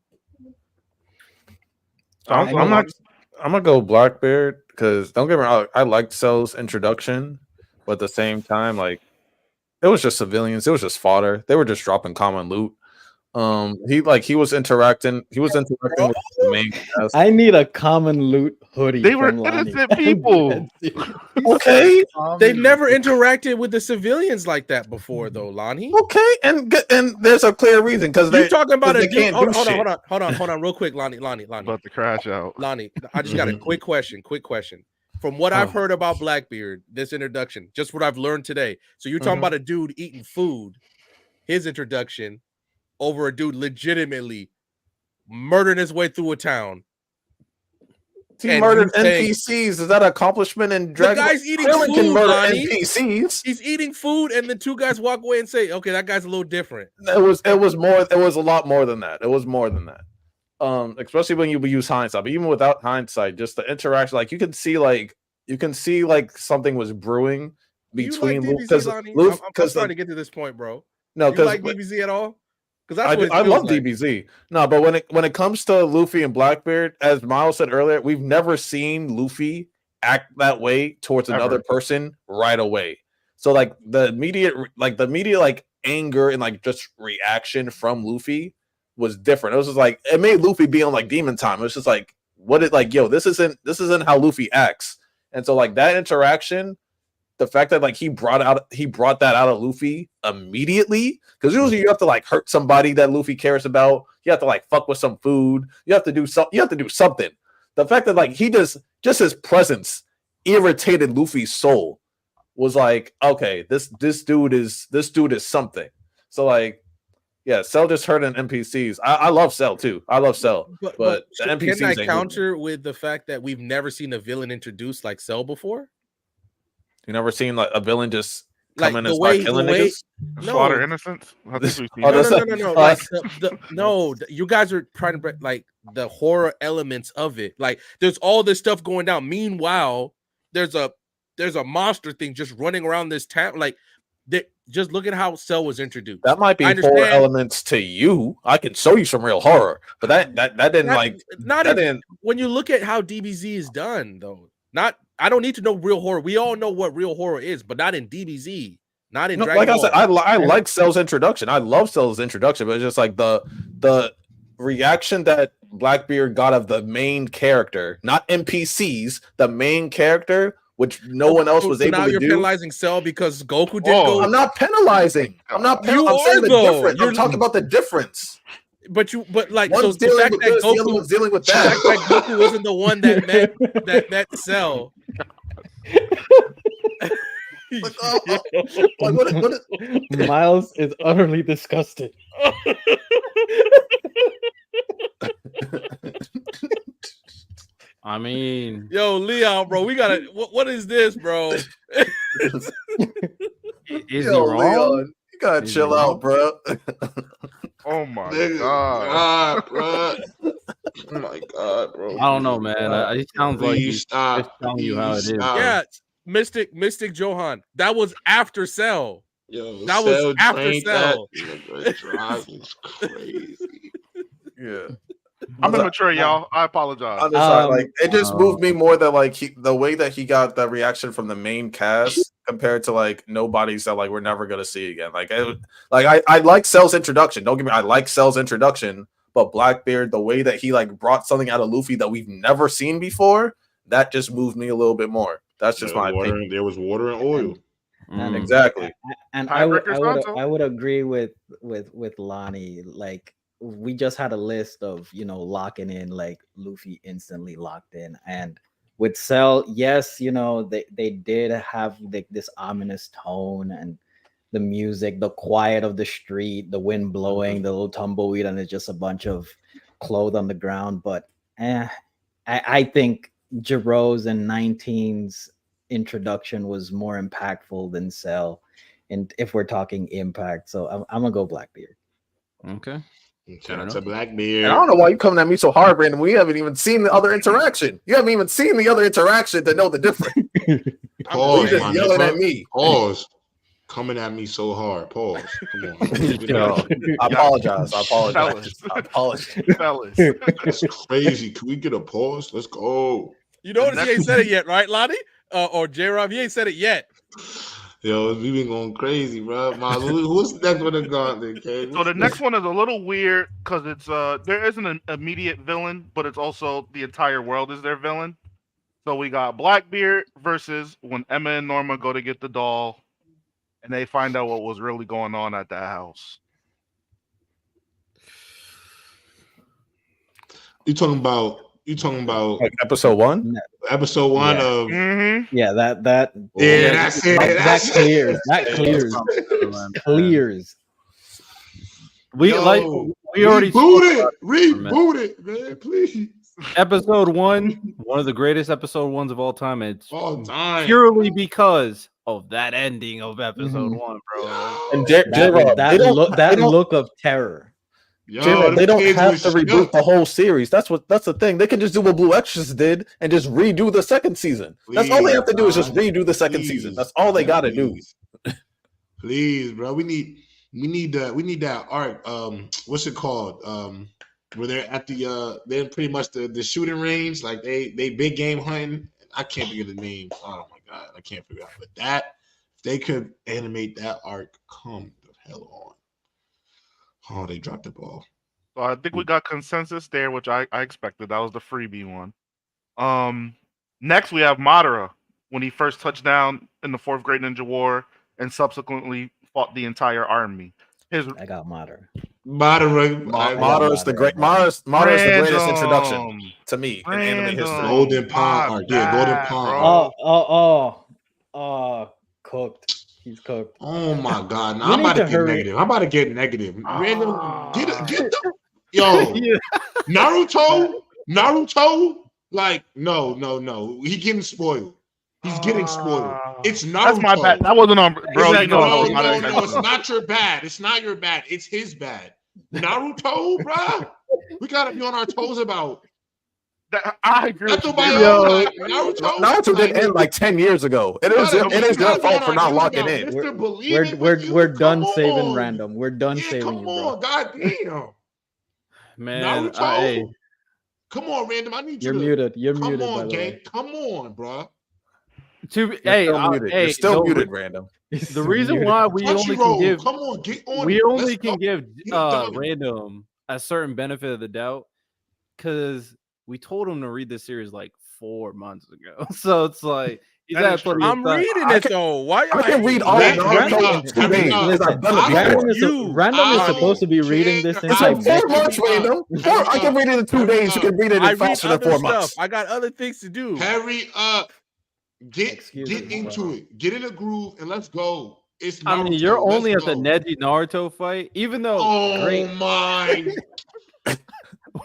I'm gonna go Blackbeard because don't get me wrong, I liked Cell's introduction, but at the same time, like it was just civilians, it was just fodder. They were just dropping common loot. He was interacting with the main cast. I need a common loot hoodie. They were innocent people. Okay, they've never interacted with the civilians like that before, though, Lonnie. Okay, and there's a clear reason because you're talking about a dude. Hold on, real quick, Lonnie. About to crash out. Lonnie, I just got a quick question. From what I've heard about Blackbeard, this introduction, just what I've learned today. So you're talking about a dude eating food, his introduction, over a dude legitimately murdering his way through a town. He murdered NPCs. Is that an accomplishment in Dragon Ball? The guy's eating food, can murder NPCs. He's eating food, and then 2 guys walk away and say, "Okay, that guy's a little different." It was a lot more than that. It was more than that. Especially when you use hindsight. But even without hindsight, just the interaction, like you can see like something was brewing between Luke. Because I'm starting to get to this point, bro. No, you like DBZ at all? Because I love DBZ. No, but when it comes to Luffy and Blackbeard, as Miles said earlier, we've never seen Luffy act that way towards another person right away. So like the immediate anger and like just reaction from Luffy was different. It was just like it made Luffy be on like demon time. It was just like this isn't how Luffy acts. And so like that interaction the fact that like he brought that out of Luffy immediately, because usually you have to like hurt somebody that Luffy cares about. You have to like fuck with some food. You have to do something. The fact that like he just his presence irritated Luffy's soul was like, okay, this dude is something. So like, yeah, Cell just hurting NPCs. I love Cell too. I love Cell, but the NPCs can I ain't counter with the fact that we've never seen a villain introduced like Cell before? You never seen like a villain just come Like in and start killing niggas? Slaughter innocents. I think we've seen Oh, that. No. Like you guys are trying to break like the horror elements of it. Like there's all this stuff going down. Meanwhile, there's a monster thing just running around this town. Like just look at how Cell was introduced. That might be horror elements to you. I can show you some real horror, but that didn't didn't. When you look at how DBZ is done, though, I don't need to know real horror. We all know what real horror is, but not in DBZ, not in Dragon Ball. Like I said, I like Cell's introduction. I love Cell's introduction, but it's just like the reaction that Blackbeard got of the main character, not NPCs, the main character, which no one else was able to do. Now you're penalizing Cell because Goku didn't go. I'm not penalizing. I'm not penalizing. I'm saying the difference. I'm talking about the difference. But like, one's so the fact that this, the other one's dealing with that. The fact that Goku wasn't the one that met Cell. Miles is utterly disgusted. I mean, yo, Leon, bro, we gotta. What is this, bro? Is he wrong? Leon, you gotta chill out, bro. Oh my god, bro! Oh my god, bro! I don't know, man. It sounds like he's telling you how it is. Yeah, Mystic Johan. That was after Cell. Yo, that was after Cell. That crazy. Yeah. I'm immature, y'all. I apologize. I'm just like it just moved me more that like the way that he got the reaction from the main cast compared to like nobody's that like we're never gonna see again. Like I like Cell's introduction. Don't get me. I like Cell's introduction, but Blackbeard, the way that he like brought something out of Luffy that we've never seen before, that just moved me a little bit more. That's just my opinion. There was water and oil. Exactly. And I would agree with Lonnie. Like, we just had a list of, locking in, like Luffy instantly locked in. And with Cell, yes, they did have this ominous tone and the music, the quiet of the street, the wind blowing, the little tumbleweed, and it's just a bunch of clothes on the ground. But I think Jiro's and 19's introduction was more impactful than Cell. And if we're talking impact, so I'm gonna go Blackbeard. Okay. Shout out to Blackbeard. And I don't know why you coming at me so hard, Brandon. We haven't even seen the other interaction. You haven't even seen the other interaction to know the difference. Pause, you just yelling at me. Pause. Coming at me so hard. Pause. Come on. I apologize. Fellas. That's crazy. Can we get a pause? Let's go. You notice he ain't said it yet, right, Lonnie? Or J-Rob, he ain't said it yet. Yo, we been going crazy, bro. Who's next one in Gauntlet? So the next one is a little weird because it's there isn't an immediate villain, but it's also the entire world is their villain. So we got Blackbeard versus when Emma and Norma go to get the doll, and they find out what was really going on at that house. You talking about like episode 1? Episode 1 of yeah, that that's it. That clears. We already reboot it, man, please. Episode 1, one of the greatest episode 1s of all time. It's all time purely because of that ending of episode 1, bro. And that look of terror. Yo, they don't have to reboot the whole series. That's the thing. They can just do what Blue Extras did and just redo the second season. That's all they have to do is just redo the second season. That's all they got to do. Please, bro. We need that arc. What's it called? Where they're at they're pretty much the shooting range. Like they big game hunting. I can't figure the name. Oh my god, I can't figure out. But that they could animate that arc. Come the hell on. Oh, they dropped the ball. So I think we got consensus there, which I expected. That was the freebie one. Next we have Madara when he first touched down in the 4th Great Ninja War and subsequently fought the entire army. I got Mater. Mater is the greatest introduction to me in anime history. Golden Pond, Golden Pond. Cooked. He's cooked. Oh my god! Now I'm about to get negative. Random, get the Naruto. Like no. He getting spoiled. He's getting spoiled. It's Naruto. That's my bad. That wasn't on, bro. No. It's not your bad. It's not your bad. It's his bad. Naruto, bro. We gotta be on our toes about. I agree. Naruto didn't end like 10 years ago. It is your fault for not locking in. We're done saving random. We're done saving you, bro. Come on, goddamn. Man, Naruto. Come on, random. I need you. You're muted. Come on, by the way. Come on, bro. You're still muted, random. The reason why we only can give random a certain benefit of the doubt because we told him to read this series like 4 months ago. So it's like I'm reading it though. Why I can read all Naruto in 2 days. I've done it before. Random is supposed to be reading this in it's like 4 months, random. I can read it in 2 days. You can read it in faster than 4 months. I got other things to do. Hurry up. Get into it. Get in a groove and let's go. It's Naruto. I mean, you're only at the Neji Naruto fight, even though my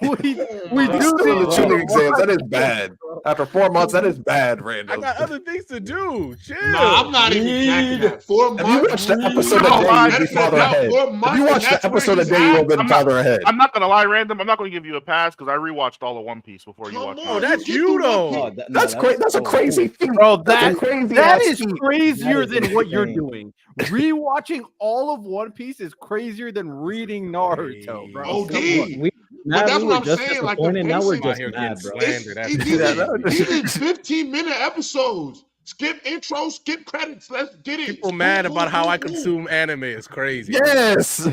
we do the tuning exams. That is bad. After 4 months, that is bad, random. I got other things to do. Chill. Nah, I'm not even jacking that. 4 months. If you watch the episode a day, you'll be farther ahead. If you watch the episode a day, you'll be farther ahead. I'm not gonna lie, random. I'm not gonna give you a pass because I rewatched all of One Piece before you watched. Oh, that's you though. That's crazy. That's a crazy thing, bro. That is crazier than what you're doing. Rewatching all of One Piece is crazier than reading Naruto, bro. OD. But that's what I'm saying. Like, now we're just mad, bro. These 15-minute episodes. Skip intro, skip credits. Let's get it. People mad about how I consume anime. It's crazy. Yes.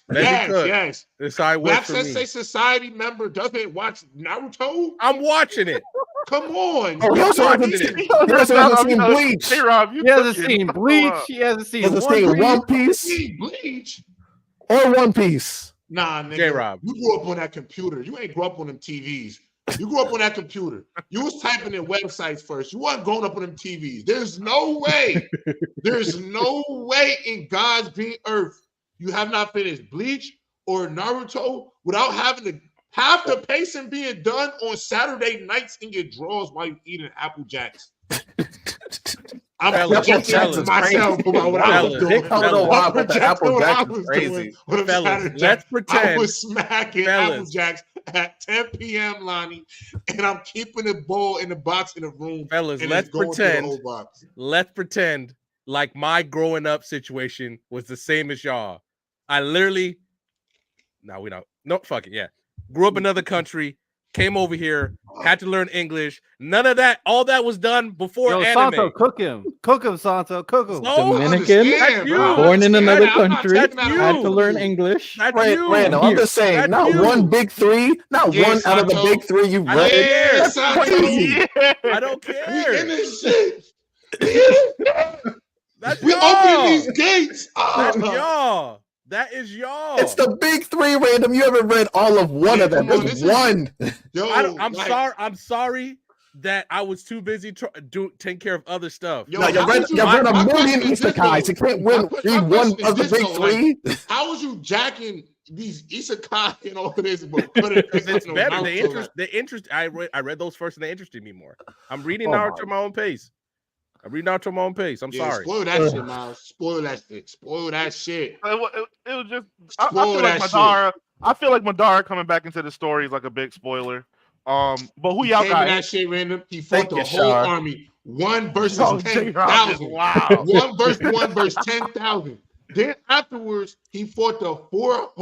That's how I work for me. Sensei Society member doesn't watch Naruto. I'm watching it. Come on. Oh, he also hasn't seen Bleach. Hey, Rob, he hasn't seen Bleach. He hasn't seen One Piece. Bleach or One Piece. Nah, nigga. J-Rob. You grew up on that computer. You ain't grew up on them TVs. You grew up on that computer. You was typing in websites first. You wasn't growing up on them TVs. There's no way. There's no way in God's green earth you have not finished Bleach or Naruto without having to have the pacing being done on Saturday nights in your drawers while you eating Apple Jacks. I'm projecting myself about what I was doing. Apple Jacks is crazy. Let's pretend I was smacking Apple Jacks at 10 p.m., Lonnie, and I'm keeping the bowl in the box in the room. Fellas, let's pretend like my growing up situation was the same as y'all. I literally, fuck it, yeah. Grew up in another country, came over here, had to learn English. None of that. All that was done before anime. Santo, cook him, Santo, cook him. No, Dominican, born in another country, had to learn English. Random. I'm just saying, not one big three, not one out of the big three you read. That's crazy. I don't care. We open these gates. That's y'all. That is y'all. It's the big three, random. You haven't read all of one of them. There's one. I'm sorry that I was too busy taking care of other stuff. You read a million isekais. You can't read one of the big three. How was you jacking these isekai and all of this? It's better. The interest. I read those first, and they interested me more. I'm reading Naruto at my own pace. I'm sorry. Spoil that shit, Miles. Spoil that shit. It was just. I feel like Madara coming back into the story is like a big spoiler. But who y'all got? That shit random. He fought the whole army. 1 versus 10,000. Wow. 1 versus 10,000. Then afterwards, he fought the 4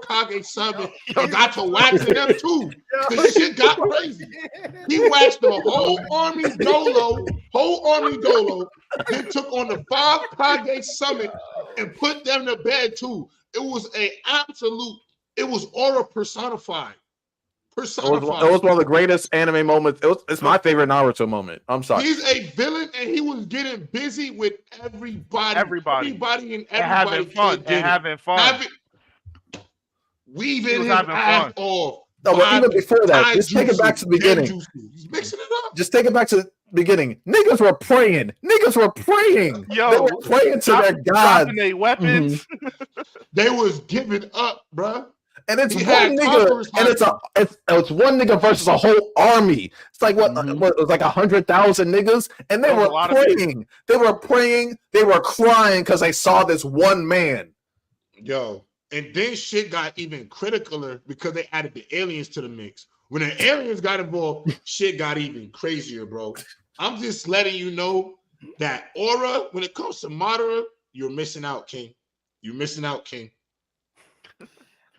Kage summon and got to waxing them too. The shit got crazy. He waxed the whole army dolo, then took on the 5 Kage summon and put them to bed too. It was it was aura personified. personified. It was one of the greatest anime moments. It's my favorite Naruto moment. I'm sorry. He's a villain, and he was getting busy with everybody. Everybody. And And having fun. And having fun. Weaving his having ass fun. off. No, but even before that, just take it back to the beginning. He's mixing it up. Just take it back to the beginning. Niggas were praying. Yo, they were praying to their God. Dropping their weapons. They was giving up, bruh. And it's He one had nigga, conquerors and it's one nigga versus a whole army. It's like what it was like 100,000 niggas, and they That was were a lot of praying. They were praying. They were crying because they saw this one man. Yo, and then shit got even criticaler because they added the aliens to the mix. When the aliens got involved, shit got even crazier, bro. I'm just letting you know that aura, when it comes to Madara, you're missing out, King. You're missing out, King.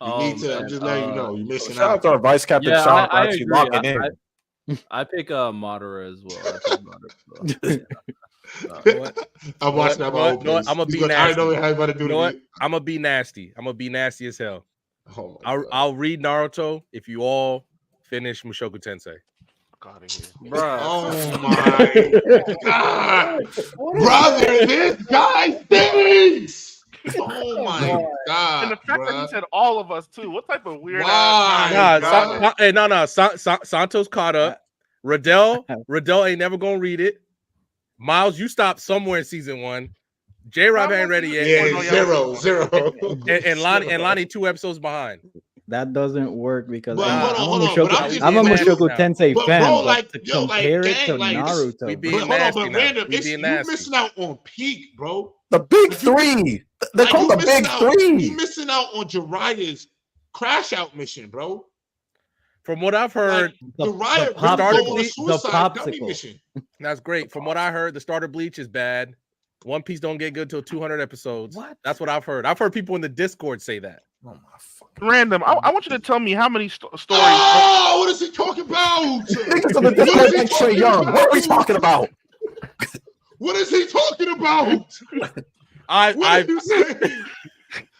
You need to. I'm just letting you know you're missing Shout out out. to our vice captain Yeah, Sean for I actually agree. locking in. I pick Madara as well. I pick Madara as well. I'm watching that. I'm gonna be nasty. I know how you about to do You know what? it. I'm gonna be nasty. I'm gonna be nasty as hell. Oh my God. I'll read Naruto if you all finish Mushoku Tensei. God, here. Bruh. Oh my God, brother, this guy stinks. Oh my God, And the fact that he said all of us too. What type of weird Why? ass? Santos caught up. Riddell ain't never gonna read it. Miles, you stopped somewhere in season 1. J-Rob ain't ready yet. Yeah, zero. And Lonnie 2 episodes behind. That doesn't work because But hold on, I'm but I'm just a saying, Mushoku now. Tensei But fan. bro, But like, to yo, like, compare it gang, to like, Naruto, we bro. being But hold on, nasty but now. random, We it's being you nasty. missing out on peak, bro. The big three. They're Like, called you the big missing out- three. You missing out on Jiraiya's crash out mission, bro. From what I've heard, Jiraiya pop- really the go on a suicide dummy popsicle. mission. that's great. From what I heard, the starter Bleach is bad. One Piece don't get good till 200 episodes. What? That's what I've heard. I've heard people in the Discord say that. Oh my fucking. Random. I want you to tell me how many stories. Oh, what is he talking about? Niggas on the Discord like Trey Young. What are we talking about? What is he talking about? What I are you saying?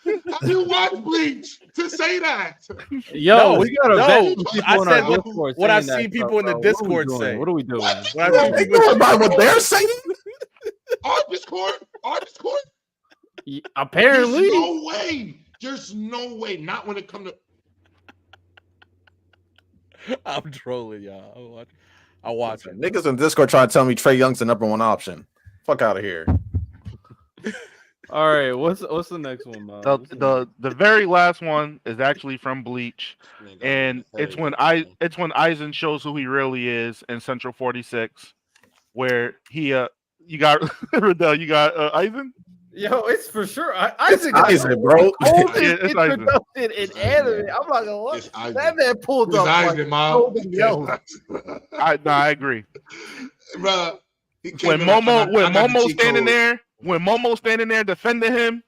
Have you watched Bleach to say that? Yo, No, we gotta no, vet these people I in said our what- Discord. what I've saying that seen people stuff, in the bro. What are we Discord doing? say. What are we doing? What I've Bro, seen they people- going by what they're saying. Our Discord? Apparently, There's no way. There's no way. Not when it comes to. I'm trolling y'all. I'll watch it. Niggas in Discord trying to tell me Trey Young's the #1 option. Fuck out of here. all right. What's the next one, man? The very last one is actually from Bleach, and it's when Aizen shows who he really is in Central 46, where he you got Riddell, you got Aizen. Yo, it's for sure. Isaac, Aizen, bro. Oldest It's Aizen. introduction in anime. I'm not gonna lie. It's Aizen. That man pulled It's up like Aizen, Mom. nobody else. I agree. Bruh, he came When in like, Momo I got the cheat standing code. there, when Momo's standing there defending him,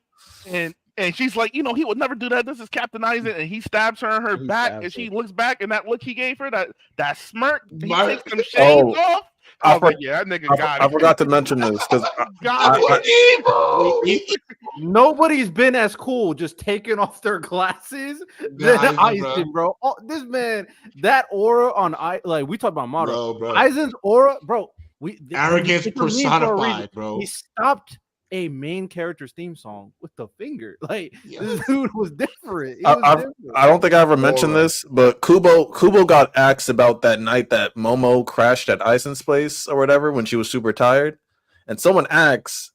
and she's like, he would never do that. This is Captain Aizen, and he stabs her in her He back, stabs and she her. looks back, and that look he gave her, that smirk, he My- takes them shades off. I I, was like, yeah, that nigga got I it. forgot to mention this because Got it. You're evil. Nobody's been as cool just taking off their glasses than Aizen, Aizen, bro. Oh, this man, that aura on like we talk about Madara. Bro. Aizen's aura, bro. Arrogance it's a meme for a reason. personified, bro. He stopped a main character's theme song with the finger. Like Yes. this dude was different. He I- was different. I don't think I ever mentioned Aura. this, but Kubo got asked about that night that Momo crashed at Aizen's place or whatever when she was super tired, and someone asked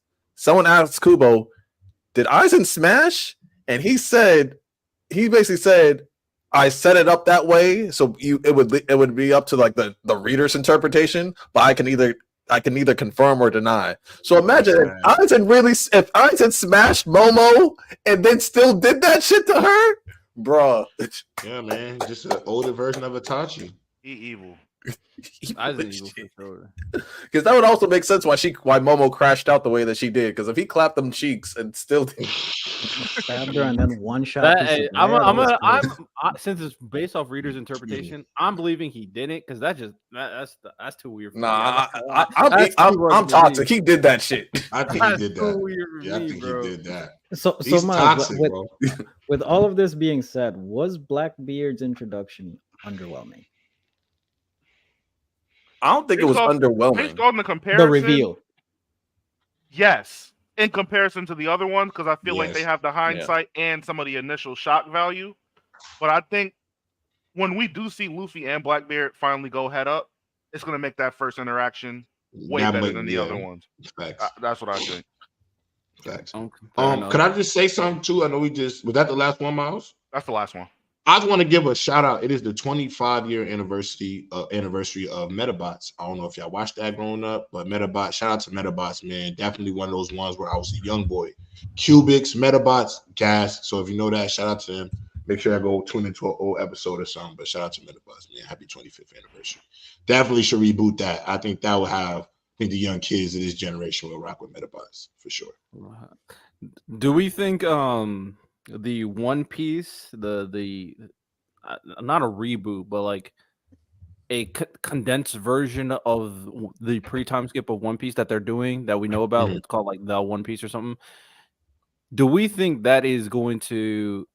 Kubo, "Did Aizen smash?" And he basically said, "I set it up that way, so it would be up to like the reader's interpretation, but I can either confirm or deny." So imagine if Aizen smashed Momo and then still did that shit to her, bruh. Yeah, man. Just an older version of Itachi. He evil. Aizen evil for sure. Because that would also make sense why Momo crashed out the way that she did. Because if he clapped them cheeks and still Stabbed her and then one shot. Since it's based off reader's interpretation, I'm believing he didn't because that's too weird. For me. I'm toxic. He did that shit. I think he That's did too that. weird for Yeah, I me, think bro. he did that. So He's Miles, toxic, with, bro. with all of this being said, was Blackbeard's introduction underwhelming? I don't think it was Based underwhelming. on the comparison. The reveal. Yes, in comparison to the other ones, because I feel like they Yes. have the hindsight and some of the initial shock value. But I think when we do see Luffy and Blackbeard finally go head up, it's gonna make that first interaction way That better might- than the yeah. other ones. Facts. That's what I think. Facts. Okay, fair enough. Could I just say something too? I know was that the last one, Miles? That's the last one. I just want to give a shout out. It is the 25-year anniversary of Metabots. I don't know if y'all watched that growing up, but Metabots, shout out to Metabots, man. Definitely one of those ones where I was a young boy. Cubics, Metabots, gas. So if you know that, shout out to them. Make sure I go tune into an old episode or something. But shout out to Metabots, man. Happy 25th anniversary. Definitely should reboot that. I think that will have, I think the young kids of this generation will rock with Metabots for sure. Do we think the One Piece, the not a reboot, but like a condensed version of the pre-time skip of One Piece that they're doing that we know about? It's called like the One Piece or something. Do we think that is going to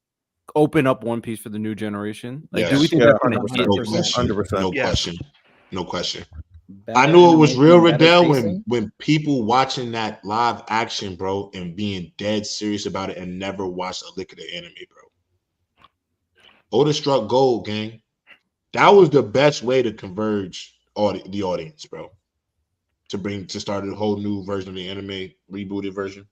open up One Piece for the new generation? Like, do we think that's going to hit? 100%. No question. Better I knew it was real, animation, better Riddell, pacing? when people watching that live action, bro, and being dead serious about it and never watched a lick of the anime, bro. Oda struck gold, gang. That was the best way to converge the audience, bro. To start a whole new version of the anime, rebooted version.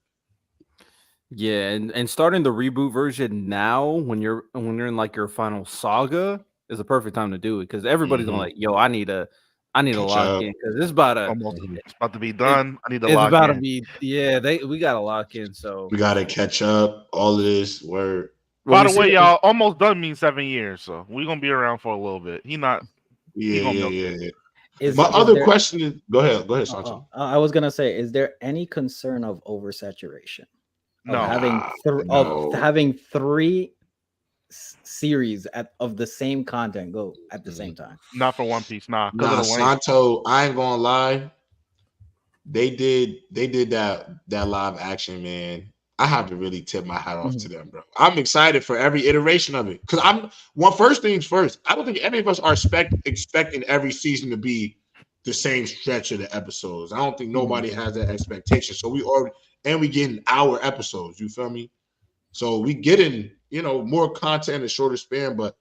Yeah, and starting the reboot version now when you're in like your final saga is a perfect time to do it because everybody's going like, yo, I need to lock in because it's about to be done. I need to it's lock about in. to be we gotta lock in. So We gotta catch up. All of this word. By the way, y'all, almost done means 7 years, so we're gonna be around for a little bit. Yeah. Is Other there- question is go ahead, Sensei. I was gonna say, is there any concern of oversaturation? No. Of having three series of the same content go at the same time? Not for One Piece, nah. Santo, I ain't gonna lie. They did that live action, man. I have to really tip my hat off to them, bro. I'm excited for every iteration of it. Because first things first, I don't think any of us are expecting every season to be the same stretch of the episodes. I don't think nobody has that expectation. So we getting our episodes, you feel me? So we getting, more content in a shorter span, but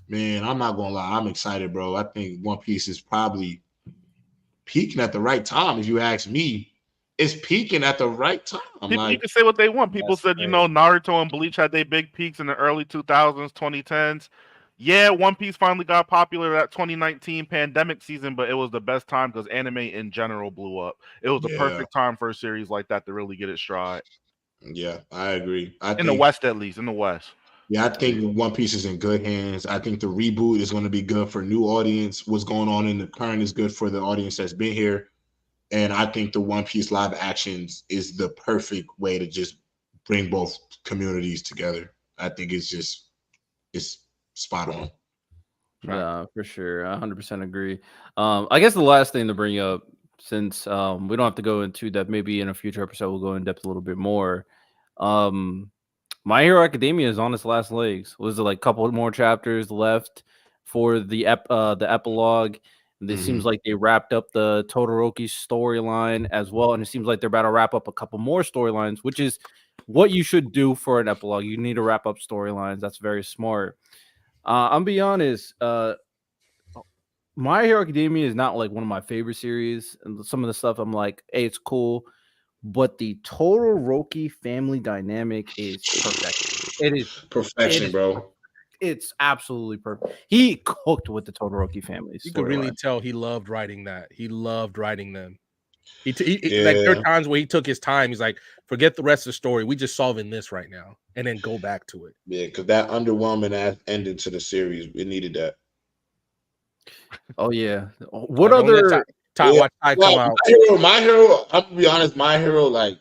man, I'm not gonna lie, I'm excited, bro. I think One Piece is probably peaking at the right time. If you ask me, it's peaking at the right time. You can say what they want. People said, Naruto and Bleach had their big peaks in the early 2000s, 2010s. Yeah, One Piece finally got popular that 2019 pandemic season, but it was the best time because anime in general blew up. It was the perfect time for a series like that to really get its stride. Yeah, I agree. The West, at least. In the West. Yeah, I think One Piece is in good hands. I think the reboot is going to be good for new audience. What's going on in the current is good for the audience that's been here. And I think the One Piece live actions is the perfect way to just bring both communities together. I think it's spot on. Yeah, for sure. 100% agree. I guess the last thing to bring up, since we don't have to go into that, maybe in a future episode we'll go in depth a little bit more. My Hero Academia is on its last legs. Was it like a couple more chapters left for the epilogue? It seems like they wrapped up the Todoroki storyline as well, and it seems like they're about to wrap up a couple more storylines, which is what you should do for an epilogue. You need to wrap up storylines. That's very smart. I'll be honest. My Hero Academia is not like one of my favorite series, and some of the stuff I'm like, hey, it's cool, but the Todoroki family dynamic is perfect. It is perfection, bro. It's absolutely perfect. He cooked with the Todoroki family. You could really tell he loved writing that. He loved writing them. Like there are times where he took his time. He's like, forget the rest of the story. We just solving this right now, and then go back to it. Yeah, because that underwhelming ending to the series, it needed that. Oh yeah. What other? My Hero. I'm gonna be honest. My Hero, like,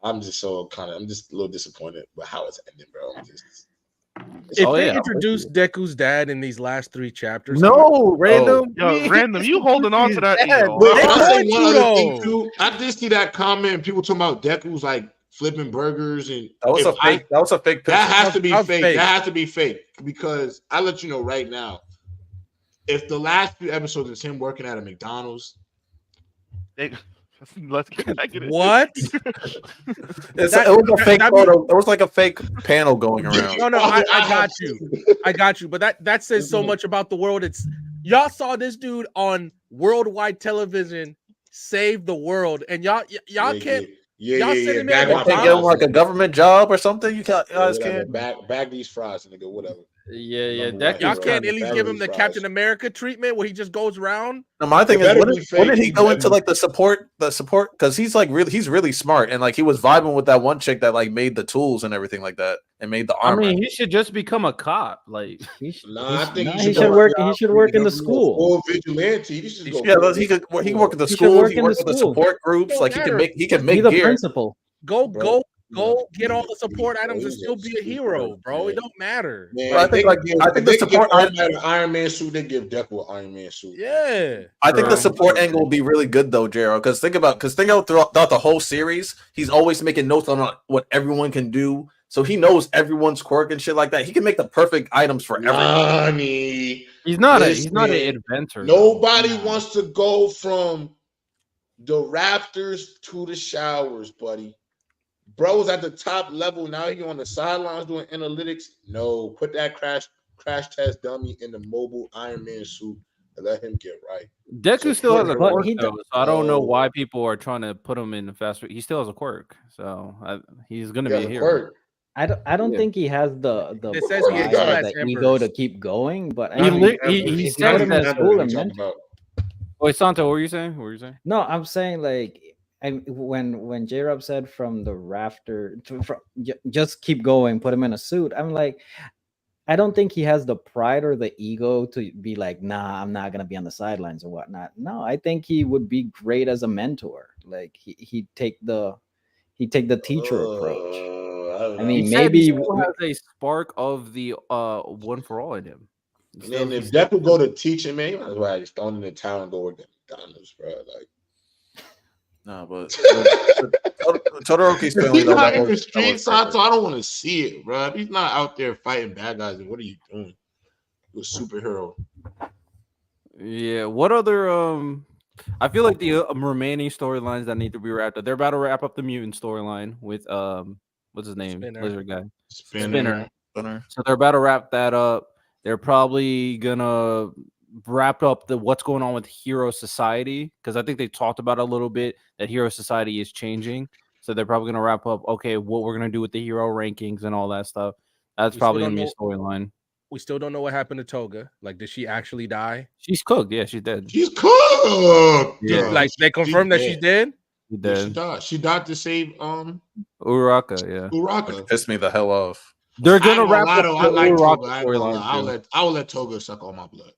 I'm just a little disappointed with how it's ending, bro. If they introduced Deku's dad in these last 3 chapters, random, you holding on to that? I did see that comment. People talking about Deku's like flipping burgers, and that was a fake picture. That has to be fake. That has to be fake because I let you know right now. if the last few episodes is him working at a McDonald's, Let's get negative. What? It was a fake photo. It was like a fake panel going around. No, I got you. I got you. But that says so much about the world. It's y'all saw this dude on worldwide television save the world, and y'all can't. Y'all sitting there Can't get him like a government job or something. You guys can't bag these fries, nigga. Whatever. Yeah. Y'all can't at least give him the Captain America treatment where he just goes around. No, my thing is, when did he go into like the support? Because he's like he's really smart, and like he was vibing with that one chick that like made the tools and everything like that, and made the armor. I mean, he should just become a cop. Like, I think he should work. He should work in the school. Full vigilante. He could work at the school. He work with the support groups. Like he can make be the gear. principal. Go get all the support items and still be a hero, bro. It don't matter. Man, I think the support Iron Man suit. They give Deku an Iron Man suit. Yeah, I think the support angle will be really good though, Gerald. Because think about throughout the whole series, he's always making notes on what everyone can do. So he knows everyone's quirk and shit like that. He can make the perfect items for everyone. He's not an inventor. Nobody wants to go from the rafters to the showers, buddy. Bro's at the top level. Now he on the sidelines doing analytics. No, put that crash test dummy in the mobile Iron Man suit and let him get right. Deku still has a quirk, though, so I don't know why people are trying to put him in the fast food. He still has a quirk, so he's going to be a hero. Quirk. I don't think he has the it says he has the ego to keep going, but he said that school and mentor. Wait, Santo, what were you saying? No, I'm saying like when J-Rob said from the rafter just keep going, put him in a suit. I'm like, I don't think he has the pride or the ego to be like, nah, I'm not gonna be on the sidelines or whatnot. No, I think he would be great as a mentor. Like he'd take the teacher approach. I mean, maybe he still has a spark of the one for all in him. And then if Deku go to teaching, man, you might as well just throw him in the town and go work at McDonald's, bro. Like, no, but Todoroki's he's not in the streets, Sato. I don't want to see it, bro. He's not out there fighting bad guys. What are you doing? You're a superhero. Yeah. What other I feel like the remaining storylines that need to be wrapped up. They're about to wrap up the mutant storyline with what's his name? Spinner. Lizard guy. Spinner. So they're about to wrap that up. They're probably gonna wrap up what's going on with Hero Society, because I think they talked about a little bit that Hero Society is changing. So they're probably gonna wrap up, okay, what we're gonna do with the hero rankings and all that stuff. That's probably gonna be a storyline. We still don't know what happened to Toga. Like, did she actually die? She's cooked. Yeah, she's dead. She's cooked. Yeah. Like they confirmed that she's dead. She's dead. Yeah, she died to save Uraraka. Yeah. Uraraka. Pissed me the hell off. They're gonna wrap up the Toga. Uraraka storyline. I will let Toga suck all my blood.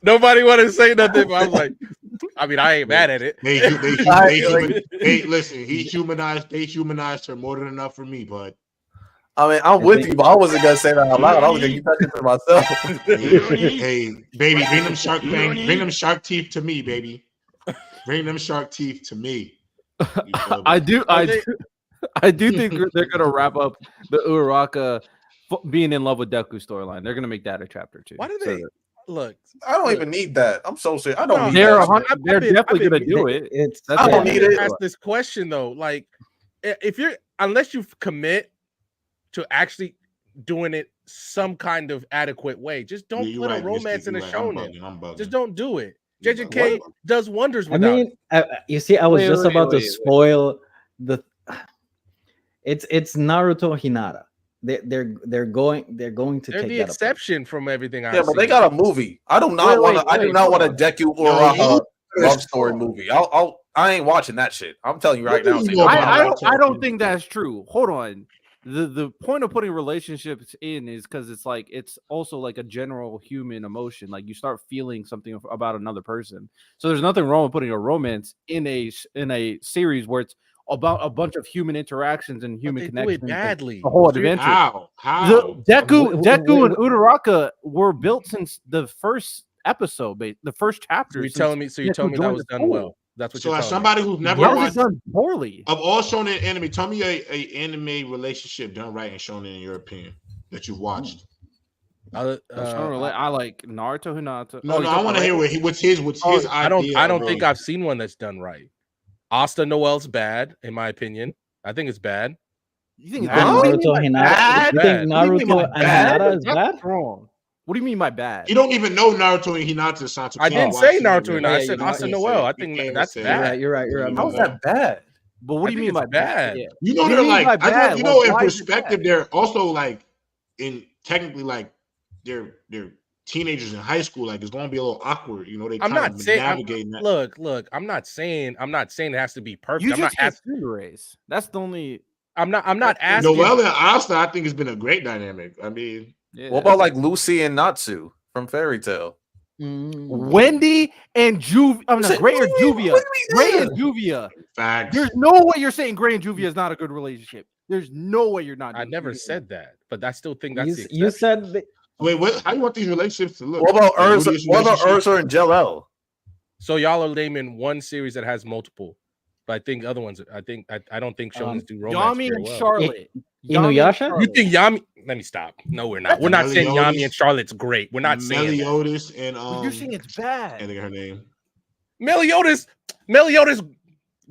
Nobody wanted to say nothing, but I was like, I mean, I ain't mad at it. Hey, listen, they humanized her more than enough for me, bud. I mean, I'm with you, but I wasn't gonna say that out loud. I was gonna keep that to myself. Hey, baby, bring them shark teeth to me, baby. Bring them shark teeth to me. I do think they're gonna wrap up the Uraraka being in love with Deku storyline. They're gonna make that a chapter 2. Why do they look? I don't even need that. I'm so serious. I don't need they're that. They're definitely gonna do it. I don't need it. Ask this question though, like if you're unless you commit to actually doing it some kind of adequate way, just don't put a romance in a shonen. Just don't do it. JJK does wonders without. I mean, you see, I was just about to spoil the. It's Naruto Hinata. They're going to They're take the that exception from everything. Yeah, but they got a movie. I do not want a Deku Uraraka love story movie. I ain't watching that shit. I'm telling you right now. I don't think that's true. Hold on. The point of putting relationships in is because it's also like a general human emotion. Like you start feeling something about another person. So there's nothing wrong with putting a romance in a series where it's about a bunch of human interactions and human connections. Do it badly. The whole adventure. How? Deku and Uraraka were built since the first episode, the first chapter. So you're telling me that was done well. That's what So you're as telling me. somebody who's never How was watched it done poorly? of all shonen anime, tell me a anime relationship done right in shonen in your opinion that you've watched. Uh, I like Naruto, Hinata. No, I want to hear what's his I idea. don't think I've seen one that's done right. Asta Noel's bad, in my opinion. I think it's bad. You think Naruto, Hinata? You think bad? Naruto and Hinata is bad? That's wrong. What do you mean by bad? You don't even know Naruto and Hinata. Santo. I didn't say Naruto and Hinata. I said Asta Noel. I think that's bad. You're right. How is that bad? But what do you mean by bad? Yeah. You know What do they're you mean like by I bad? don't, you know Like, in why is it perspective bad? they're also like in technically like they're teenagers in high school. Like it's going to be a little awkward. You know they I'm kind not of saying. navigating that. Look. I'm not saying it has to be perfect. You I'm just not hate Sundays. That's the only. I'm not asking. Noelle and Asta, I think, has been a great dynamic. I mean, Yeah. What about like Lucy and Natsu from Fairy Tale? Wendy and Juv? I'm not Gray or Juvia. Gray and Juvia. facts. There's no way you're saying Gray and Juvia is not a good relationship. There's no way you're not. I never said that, but I still think that's the You exception. said that, Wait, what? How do you want these relationships to look? What about Like, Urza? these What about relationships- Urza and Jell-El? So y'all are naming one series that has multiple, but I think other ones. I don't think shonens do romance Yami very and well. Charlotte. Inuyasha? You think Yami? Let me stop. No, we're not. We're not saying Meliodas. Yami and Charlotte's great. We're not saying that. Meliodas and You're saying it's I bad. think her name. Meliodas.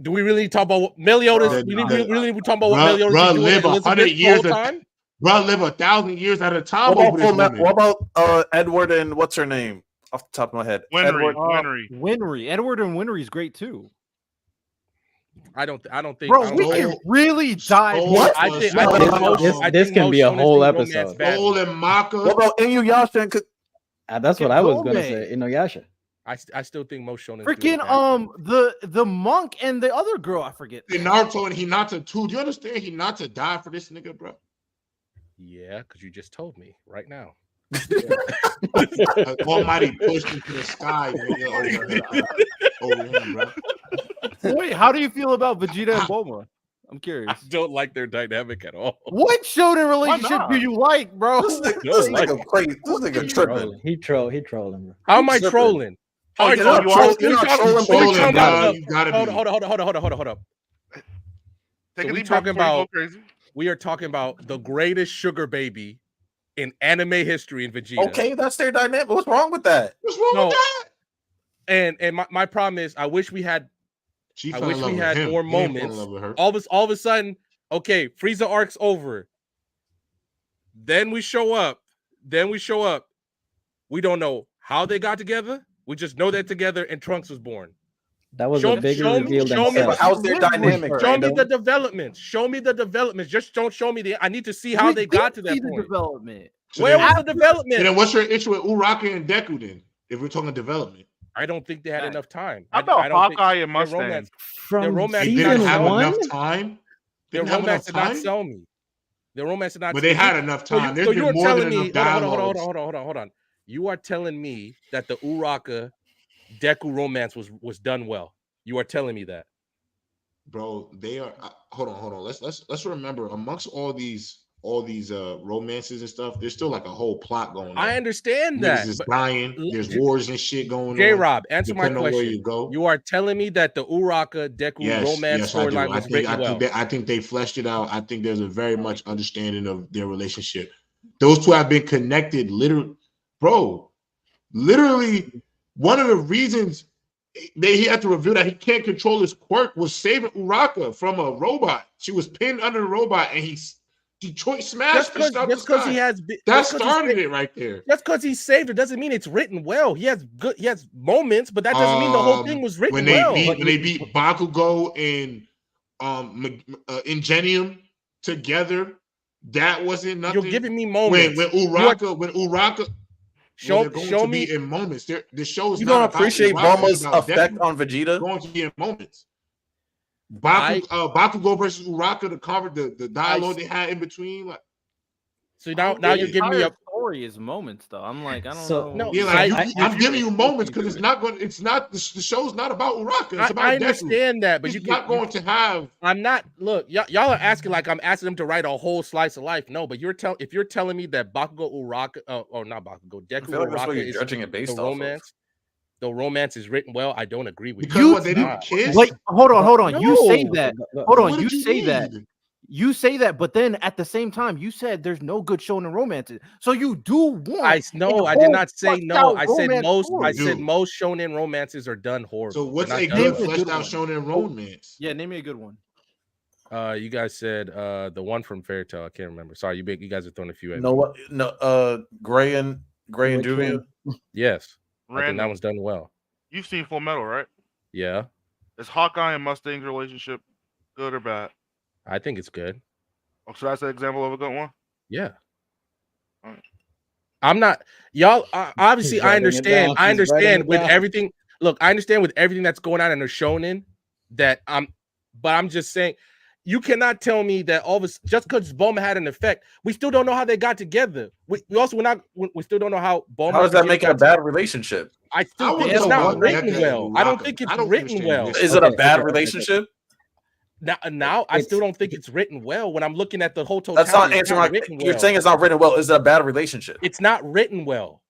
Do we really talk about Meliodas? We really talk about what Meliodas is doing live to Elizabeth 100 the years. whole time? Bro, live 1,000 years at a time What over this about, woman. what about Edward and what's her name? Off the top of my head, Edward. Winry. Edward and Winry is great too. I don't think. Bro, we can really dive. What? I think most this can be a shonens whole do romance episode. badly. Soul and Maka. What about Inuyasha and that's what I was gonna Kagome. say. Inuyasha. I still think most shonen. Freaking the monk and the other girl, I forget. And Naruto and Hinata too. Do you understand Hinata died for this nigga, bro? Yeah, because you just told me right now. Almighty pushed him to the sky, nigga, over him, bro. Wait, how do you feel about Vegeta and Bulma? I'm curious. I don't like their dynamic at all. What shonen relationship do you like, bro? This nigga crazy. This nigga tripping. He trolling, bro. How am I trolling? How Oh, are you're not trolling, Trolling, bro. You Hold gotta be. on. Take So a we deep breath talking before you go about- crazy. We are talking about the greatest sugar baby in anime history in Vegeta. Okay, that's their dynamic. What's wrong with that? What's wrong No. with that? And my problem is I wish we had She I fell in wish love we with had him. more He didn't fall in moments. love with her. all of a sudden, okay, Frieza arc's over. Then we show up. We don't know how they got together. We just know they're together and Trunks was born. That was Show- a bigger show me- reveal than show me Cell. what- How's their dynamic? Show me Random? the developments. Just don't show me I need to see how they got to that the point. development. So Where then- was the development? then what's your issue with Uraka and Deku then? If we're talking development, I don't think they had enough time. How I about don't think Hawkeye and their Mustang? romance, From romance they did didn't not have sell me. enough time. Their Didn't have romance enough did not time? sell me. Their romance did not. But they sell me. had enough So time. you- There's so been you were more telling than me, enough dialogue. hold on. You are telling me that the Uraka Deku romance was done well. You are telling me that. Bro, they are. Hold on. Let's remember amongst all these romances and stuff, there's still like a whole plot going on. I understand Niggas that. is but dying. There's wars and shit going J on. Rob, answer my Depending on where question. you go. You are telling me that the Uraka Deku romance I do. storyline was written well. I think they fleshed it out. I think there's a very much understanding of their relationship. Those two have been connected. Literally, one of the reasons he had to reveal that he can't control his quirk was saving Uraka from a robot. She was pinned under the robot, and Detroit smashed Just because he has that started it right there. Just because he saved it doesn't mean it's written well. He has moments, but that doesn't mean the whole thing was written when they well. when they beat Bakugo and Ingenium together, that wasn't nothing. You're giving me moments. When Uraka show me me in moments. The show is You not don't about appreciate Uraka, Bulma's it's about effect Deku. on Vegeta? It's going to be in moments. Bakugo versus Uraka, the dialogue they had in between, like. So now you're giving me a story is moments though. I'm like, I don't So- know. No, Yeah, like I'm giving you moments because the show's not about Uraka. It's about I Deku. understand that, but He's not going to have. I'm not. Look, y'all are asking like I'm asking them to write a whole slice of life. No, but if you're telling me that Bakugo Uraka, or not Bakugo, I Deku feel like that's Uraka what you're is judging it based the off romance. the romance is written well, I don't agree with Because you. what, they didn't kiss? Wait, hold on. You say No. that. Hold on, What you did you say that. mean? You say that, but then at the same time, you said there's no good shonen romances. So you do want. I did not say no. I said most shonen romances are done horribly. So what's They're a not good done fleshed good out one. shonen romance? Yeah, name me a good one. well. You guys said the one from Fairy Tail. I can't remember. Sorry, you guys are throwing a few at me. Gray and Which Juvia. one? Yes, I think that Random. one's done well. You've seen Full Metal, right? Yeah, Is Hawkeye and Mustang's relationship good or bad? I think it's good. Oh, so that's an example of a good one. Yeah. Alright. I'm not y'all. Obviously, He's I writing it understand. down. I He's writing understand it with down. everything. Look, I understand with everything that's going on in the shonen that but I'm just saying, you cannot tell me that all of us just because Bulma had an effect, we still don't know how they got together. We still don't know how Bulma. How does that make it a bad relationship? I still I think wouldn't it's know not what written Becca well. and I don't Uraraka- think it's I don't written understand well. this. Is it a Okay, bad okay. relationship? Now I still don't think it's written well. When I'm looking at the whole totality, That's not it's answering. not Like written you're well. saying, it's not written well. Is it a bad relationship? It's not written well.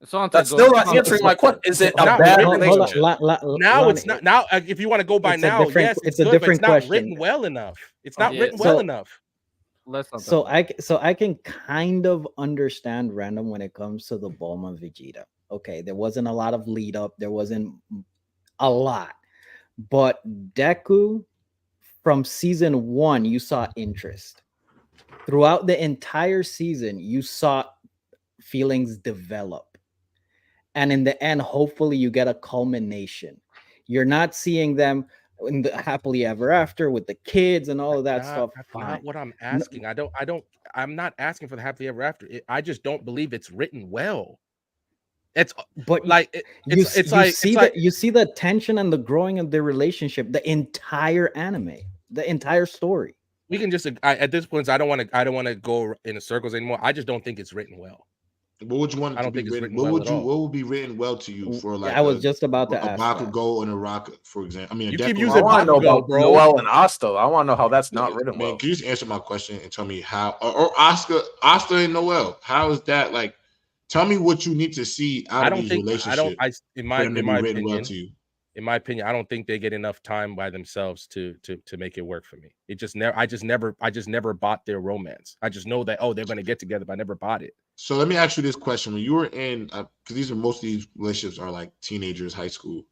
That's still not answering my question. Is it a Not bad written well. relationship? Now it's not. Now, if you want to go by It's a now, different- yes, it's it's a good, but different it's not question. written well enough. It's not Yeah, written so- well enough. Let's not. So I can kind of understand Random when it comes to the Bulma Vegeta. Okay, there wasn't a lot of lead up. There wasn't a lot, but Deku from season 1, you saw interest throughout the entire season. You saw feelings develop, and in the end, hopefully, you get a culmination. You're not seeing them in the happily ever after with the kids and all of that stuff. That's Fine. not what I'm asking. I'm not asking for the happily ever after. I just don't believe it's written well. It's But like you see the tension and the growing of their relationship, the entire anime, the entire story. we can just at this point. I don't want to go in circles anymore. I just don't think it's written well. What would you want it I to don't be think it's written? written What well would at you? all. What would be written well to you for like? I was just about to ask that. Bakugo and a rocket, for example. I mean, You a keep Deku- using I want to know Bakugo, about bro. Noel and Asta. I want to know how that's not written Man, well. can you just answer my question and tell me how? Or Asta and Noel? How is that like? Tell me what you need to see out of these relationships in for them to be my written well opinion, to you. in my opinion, I don't think they get enough time by themselves to make it work for me. I just never bought their romance. I just know that they're gonna get together, but I never bought it. So let me ask you this question: when you were in, because most of these relationships are like teenagers, high school.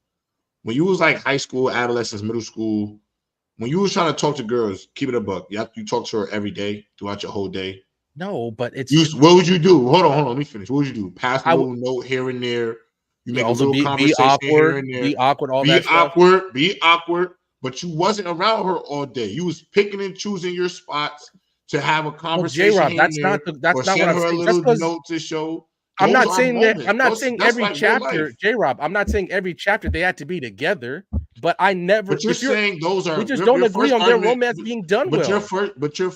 When you was like high school, adolescence, middle school, when you was trying to talk to girls, keep it a buck. You talk to her every day throughout your whole day. No, but it's What would you do? Hold on, let me finish. What would you do? Pass a I little note here and there. You make a also little be conversation here and there. be awkward, all Be that stuff. awkward, but you wasn't around her all day. You was picking and choosing your spots to have a Well, conversation. J-Rob, here that's and not there, that's or not what send I'm her a saying. Just little 'cause note to show. I'm Those not are saying that. moments. I'm not Those- saying that's every like real chapter, life. J-Rob. I'm not saying every chapter they had to be together. But I never. But you're saying those are. We just your- don't your agree first on their argument- romance being done But well. your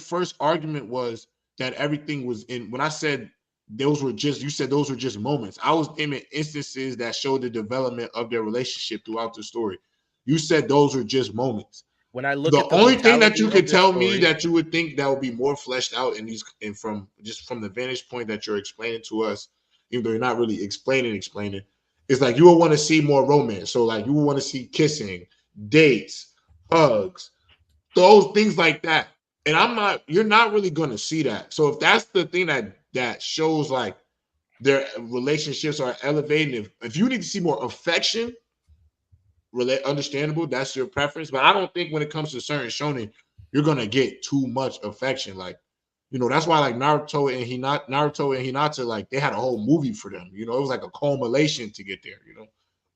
first argument was that everything was in. When I said those were just, you said those were just moments. I was naming instances that showed the development of their relationship throughout the story. You said those are just moments. When I look The at the only thing that totality you of could their tell me story- that you would think that would be more fleshed out in these, and from the vantage point that you're explaining to us, even though you're not really explaining, is like you will want to see more romance. So like you will want to see kissing, dates, hugs, those things like that. And you're not really going to see that. So if that's the thing that shows like their relationships are elevating, if you need to see more affection, understandable, that's your preference. But I don't think when it comes to certain shonen, you're gonna get too much affection. Like, that's why like Naruto and Hinata, like they had a whole movie for them. It was like a culmination to get there.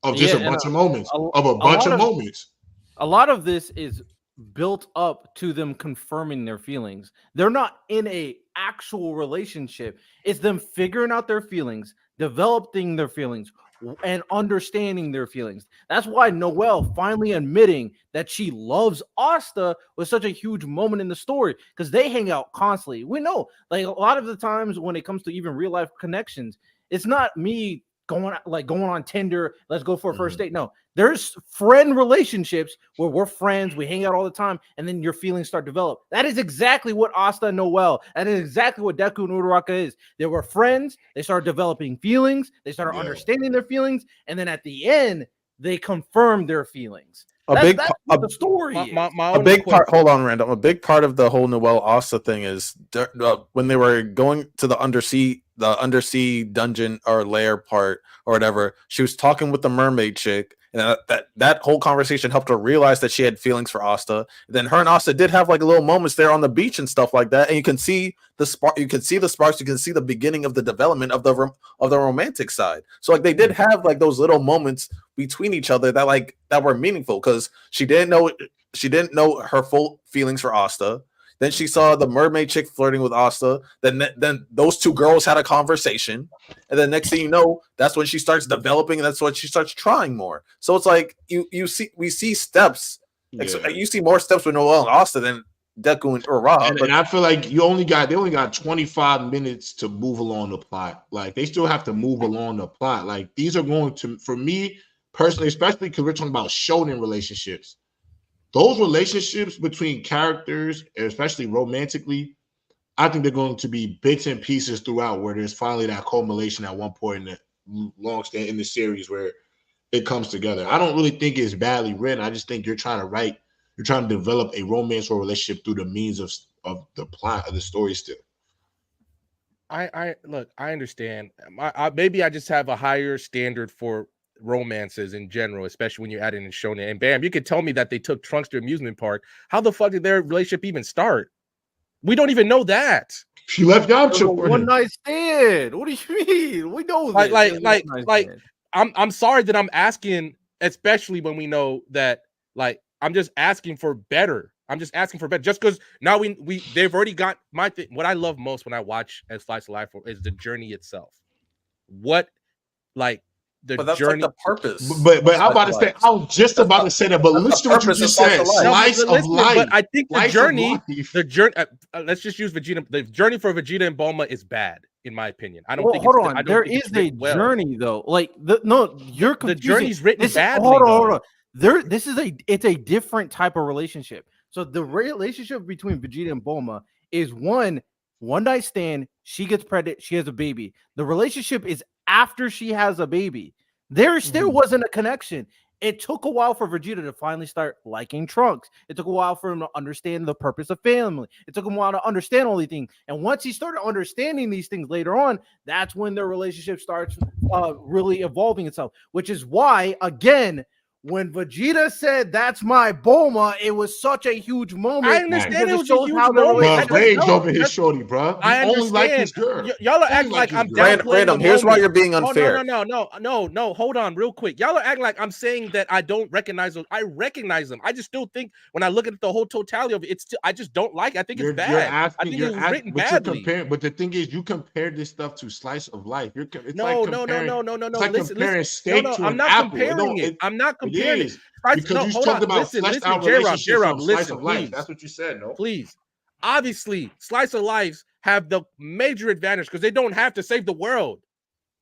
Of just a bunch of moments, moments. A lot of this is built up to them confirming their feelings. They're not in a actual relationship. It's them figuring out their feelings, developing their feelings, and understanding their feelings. That's why Noelle finally admitting that she loves Asta was such a huge moment in the story, because they hang out constantly. We know, like, a lot of the times when it comes to even real life connections, it's not me going on Tinder, let's go for a first date. No, there's friend relationships where we're friends, we hang out all the time, and then your feelings start to develop. That is exactly what Asta and Noel, that is exactly what Deku and Uraraka is. They were friends, they started developing feelings, they started understanding their feelings, and then at the end, they confirmed their feelings. That's what the story is. A big part. Hold on, Random. A big part of the whole Noel Asta thing is when they were going to the undersea dungeon or lair part or whatever. She was talking with the mermaid chick, and that whole conversation helped her realize that she had feelings for Asta. Then her and Asta did have like little moments there on the beach and stuff like that, and you can see the spark. You can see the sparks. You can see the beginning of the development of the romantic side. So like they did have like those little moments between each other that were meaningful, because she didn't know her full feelings for Asta. Then she saw the mermaid chick flirting with Asta. Then those two girls had a conversation, and then next thing you know, that's when she starts developing, and that's when she starts trying more. So it's like we see steps. Yeah. You see more steps with Noel and Asta than Deku or Rob. And I feel like they only got 25 minutes to move along the plot. Like they still have to move along the plot. Like these are going to, for me personally, especially because we're talking about shonen relationships. Those relationships between characters, especially romantically, I think they're going to be bits and pieces throughout, where there's finally that culmination at one point in the series where it comes together. I don't really think it's badly written. I just think you're trying to develop a romance or relationship through the means of the plot of the story still. I understand. Maybe I just have a higher standard for romances in general, especially when you're adding in shonen. And bam, you could tell me that they took Trunks to amusement park. How the fuck did their relationship even start? We don't even know that. She left Yamcha for one night stand. What do you mean? We know that. I'm sorry that I'm asking, especially when we know that. Like, I'm just asking for better. Just because now they've already got my thing. What I love most when I watch a slice of life is the journey itself. But that's journey, like the purpose. But I'm about to say, I was just about to say that. But listen to what you just said. Slice of life. But I think the journey. Let's just use Vegeta. The journey for Vegeta and Bulma is bad, in my opinion. I don't think. Hold on. There is a journey though. Like you're confusing. The journey's written badly. Hold on. It's a different type of relationship. So the relationship between Vegeta and Bulma is one night stand. She gets pregnant. She has a baby. The relationship is after she has a baby. There still wasn't a connection. It took a while for Vegeta to finally start liking Trunks. It took a while for him to understand the purpose of family. It took him a while to understand all these things. And once he started understanding these things later on, that's when their relationship starts really evolving itself, which is why, again, when Vegeta said, "That's my Bulma," it was such a huge moment. I understand it was a huge moment. Rage over his shorty, bro. I understand. Like his girl. Y'all are acting like I'm random. Here's why you're being unfair. No. Hold on, real quick. Y'all are acting like I'm saying that I don't recognize them. I recognize them. I just still think when I look at the whole totality of it, I just don't like it. I think it's bad. I think it was written badly. But the thing is, you compare this stuff to Slice of Life. No. It's like comparing steak to I'm an not apple. comparing it. I'm not comparing. Because you talked about fleshed out relationships on Slice of Life. That's what you said, no? Please. Obviously, Slice of Lives have the major advantage because they don't have to save the world.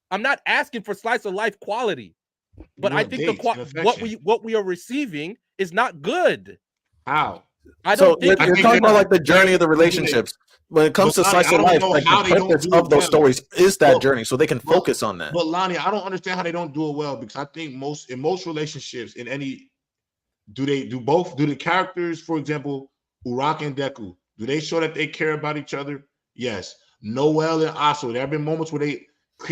I'm not asking for Slice of Life quality, but I think what we are receiving is not good. How? I don't think you're talking about like the journey of the relationships. When it comes to Slice of Life, like the purpose of those stories is that journey, so they can focus on that. But Lonnie, I don't understand how they don't do it well, because I think in most relationships, do the characters, for example, Uraraka and Deku, do they show that they care about each other? Yes. Noel and Asta, there have been moments where they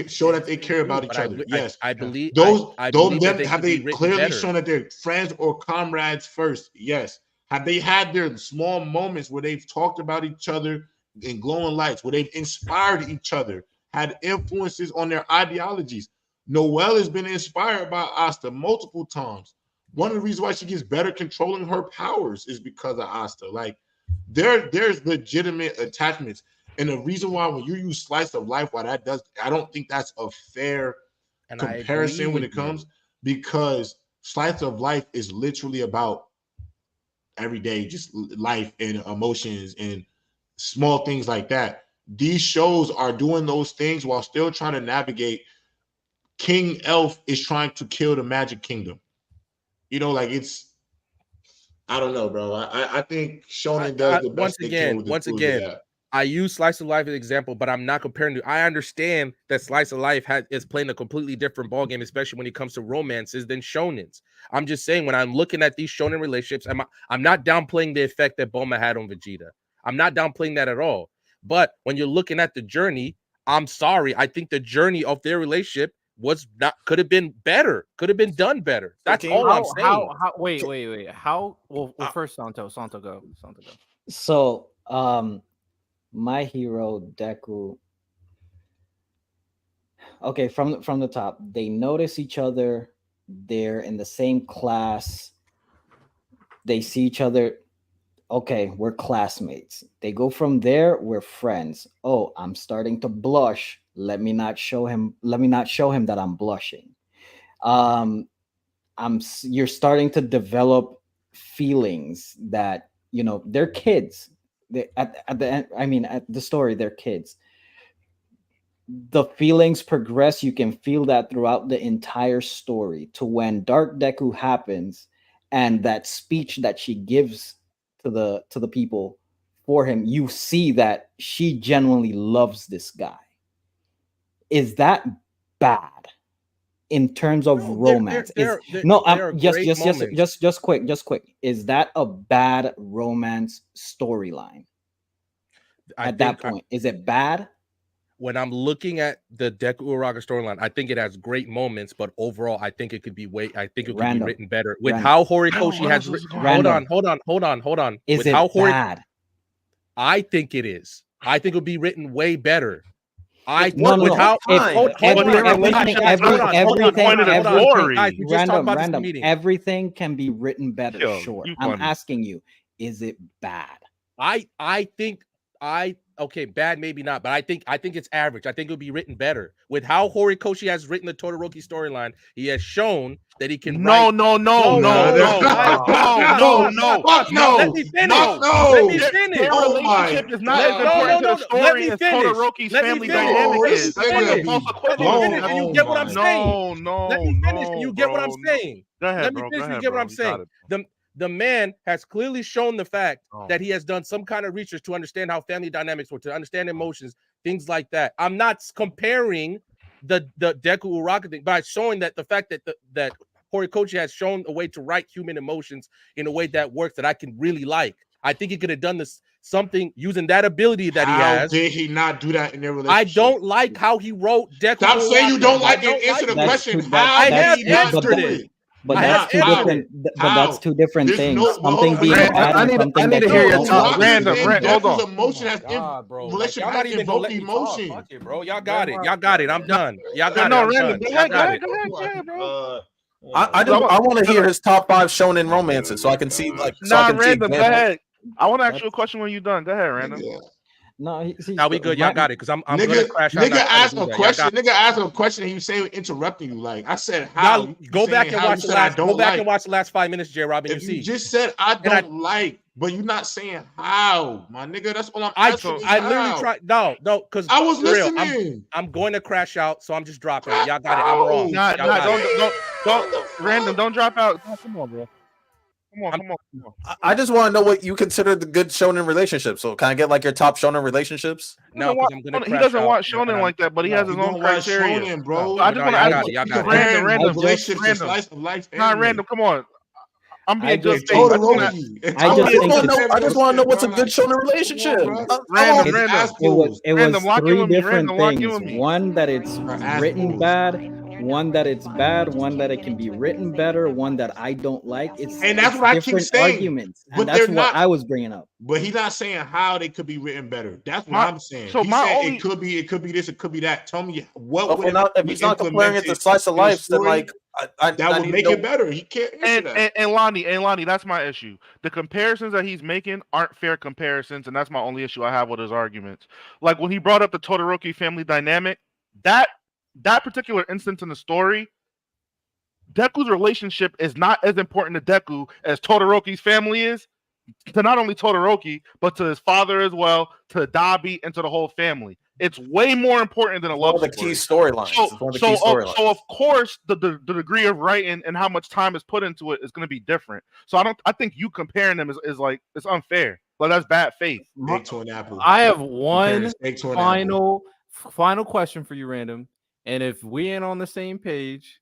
show that they care about each other. Yes. I believe have they clearly shown that they're friends or comrades first? Yes. Have they had their small moments where they've talked about each other in glowing lights, where they've inspired each other, had influences on their ideologies? Noelle has been inspired by Asta multiple times. One of the reasons why she gets better controlling her powers is because of Asta. Like, there's legitimate attachments. And the reason why when you use Slice of Life, I don't think that's a fair comparison when it comes, because Slice of Life is literally about everyday just life and emotions and small things like that. These shows are doing those things while still trying to navigate King Elf is trying to kill the Magic Kingdom. You know, like I don't know, bro. I think Shonen does the best they can with the tools they have. I use Slice of Life as an example, but I'm not comparing to. I understand that Slice of Life is playing a completely different ballgame, especially when it comes to romances than shonens. I'm just saying when I'm looking at these shonen relationships, I'm not downplaying the effect that Bulma had on Vegeta. I'm not downplaying that at all. But when you're looking at the journey, I'm sorry. I think the journey of their relationship could have been better, could have been done better. That's all I'm saying. Wait. How? Well, first Santo go. So, My Hero Deku. Okay, from the top, they notice each other. They're in the same class. They see each other. Okay, we're classmates. They go from there. We're friends. Oh, I'm starting to blush. Let me not show him that I'm blushing. You're starting to develop feelings that they're kids. At the end, at the story, they're kids. The feelings progress. You can feel that throughout the entire story to when Dark Deku happens and that speech that she gives to the people for him. You see that she genuinely loves this guy. Is that bad in terms of romance? Just quick. Is that a bad romance storyline? At that point, is it bad? When I'm looking at the Deku Uraga storyline, I think it has great moments, but overall, I think it could be be written better. With how Horikoshi has hold on. Is it bad? I think it is. I think it would be written way better. Everything can be written better. Sure. I'm asking you, is it bad? Okay, bad maybe not, but I think it's average. I think it would be written better. With how Horikoshi has written the Todoroki storyline, he has shown that he can No. Let me finish. Their relationship is not as important to the story as Todoroki's family dynamic is. Can you get what I'm saying? Let me finish. Can you get what I'm saying? Go ahead, bro. Let me finish. You get what I'm saying? The man has clearly shown the fact that he has done some kind of research to understand how family dynamics work, to understand emotions, things like that. I'm not comparing the Deku Uraka thing, but I'm showing that the fact that Horikoshi has shown a way to write human emotions in a way that works that I can really like. I think he could have done this something using that ability that he has. How did he not do that in their relationship? I don't like how he wrote Deku. Stop saying you don't like it. Answer the question. How did he not do it? But that's two different things. Something being bad and something I need to hear your top. Random. Hold on. Emotion has relationship has invoked emotion. Fuck it, bro. Y'all got it. I'm done. Y'all got it. Random. Go ahead, bro. I want to hear his top 5 shonen romances so I can see Random. Go ahead. I want to ask you a question when you're done. Go ahead, Random. No, now we good. Y'all got it. Because I'm gonna crash out. Nigga asked a question. Nigga asked a question, and he was saying interrupting you. Like I said, how? Go back and watch the last. Go back and watch the last 5 minutes, J. Robin. If you just said I don't like, but you're not saying how, my nigga. That's all I'm asking. I literally tried. No, because I was listening. I'm going to crash out, so I'm just dropping it. Y'all got it. I'm wrong. Don't Random. Don't drop out. Come on, bro. Come on. I just want to know what you consider the good shonen relationship. So can I get like your top shonen relationships? No, he doesn't want shonen like that, but he has his own criteria. Shonen, bro. I just want to ask you, random. Random. Come on. I'm being just I just want to know what's a good shonen relationship. It was three different things. One that it's written bad. One that it's bad, one that it can be written better, one that I don't like. And that's what I keep saying. Arguments, and that's what I was bringing up. But he's not saying how they could be written better. That's what I'm saying. So it could be this, it could be that. Tell me what would if he's not comparing it to slice of life, then like that would make it better. He can't answer that. And Lonnie, that's my issue. The comparisons that he's making aren't fair comparisons, and that's my only issue I have with his arguments. Like when he brought up the Todoroki family dynamic, that particular instance in the story, Deku's relationship is not as important to Deku as Todoroki's family is to not only Todoroki, but to his father as well, to Dabi, and to the whole family. It's way more important than a One love of the key story. storylines. So, It's one of the key storylines. so of course the degree of writing and how much time is put into it is going to be different. So I think you comparing them is like it's unfair. Like that's bad faith. Steak to an apple. I have one Steak to an apple. final question for you, Random. And if we ain't on the same page,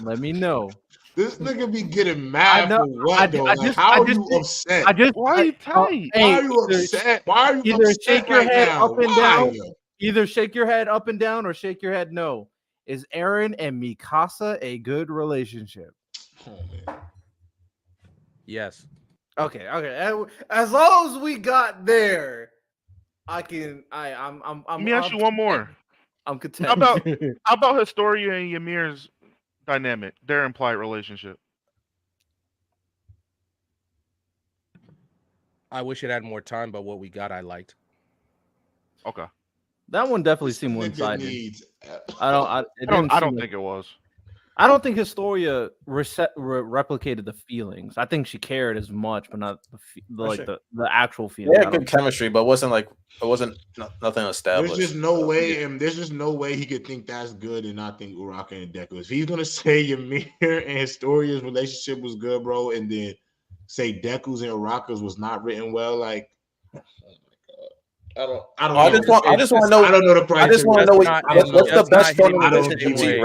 let me know. This nigga be getting mad for what though? How are you upset? Why are you tight? Why are you upset? Why are you either upset shake your right head now? up and Why? down. Either shake your head up and down or shake your head no. Is Eren and Mikasa a good relationship? Oh, man. Yes. Okay. As long as we got there, I'm Let me ask you one more. I'm content. How about Historia and Ymir's dynamic, their implied relationship? I wish it had more time, but what we got, I liked. Okay. That one definitely seemed one-sided. I don't think it was. I don't think Historia replicated the feelings. I think she cared as much, but not the actual feeling. They had good chemistry, but it wasn't nothing established. There's just no way, and there's just no way he could think that's good and not think Uraka and Deku. If he's gonna say Ymir and Historia's relationship was good, bro, and then say Deku's and Uraka's was not written well, like. I don't know. I just want to know. I don't know the price. I just want to know what's the best shonen relationship.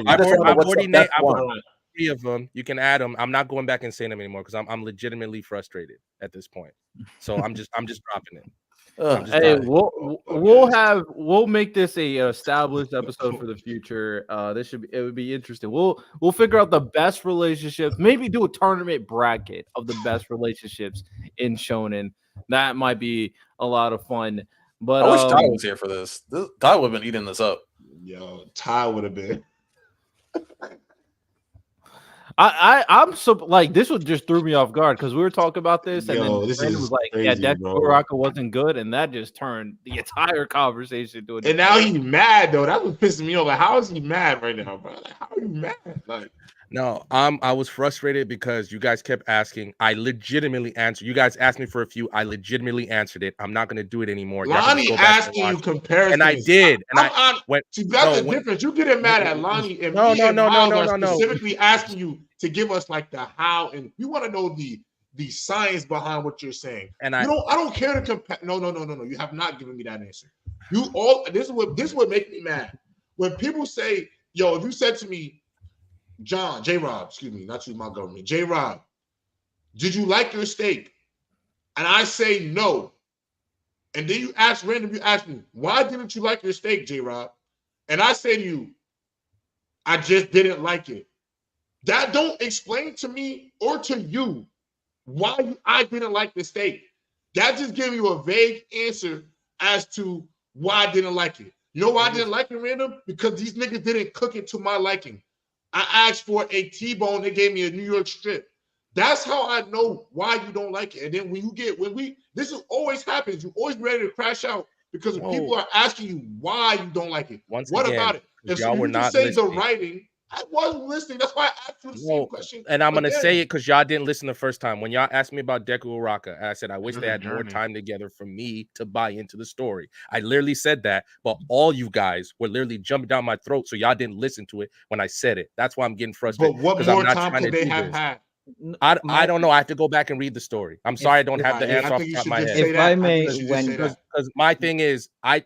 I just want to know what's the best one. 3 of them. You can add them. I'm not going back and saying them anymore because I'm legitimately frustrated at this point. So I'm just dropping it. Hey, we'll make this a established episode for the future. It would be interesting. We'll figure out the best relationships. Maybe do a tournament bracket of the best relationships in shonen. That might be a lot of fun. But I wish Ty was here for this. Ty would have been eating this up. Yo, Ty would have been. I'm so like this would just threw me off guard because we were talking about this and then Brandon was like, crazy, yeah, Uraka wasn't good, and that just turned the entire conversation to. And now he's mad though. That was pissing me off. Like, how is he mad right now, bro? Like, how are you mad? Like, no, I was frustrated because you guys kept asking. I legitimately answered. You guys asked me for a few. I legitimately answered it. I'm not going to do it anymore. Lonnie asking you comparisons, and I did. And I went. See, that's the difference. You getting mad at Lonnie and no, specifically asking you to give us like the how, and we want to know the science behind what you're saying. And I don't care to compare. No. You have not given me that answer. This is what makes me mad. When people say, yo, if you said to me, J-Rob, excuse me, not you, my government. J-Rob, did you like your steak? And I say no. And then you ask me, why didn't you like your steak, J-Rob? And I say to you, I just didn't like it. That don't explain to me or to you why I didn't like the steak. That just gave you a vague answer as to why I didn't like it. You know why I didn't like it, Random? Because these niggas didn't cook it to my liking. I asked for a T-bone. They gave me a New York strip. That's how I know why you don't like it. And then this is always happens. You always ready to crash out because people are asking you why you don't like it. What about it? If y'all were not saying the writing, I wasn't listening. That's why I asked you the same question. And I'm gonna say it because y'all didn't listen the first time. When y'all asked me about Deku Uraka, I said I wish they had more time together for me to buy into the story. I literally said that, but all you guys were literally jumping down my throat, so y'all didn't listen to it when I said it. That's why I'm getting frustrated. But what more time could they have had? I don't know. I have to go back and read the story. I'm sorry I don't have the answer off the top of my head. If I may, because my thing is, I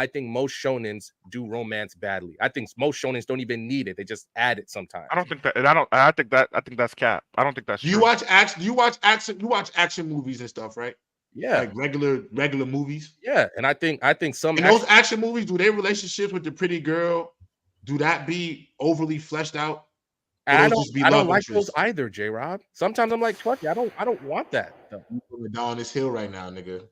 think most shonens do romance badly. I think most shonens don't even need it. They just add it sometimes. I don't think that, and I think that's cap. I don't think that's true. You watch action movies and stuff, right? Yeah, like regular movies. Yeah, and I think some those action movies, do their relationships with the pretty girl, do that be overly fleshed out? I don't like those either, J-Rob. Sometimes I'm like, fuck it, I don't want that. We're down this hill right now, nigga.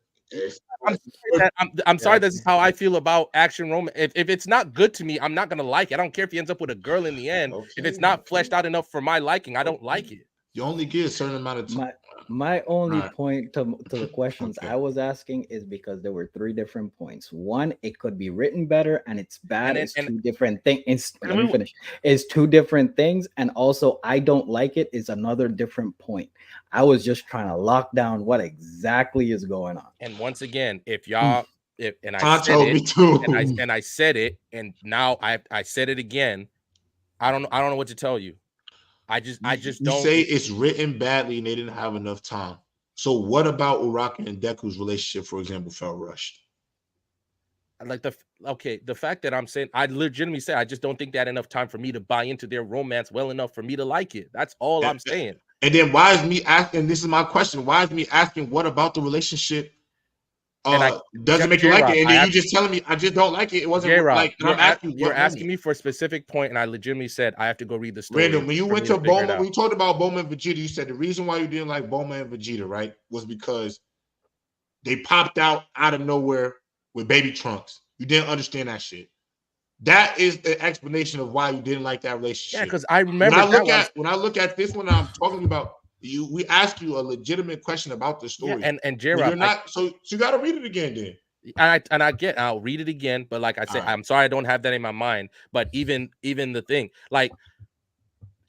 I'm sorry. This is how I feel about action romance. If it's not good to me, I'm not gonna like it. I don't care if he ends up with a girl in the end. Okay. If it's not fleshed out enough for my liking, I don't like it. You only get a certain amount of time. My only point to the questions I was asking is because there were 3 different points. One, it could be written better, and it's bad. It's 2 different things. Let me finish. It's 2 different things, and also I don't like it is another different point. I was just trying to lock down what exactly is going on. And once again, if y'all And I Tom said told it, me too. and I said it, and now I said it again. I don't know what to tell you. I just You don't. say it's written badly and they didn't have enough time. So what about Uraka and Deku's relationship, for example, felt rushed? Like the fact that I'm saying, I legitimately say I just don't think they had enough time for me to buy into their romance well enough for me to like it. That's all I'm saying. And then why is me asking? This is my question. Why is me asking? What about the relationship? Doesn't make you like it, and then you just telling me I just don't like it. It wasn't like. And I'm asking you're asking me for a specific point, and I legitimately said I have to go read the story. Random. When you went to Bulma, when you talked about Bulma and Vegeta, you said the reason why you didn't like Bulma and Vegeta, right, was because they popped out of nowhere with baby Trunks. You didn't understand that shit. That is the explanation of why you didn't like that relationship. Yeah, because I remember when I look at this one, I'm talking about you. We ask you a legitimate question about the story, and J-Rob, you're not. So you got to read it again, then. I'll read it again, but like I said, I'm sorry I don't have that in my mind. But even the thing, like,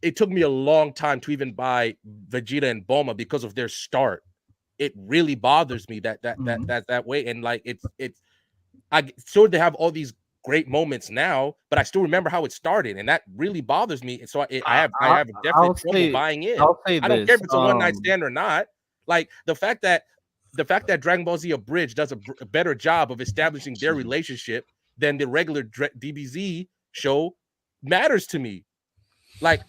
it took me a long time to even buy Vegeta and Bulma because of their start. It really bothers me that way, and like it's I sure they have all these great moments now, but I still remember how it started, and that really bothers me. And so I have a definite trouble buying in. I don't care if it's a one night stand or not. Like the fact that Dragon Ball Z Abridged does a better job of establishing their relationship than the regular DBZ show matters to me. Like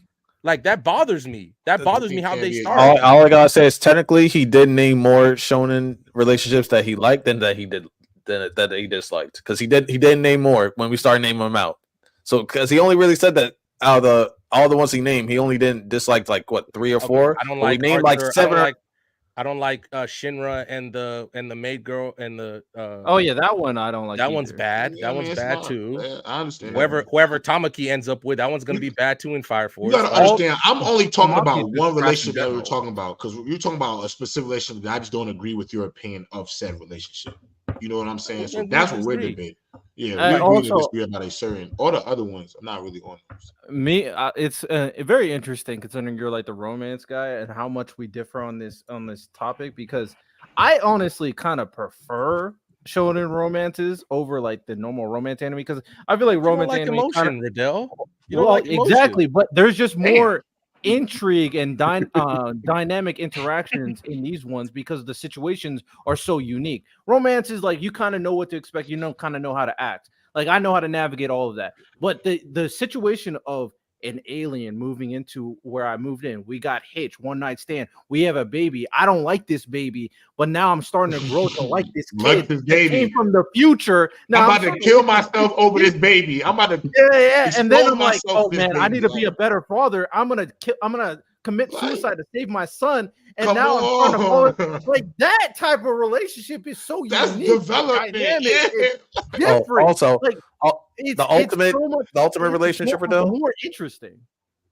that bothers me. That bothers me how they start. All I gotta say is technically he did name more shonen relationships that he liked than that he disliked, because he didn't name more when we started naming them out. So because he only really said that out of all the ones he named, he only didn't dislike like what 3 or 4. I don't like named like 7. I don't like Shinra and the maid girl and the oh yeah, that one I don't like. That either. one's bad. Yeah, that one's bad too. Man, I understand. Whoever Tamaki ends up with, that one's gonna be bad too in Fire Force. You gotta understand. I'm only talking about Tamaki one is relationship that general. we're talking about, because you're talking about a specific relationship that I just don't agree with your opinion of said relationship. You know what I'm saying? So that's what we're debating. Yeah, we also disagree about a certain. All the other ones, I'm not really on those. Me, it's very interesting considering you're like the romance guy and how much we differ on this topic, because I honestly kind of prefer shonen romances over like the normal romance anime, because I feel like romance anime emotion, Riddell. You don't like emotion. Exactly, but there's just more intrigue and dynamic interactions in these ones because the situations are so unique. Romance is like you kind of know what to expect, you kind of know how to act. Like I know how to navigate all of that, but the situation of an alien moving into where I moved in, we got hitched, one night stand, we have a baby. I don't like this baby, but now I'm starting to grow to like this kid. Like this baby came from the future. Now I'm about to kill myself over this baby. I'm about to and then I'm like, oh man, I need to be a better father. I'm gonna commit suicide to save my son. And now I'm trying to follow, like that type of relationship is so unique. Development. It's different. Also, like, the ultimate relationship for them more interesting.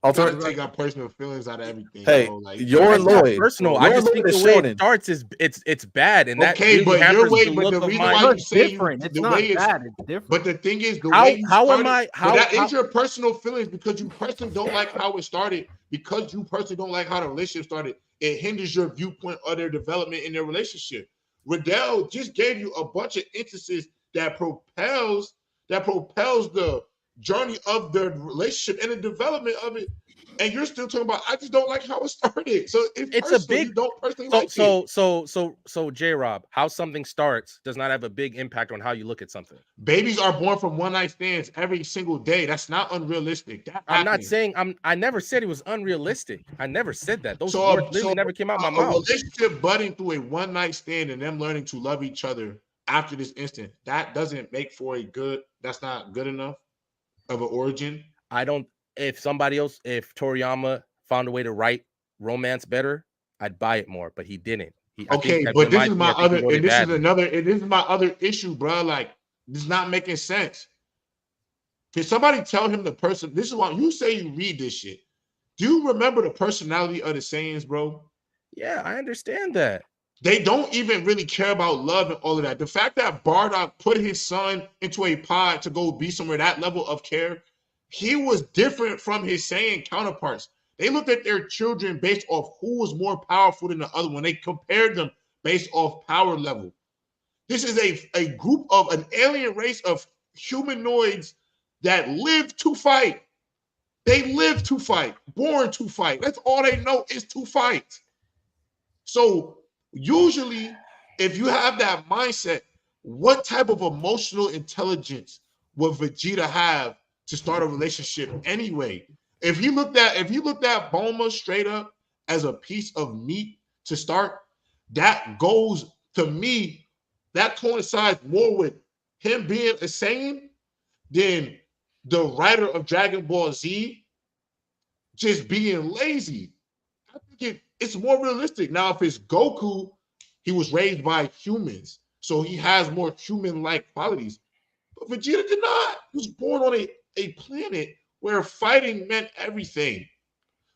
Ultimate take out personal feelings out of everything. Hey, your Lloyd. Personal. I just think the way it starts is it's bad, and that really but your way. But the reason why you say different. It's not bad. It's different. But the thing is, the way you started, that is your personal feelings, because you personally don't like how it started. Because you personally don't like how the relationship started, it hinders your viewpoint of their development in their relationship. Riddell just gave you a bunch of instances that propels the journey of the relationship and the development of it, and you're still talking about I just don't like how it started. So it's a big you don't personally like it. So J-Rob, how something starts does not have a big impact on how you look at something. Babies are born from one night stands every single day. That's not unrealistic. I'm not saying I never said it was unrealistic. I never said that. Those words literally never came out of my mouth. A relationship budding through a one night stand and them learning to love each other after this instant, that doesn't make for a good. That's not good enough of an origin. I don't. If Toriyama found a way to write romance better, I'd buy it more, but he didn't. But this is my other, and this is another, and this is my other issue, bro. Like, this is not making sense. Can somebody tell him the person? This is why you say you read this shit. Do you remember the personality of the Saiyans, bro? Yeah, I understand that. They don't even really care about love and all of that. The fact that Bardock put his son into a pod to go be somewhere, that level of care, he was different from his Saiyan counterparts. They looked at their children based off who was more powerful than the other one. They compared them based off power level. This is a group of an alien race of humanoids that live to fight. They live to fight, born to fight. That's all they know is to fight. So usually, if you have that mindset, what type of emotional intelligence would Vegeta have to start a relationship anyway? If he looked at Bulma straight up as a piece of meat to start, that goes to me, that coincides more with him being a Saiyan than the writer of Dragon Ball Z just being lazy. I think it's more realistic. Now, if it's Goku, he was raised by humans, so he has more human-like qualities. But Vegeta did not. He was born on a planet where fighting meant everything.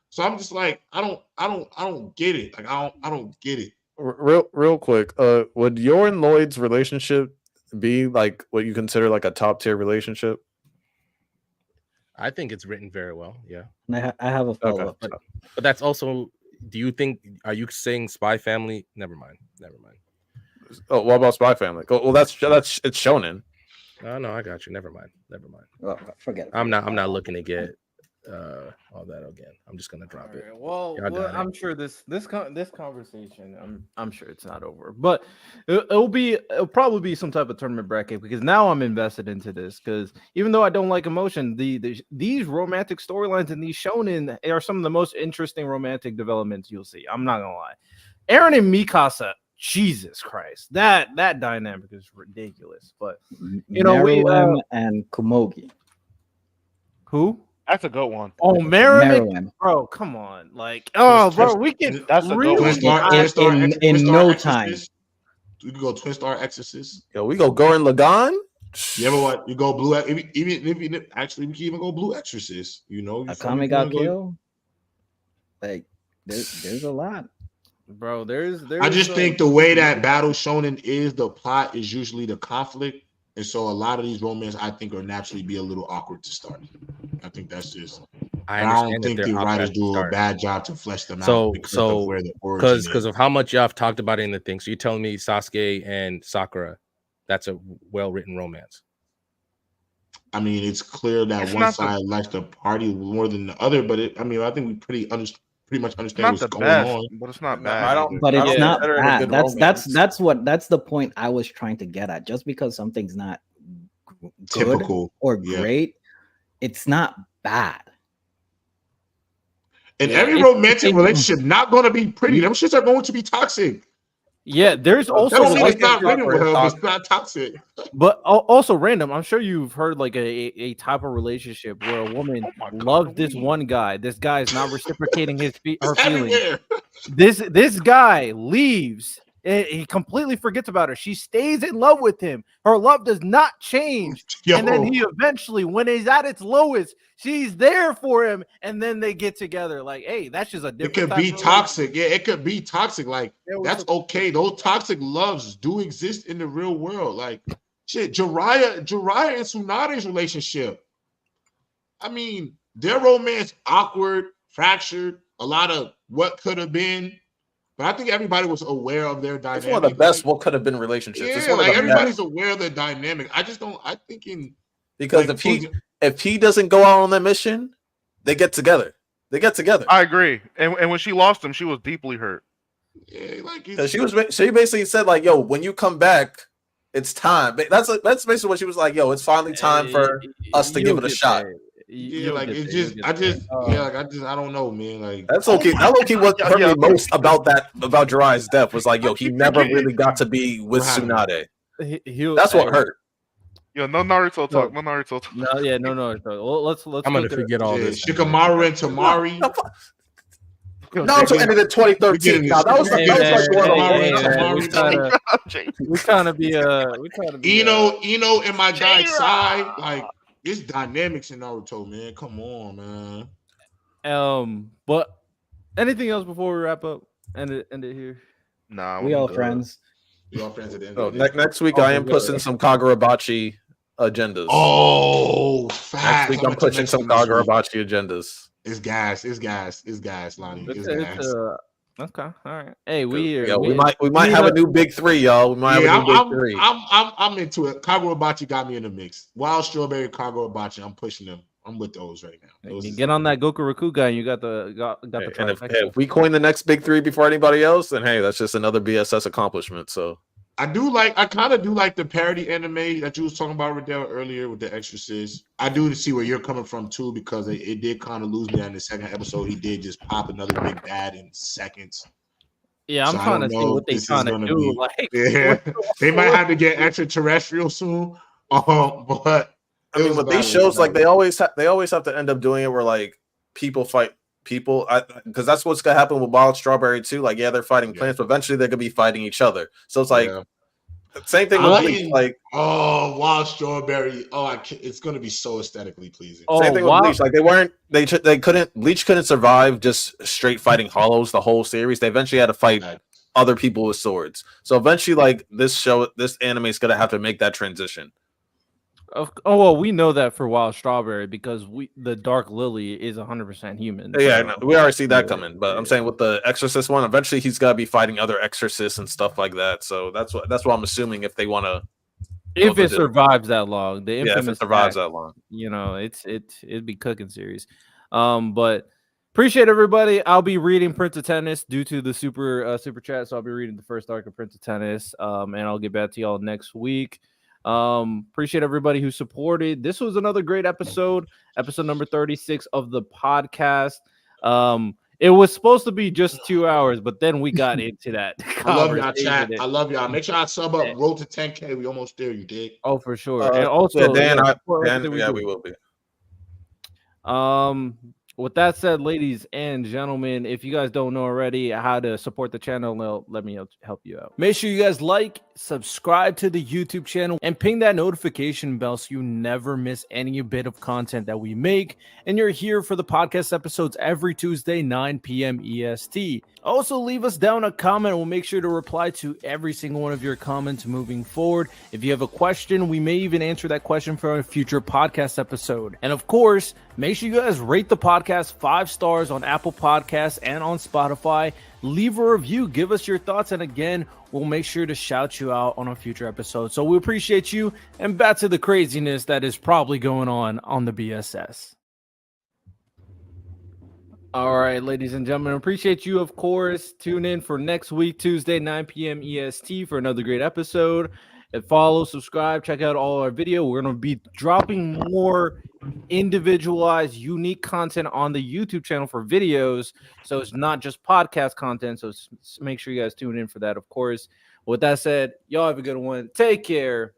So I'm just like, I don't get it. Like I don't get it. Real quick, would your and Lloyd's relationship be like what you consider like a top tier relationship? I think it's written very well. Yeah. And I have a follow-up. But that's also, do you think, are you saying Spy Family? Never mind. Oh, what about Spy Family? Well, that's it's shonen. Oh no, I got you. Never mind. Well, forget it. I'm not looking to get all that again. I'm just gonna drop it. Right, well, Y'all got it. I'm sure this conversation, I'm sure it's not over, but it'll probably be some type of tournament bracket because now I'm invested into this. Because even though I don't like emotion, these romantic storylines in these shonen are some of the most interesting romantic developments you'll see. I'm not gonna lie, Eren and Mikasa. Jesus Christ, that dynamic is ridiculous. But you know, Meruem and Kumogi. who? That's a good one. Oh, Merriman, Meruem. bro, come on, like, oh, bro, we can. That's a really good one. In no time. We can go Twin Star Exorcist. Yo, we go Gurren Lagann. You ever what? You go Blue. Even actually, we can even go Blue Exorcist. You know, Akame got killed. Like, there's a lot. Bro, there's I just think the way that Battle Shonen is, the plot is usually the conflict, and so a lot of these romance I think are naturally be a little awkward to start. I think that's just. I don't think the writers do a bad job to flesh them out because of where the origin is. Because of how much y'all have talked about it in the thing. So you're telling me Sasuke and Sakura, that's a well-written romance. I mean, it's clear that one side likes the party more than the other, but I think we pretty much understand what's going on. But it's not bad. But it's not bad. That's the point I was trying to get at. Just because something's not good typical or great, it's not bad. And every romantic relationship not going to be pretty. Them shits are going to be toxic. Yeah, there's also it's not written with her, but it's not toxic. But also random. I'm sure you've heard like a type of relationship where a woman loves this one guy. This guy is not reciprocating her feelings. This guy leaves. He completely forgets about her. She stays in love with him. Her love does not change. And then he eventually, when he's at its lowest, she's there for him. And then they get together. Like, hey, that's just a different. It could be toxic. Yeah, it could be toxic. Like, that's okay. Those toxic loves do exist in the real world. Like, shit, Jiraiya and Tsunade's relationship. I mean, their romance awkward, fractured, a lot of what could have been. But I think everybody was aware of their dynamic. It's one of the best what could have been relationships. Yeah, it's one like of the everybody's best. aware of their dynamic. I just don't. I think because like, if he doesn't go out on that mission, they get together. I agree. And when she lost him, she was deeply hurt. Yeah, like she basically said like, "Yo, when you come back, it's time." That's basically what she was like. Yo, it's finally time for us to give it a shot. Yeah, like it's just, I don't know, man. Like that's okay. That okay. What hurt me most about Jiraiya's death was like, yo, he never really got to be with Tsunade. That's what hurt. Yo, no Naruto talk. No Naruto talk. No Naruto. Well, let's. I'm gonna forget all this. Shikamaru and Tamari. Naruto ended in 2013. Now that was we trying to be Ino and my guy Sai, like. It's dynamics in Naruto, man. Come on, man. But anything else before we wrap up? End it here. Nah, we all friends. We all friends at the end. Of the day. Next week, I am pushing some Kagurabachi agendas. Oh, facts. Next week, I'm pushing some Kagurabachi agendas. It's gas, Lonnie. It's gas. Okay, all right. Hey, we might have a new big three, y'all. We might have a new big three. I'm into it. Kagurabachi got me in the mix. Wild Strawberry, Kagurabachi, I'm pushing them. I'm with those right now. You get on that Goku Rakuga, and you got the And if we coin the next big three before anybody else, then hey, that's just another BSS accomplishment. So I kind of do like the parody anime that you was talking about, Riddell, earlier with the Exorcist. I do see where you're coming from too, because it did kind of lose me on the second episode. He did just pop another big bad in seconds. Yeah, I'm trying to see what they trying to do. Like, yeah, they might have to get extraterrestrial soon. But I mean, with these shows, like they always have to end up doing it where like people fight people, because that's what's gonna happen with Wild Strawberry too. Like, yeah, they're fighting plants, but eventually they're gonna be fighting each other. So it's like same thing with Bleach. Like, Wild Strawberry. It's gonna be so aesthetically pleasing. Same thing with Bleach. Like Bleach couldn't survive just straight fighting hollows the whole series. They eventually had to fight other people with swords. So eventually, like this anime is gonna have to make that transition. Well, we know that for Wild Strawberry because the Dark Lily is 100% human. Yeah, no, we already see that coming. But I'm saying with the Exorcist one, eventually he's got to be fighting other exorcists and stuff like that. So that's what I'm assuming if they want to. If it survives that long, the infamous if it survives that long, it'd be cooking series. But appreciate everybody. I'll be reading Prince of Tennis due to the super chat, so I'll be reading the first arc of Prince of Tennis. And I'll get back to y'all next week. Appreciate everybody who supported. This was another great episode number 36 of the podcast. It was supposed to be just 2 hours, but then we got into that. I love y'all, chat. I love y'all. Make sure I sub up. Roll to 10K. We almost there. You dig? Oh, for sure. And also, Dan, we will be. With that said, ladies and gentlemen, if you guys don't know already how to support the channel, let me help you out. Make sure you guys like, subscribe to the YouTube channel, and ping that notification bell so you never miss any bit of content that we make. And you're here for the podcast episodes every Tuesday, 9 p.m. EST. Also, leave us down a comment. We'll make sure to reply to every single one of your comments moving forward. If you have a question, we may even answer that question for a future podcast episode. And of course, make sure you guys rate the podcast 5 stars on Apple Podcasts and on Spotify. Leave a review. Give us your thoughts. And again, we'll make sure to shout you out on a future episode. So we appreciate you. And back to the craziness that is probably going on the BSS. All right, ladies and gentlemen, appreciate you, of course. Tune in for next week, Tuesday, 9 p.m. EST for another great episode. And follow, subscribe, check out all our video. We're going to be dropping more individualized, unique content on the YouTube channel for videos. So it's not just podcast content. So make sure you guys tune in for that, of course. With that said, y'all have a good one. Take care.